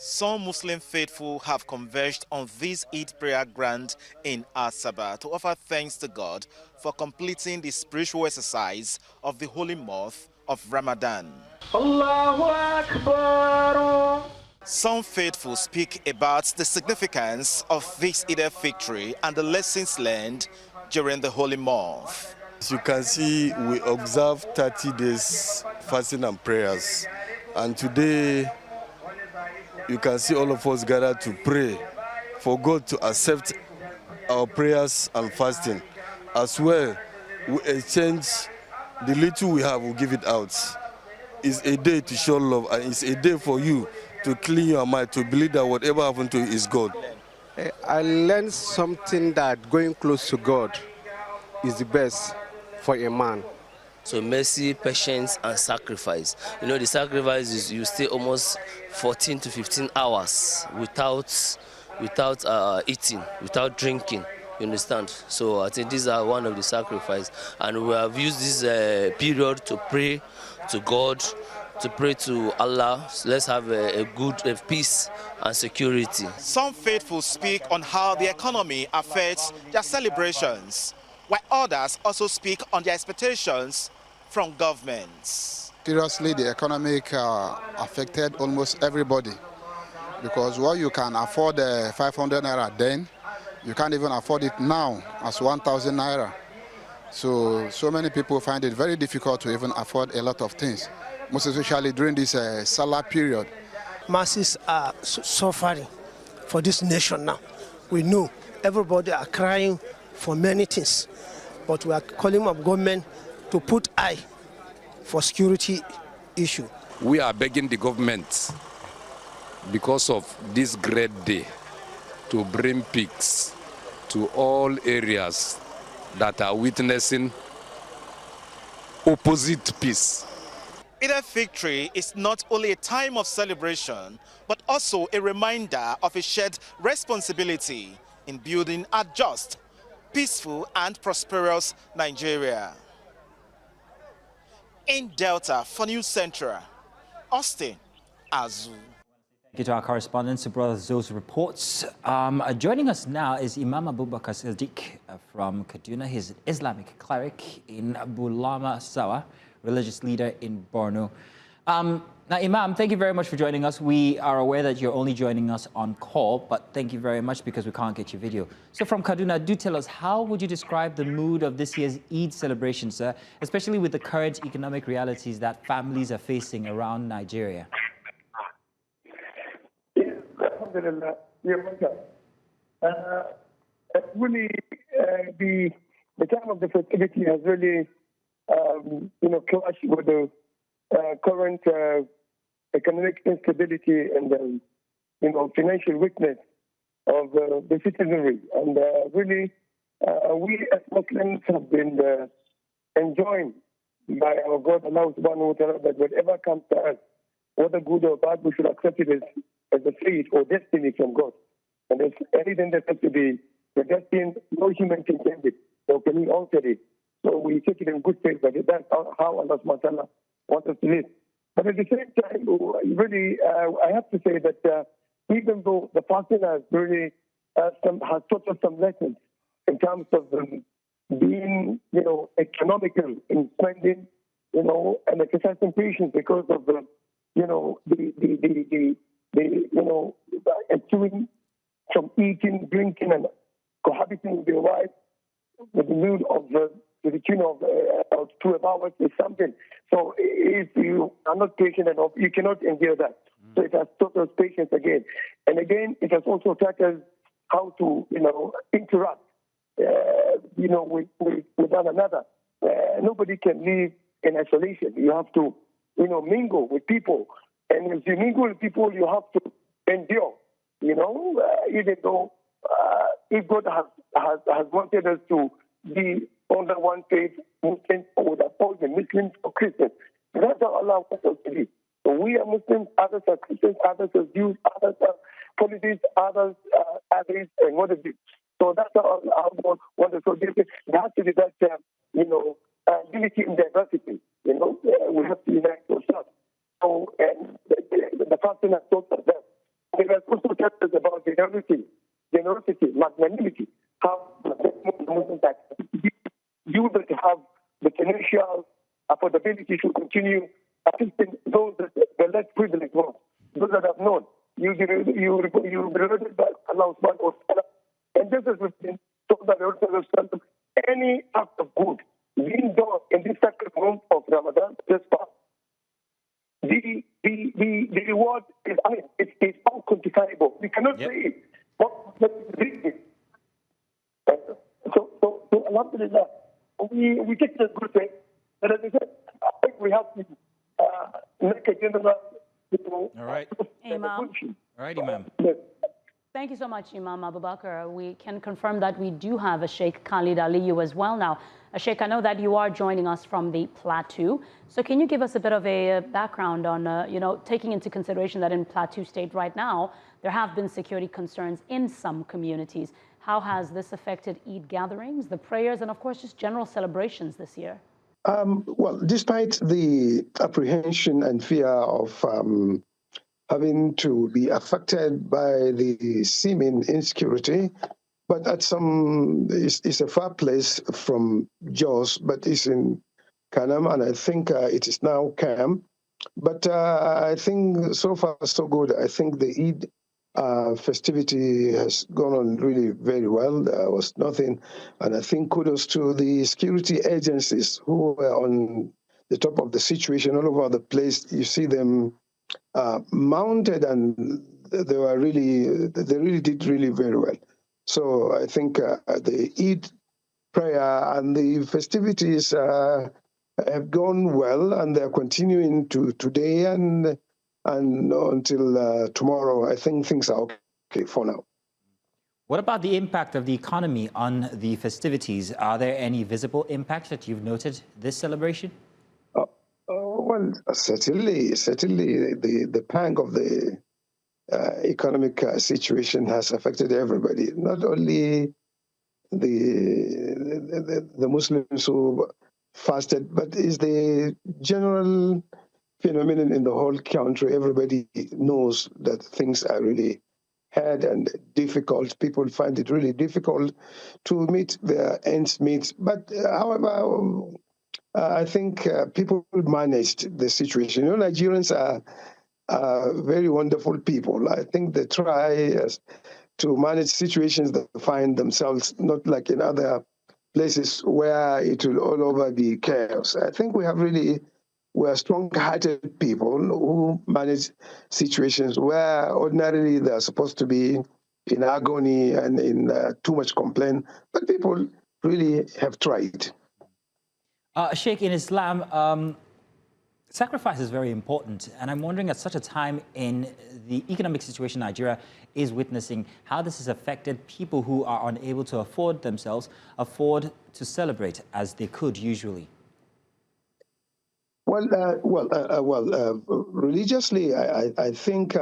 Some Muslim faithful have converged on this Eid prayer ground in Asaba to offer thanks to God for completing the spiritual exercise of the holy month of Ramadan. Allahu Akbar. Some faithful speak about the significance of this Eid victory and the lessons learned during the holy month. As you can see, we observe 30 days fasting and prayers, and today you can see all of us gathered to pray for God to accept our prayers and fasting. As well, we exchange the little we have, we give it out. It's a day to show love, and it's a day for you to clean your mind, to believe that whatever happened to you is God. I learned something that going close to God is the best for a man. So mercy, patience, and sacrifice. You know, the sacrifice is you stay almost 14 to 15 hours without eating, without drinking. You understand? So I think these are one of the sacrifices, and we have used this period to pray to God, to pray to Allah. So let's have a good peace and security. Some faithful speak on how the economy affects their celebrations, while others also speak on their expectations from governments. Seriously, the economic affected almost everybody, because what you can afford 500 naira then, you can't even afford it now as 1,000 naira. So many people find it very difficult to even afford a lot of things, most especially during this Salah period. Masses are suffering for this nation now. We know everybody are crying for many things, but we are calling on government to put eye for security issue. We are begging the government, because of this great day, to bring peace to all areas that are witnessing opposite peace. Eid victory is not only a time of celebration, but also a reminder of a shared responsibility in building a just, peaceful and prosperous Nigeria. In Delta for News Central, Austin Azu. Thank you to our correspondents who brought us those reports. Joining us now is Imam Abubakar Siddiq from Kaduna. He's an Islamic cleric in Bulama Sawa, religious leader in Borno. Now, Imam, thank you very much for joining us. We are aware that you're only joining us on call, but thank you very much because we can't get your video. So from Kaduna, do tell us, how would you describe the mood of this year's Eid celebration, sir, especially with the current economic realities that families are facing around Nigeria? Alhamdulillah, really, the time of the festivity has really, clashed with the current economic instability and, financial weakness of the citizenry. And really, we as Muslims have been enjoined by our God, Allah subhanahu wa ta'ala, that whatever comes to us, whether good or bad, we should accept it as a fate or destiny from God. And there's anything that has to be predestined, no human can change it, or can he alter it. So we take it in good faith, but that's how Allah subhanahu wa ta'ala wants us to live. But at the same time, really, I have to say that even though the fasting has really has taught us some lessons in terms of being, economical in spending, and exercising patience because of the ensuing from eating, drinking, and cohabiting with your wife with the mood of to the tune of 12 hours is something. So if you are not patient enough, you cannot endure that. So it has taught us patience again. And again, it has also taught us how to, interact, with one another. Nobody can live in isolation. You have to, mingle with people. And as you mingle with people, you have to endure, even though if God has wanted us to be under one faith, Muslims, or would oppose the Muslims or Christians. That's how Allah wants us to be. So we are Muslims, others are Christians, others are Jews, others are polytheists, others are atheists, and what is it? So that's how God wants us to be. There has to be that, unity in diversity. We have to unite ourselves. So the fasting has taught us that. It has also taught us about generosity, magnanimity, how Muslims are able to have the financial affordability to continue assisting those that the less privileged ones, those that have known. You be rewarded by Allah subhanahu wa ta'ala. And this is within any act of good being done in this sacred month of Ramadan, this fast. The reward is, it's unquantifiable. We cannot say it. So alhamdulillah, we take it as good thing. And as I said, I think we have to make a general, All right. Imam. All right, Imam. Thank you so much, Imam Abubakar. We can confirm that we do have a Sheikh Khalid Aliyu as well now. Sheikh, I know that you are joining us from the Plateau. So can you give us a bit of a background on, taking into consideration that in Plateau State right now, there have been security concerns in some communities. How has this affected Eid gatherings, the prayers, and of course, just general celebrations this year? Well, despite the apprehension and fear of having to be affected by the seeming insecurity, but at it's a far place from Jos, but it's in Kanam, and I think it is now calm. But I think so far so good. I think the Eid festivity has gone on really very well. There was nothing, and I think kudos to the security agencies who were on the top of the situation all over the place. You see them mounted, and they really did really very well. So I think the Eid prayer and the festivities have gone well, and they're continuing to today and until tomorrow. I think things are okay for now. What about the impact of the economy on the festivities? Are there any visible impacts that you've noted this celebration? Well, certainly, the pang of the economic situation has affected everybody, not only the Muslims who fasted, but is the general phenomenon in the whole country. Everybody knows that things are really hard and difficult. People find it really difficult to meet their ends meet. But however, I think people managed the situation. You know, Nigerians are very wonderful people. I think they try to manage situations that find themselves, not like in other places where it will all over be chaos. I think we're strong-hearted people who manage situations where ordinarily they're supposed to be in agony and in too much complaint, but people really have tried. Sheikh, in Islam, sacrifice is very important, and I'm wondering at such a time in the economic situation Nigeria is witnessing, how this has affected people who are unable to afford to celebrate as they could usually. Religiously, I think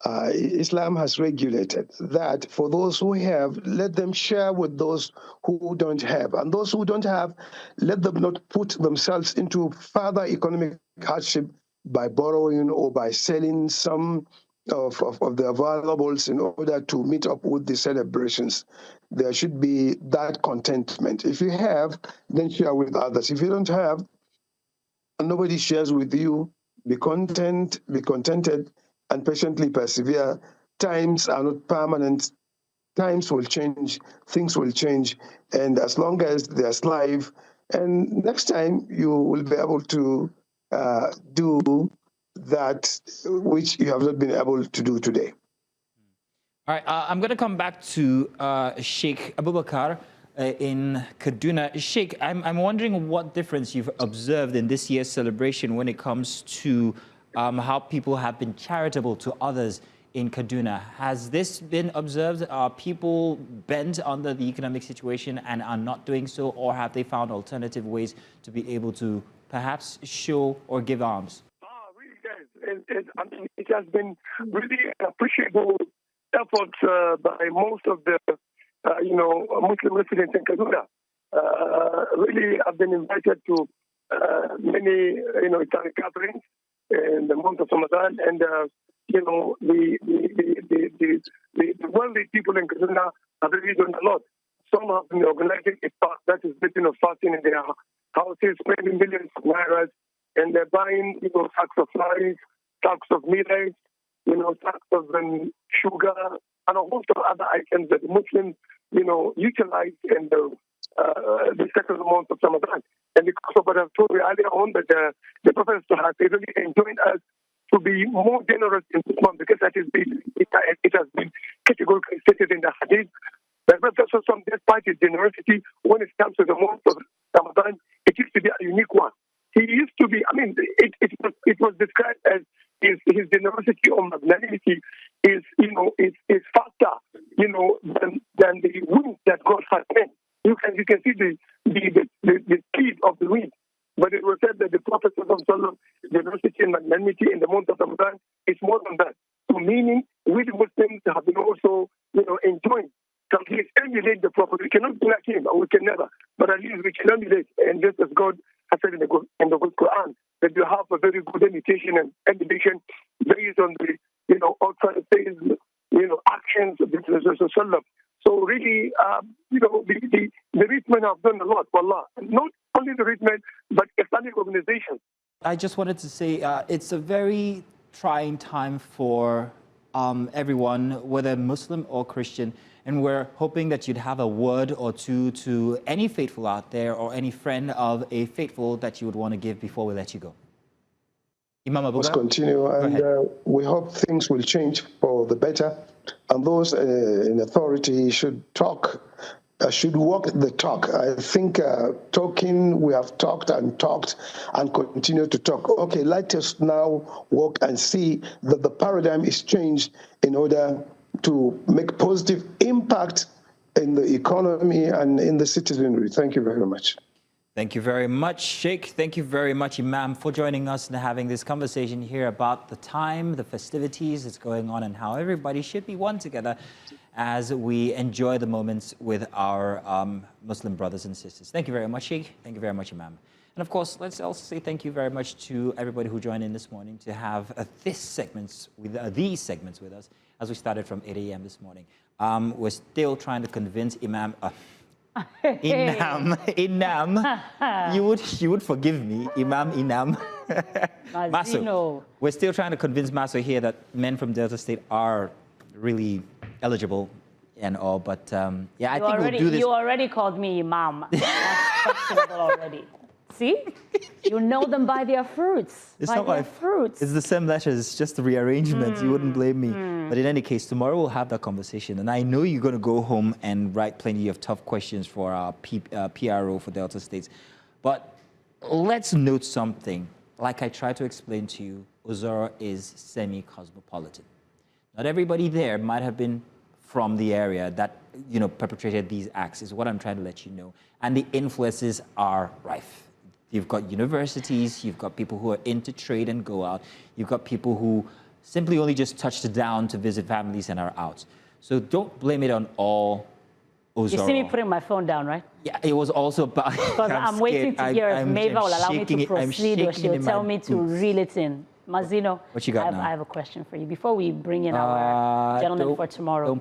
Islam has regulated that for those who have, let them share with those who don't have. And those who don't have, let them not put themselves into further economic hardship by borrowing or by selling some of their valuables in order to meet up with the celebrations. There should be that contentment. If you have, then share with others. If you don't have, and nobody shares with you, be contented, and patiently persevere. Times are not permanent. Times will change, things will change, and as long as there's life, and next time you will be able to do that which you have not been able to do today. All right, I'm going to come back to Sheikh Abubakar in Kaduna. Sheikh, I'm wondering what difference you've observed in this year's celebration when it comes to how people have been charitable to others in Kaduna. Has this been observed? Are people bent under the economic situation and are not doing so, or have they found alternative ways to be able to perhaps show or give alms? Really, guys, I mean, it has been really appreciable efforts by most of the, Muslim residents in Kaduna. Really, I've been invited to many, Islamic gatherings in the month of Ramadan, and the wealthy people in Kaduna have really done a lot. Some have been organizing a fast, that is meeting of fasting in their houses, spending millions of nairas, and they're buying, sacks of rice, sacks of millets, sacks of sugar, and a host of other items that the Muslims, utilize in the second month of Ramadan. And because of what I've told you earlier on, that the Prophet has really enjoined us to be more generous in this month, because it has been categorically stated in the Hadith that despite his generosity, when it comes to the month of Ramadan, it used to be a unique one. He used to be, it was described as his generosity or magnanimity is faster, than the wind that God has sent. You can see the speed of the wind. But it was said that the Prophet generosity and magnanimity in the month of Ramadan is more than that. So meaning, we the Muslims have been also, enjoying. So please emulate the Prophet. We cannot be like him, we can never. But at least we can emulate. And just as God has said in the good Quran, that you have a very good imitation and emulation based on the, outside things, actions of the Prophet. So really, the rich men have done a lot for Allah. Not only the rich men, organizations. I just wanted to say it's a very trying time for everyone, whether Muslim or Christian, and we're hoping that you'd have a word or two to any faithful out there or any friend of a faithful that you would want to give before we let you go. Imam Abu. Let's continue, and we hope things will change for the better, and those in authority should talk. Should walk the talk. I think talking, we have talked and continue to talk. Okay, let us now walk and see that the paradigm is changed in order to make positive impact in the economy and in the citizenry. Thank you very much. Thank you very much, Sheikh. Thank you very much, Imam, for joining us and having this conversation here about the time, the festivities that's going on, and how everybody should be one together as we enjoy the moments with our Muslim brothers and sisters. Thank you very much, Sheikh. Thank you very much, Imam. And of course, let's also say thank you very much to everybody who joined in this morning to have these segments with us as we started from 8 a.m. this morning. We're still trying to convince Imam. Inam, you would forgive me, Inam. Maso, we're still trying to convince Maso here that men from Delta State are really eligible and all, but yeah, I think we'll do this. You already called me Imam. That's questionable already. See? You know them by their fruits. It's not by fruits. It's the same letters, it's just the rearrangement. You wouldn't blame me. But in any case, tomorrow we'll have that conversation. And I know you're going to go home and write plenty of tough questions for our PRO for Delta States. But let's note something. Like I tried to explain to you, Ozoro is semi-cosmopolitan. Not everybody there might have been from the area that, you know, perpetrated these acts, is what I'm trying to let you know. And the influences are rife. You've got universities, you've got people who are into trade and go out, you've got people who simply only just touched down to visit families and are out. So don't blame it on all Ozoro. You see me putting my phone down, right? Yeah, it was also about... Because I'm waiting to hear if Maeva will allow me to proceed or she'll tell me to reel it in. Mazino, what you got now? I have a question for you. Before we bring in our gentleman for tomorrow,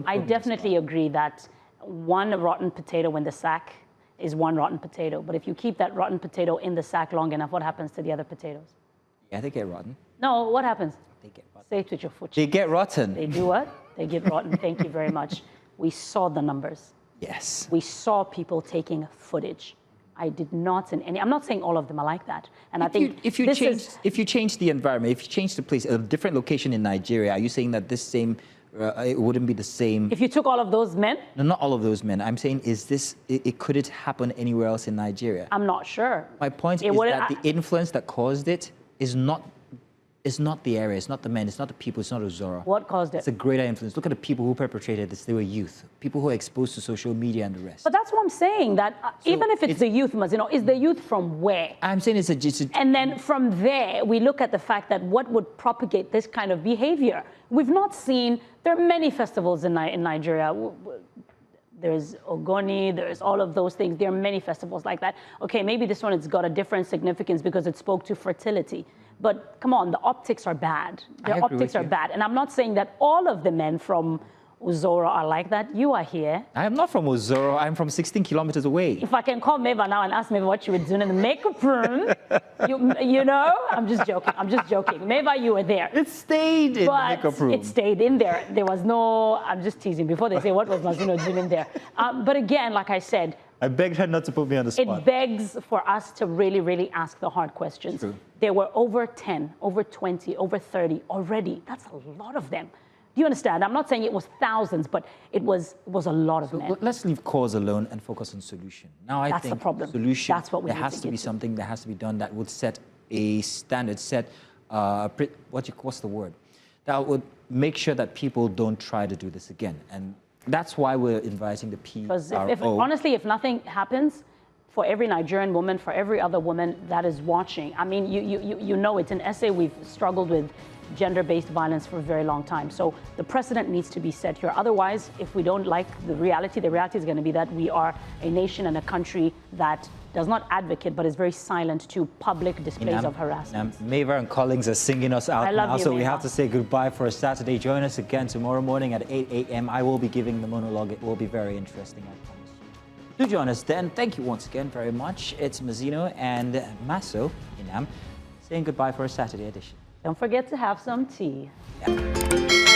I definitely agree that one rotten potato in the sack is one rotten potato. But if you keep that rotten potato in the sack long enough, what happens to the other potatoes? Yeah, they get rotten. No, what happens? They get rotten. Say it with your foot. They get rotten. They do what? They get rotten. Thank you very much. We saw the numbers. Yes. We saw people taking footage. I did not in any. I'm not saying all of them are like that. And I think if you change the environment, if you change the place, a different location in Nigeria, are you saying that this same it wouldn't be the same? If you took all of those men? No, not all of those men. I'm saying, is this? Could it happen anywhere else in Nigeria? I'm not sure. My point is that the influence that caused it is not. It's not the area, it's not the men, it's not the people, it's not Ozoro. What caused it? It's a greater influence. Look at the people who perpetrated this. They were youth, people who are exposed to social media and the rest. But that's what I'm saying, that even if it's the youth, is the youth from where? I'm saying it's a... And then from there, we look at the fact that what would propagate this kind of behavior? We've not seen... There are many festivals in Nigeria. There's Ogoni, there's all of those things. There are many festivals like that. Okay, maybe this one has got a different significance because it spoke to fertility. But come on, the optics are bad. The optics are bad. And I'm not saying that all of the men from Ozoro are like that. You are here. I am not from Ozoro. I'm from 16 kilometers away. If I can call Maeva now and ask Maeva what you were doing in the makeup room, you know, I'm just joking. I'm just joking. Maeva, you were there. It stayed in the makeup room. It stayed in there. There was no, I'm just teasing before they say what was Mazino doing in there. But again, like I said, I begged her not to put me on the spot. It begs for us to really, really ask the hard questions. True. There were over 10, over 20, over 30 already. That's a lot of them. Do you understand? I'm not saying it was thousands, but it was a lot of men. Let's leave cause alone and focus on solution. Now, I think the problem. Solution, that's what we there has to be something that has to be done that would set a standard, what's the word? That would make sure that people don't try to do this again. And that's why we're inviting the PRO. Because honestly, if nothing happens, for every Nigerian woman, for every other woman that is watching, I mean, you know it. In SA, we've struggled with gender-based violence for a very long time. So the precedent needs to be set here. Otherwise, if we don't like the reality is going to be that we are a nation and a country that does not advocate, but is very silent to public displays of harassment. Maeva and Collins are singing us out now, so we have to say goodbye for a Saturday. Join us again tomorrow morning at 8 a.m. I will be giving the monologue. It will be very interesting, I promise you. Do join us then. Thank you once again very much. It's Mazzino and Maso Inam saying goodbye for a Saturday edition. Don't forget to have some tea. Yeah.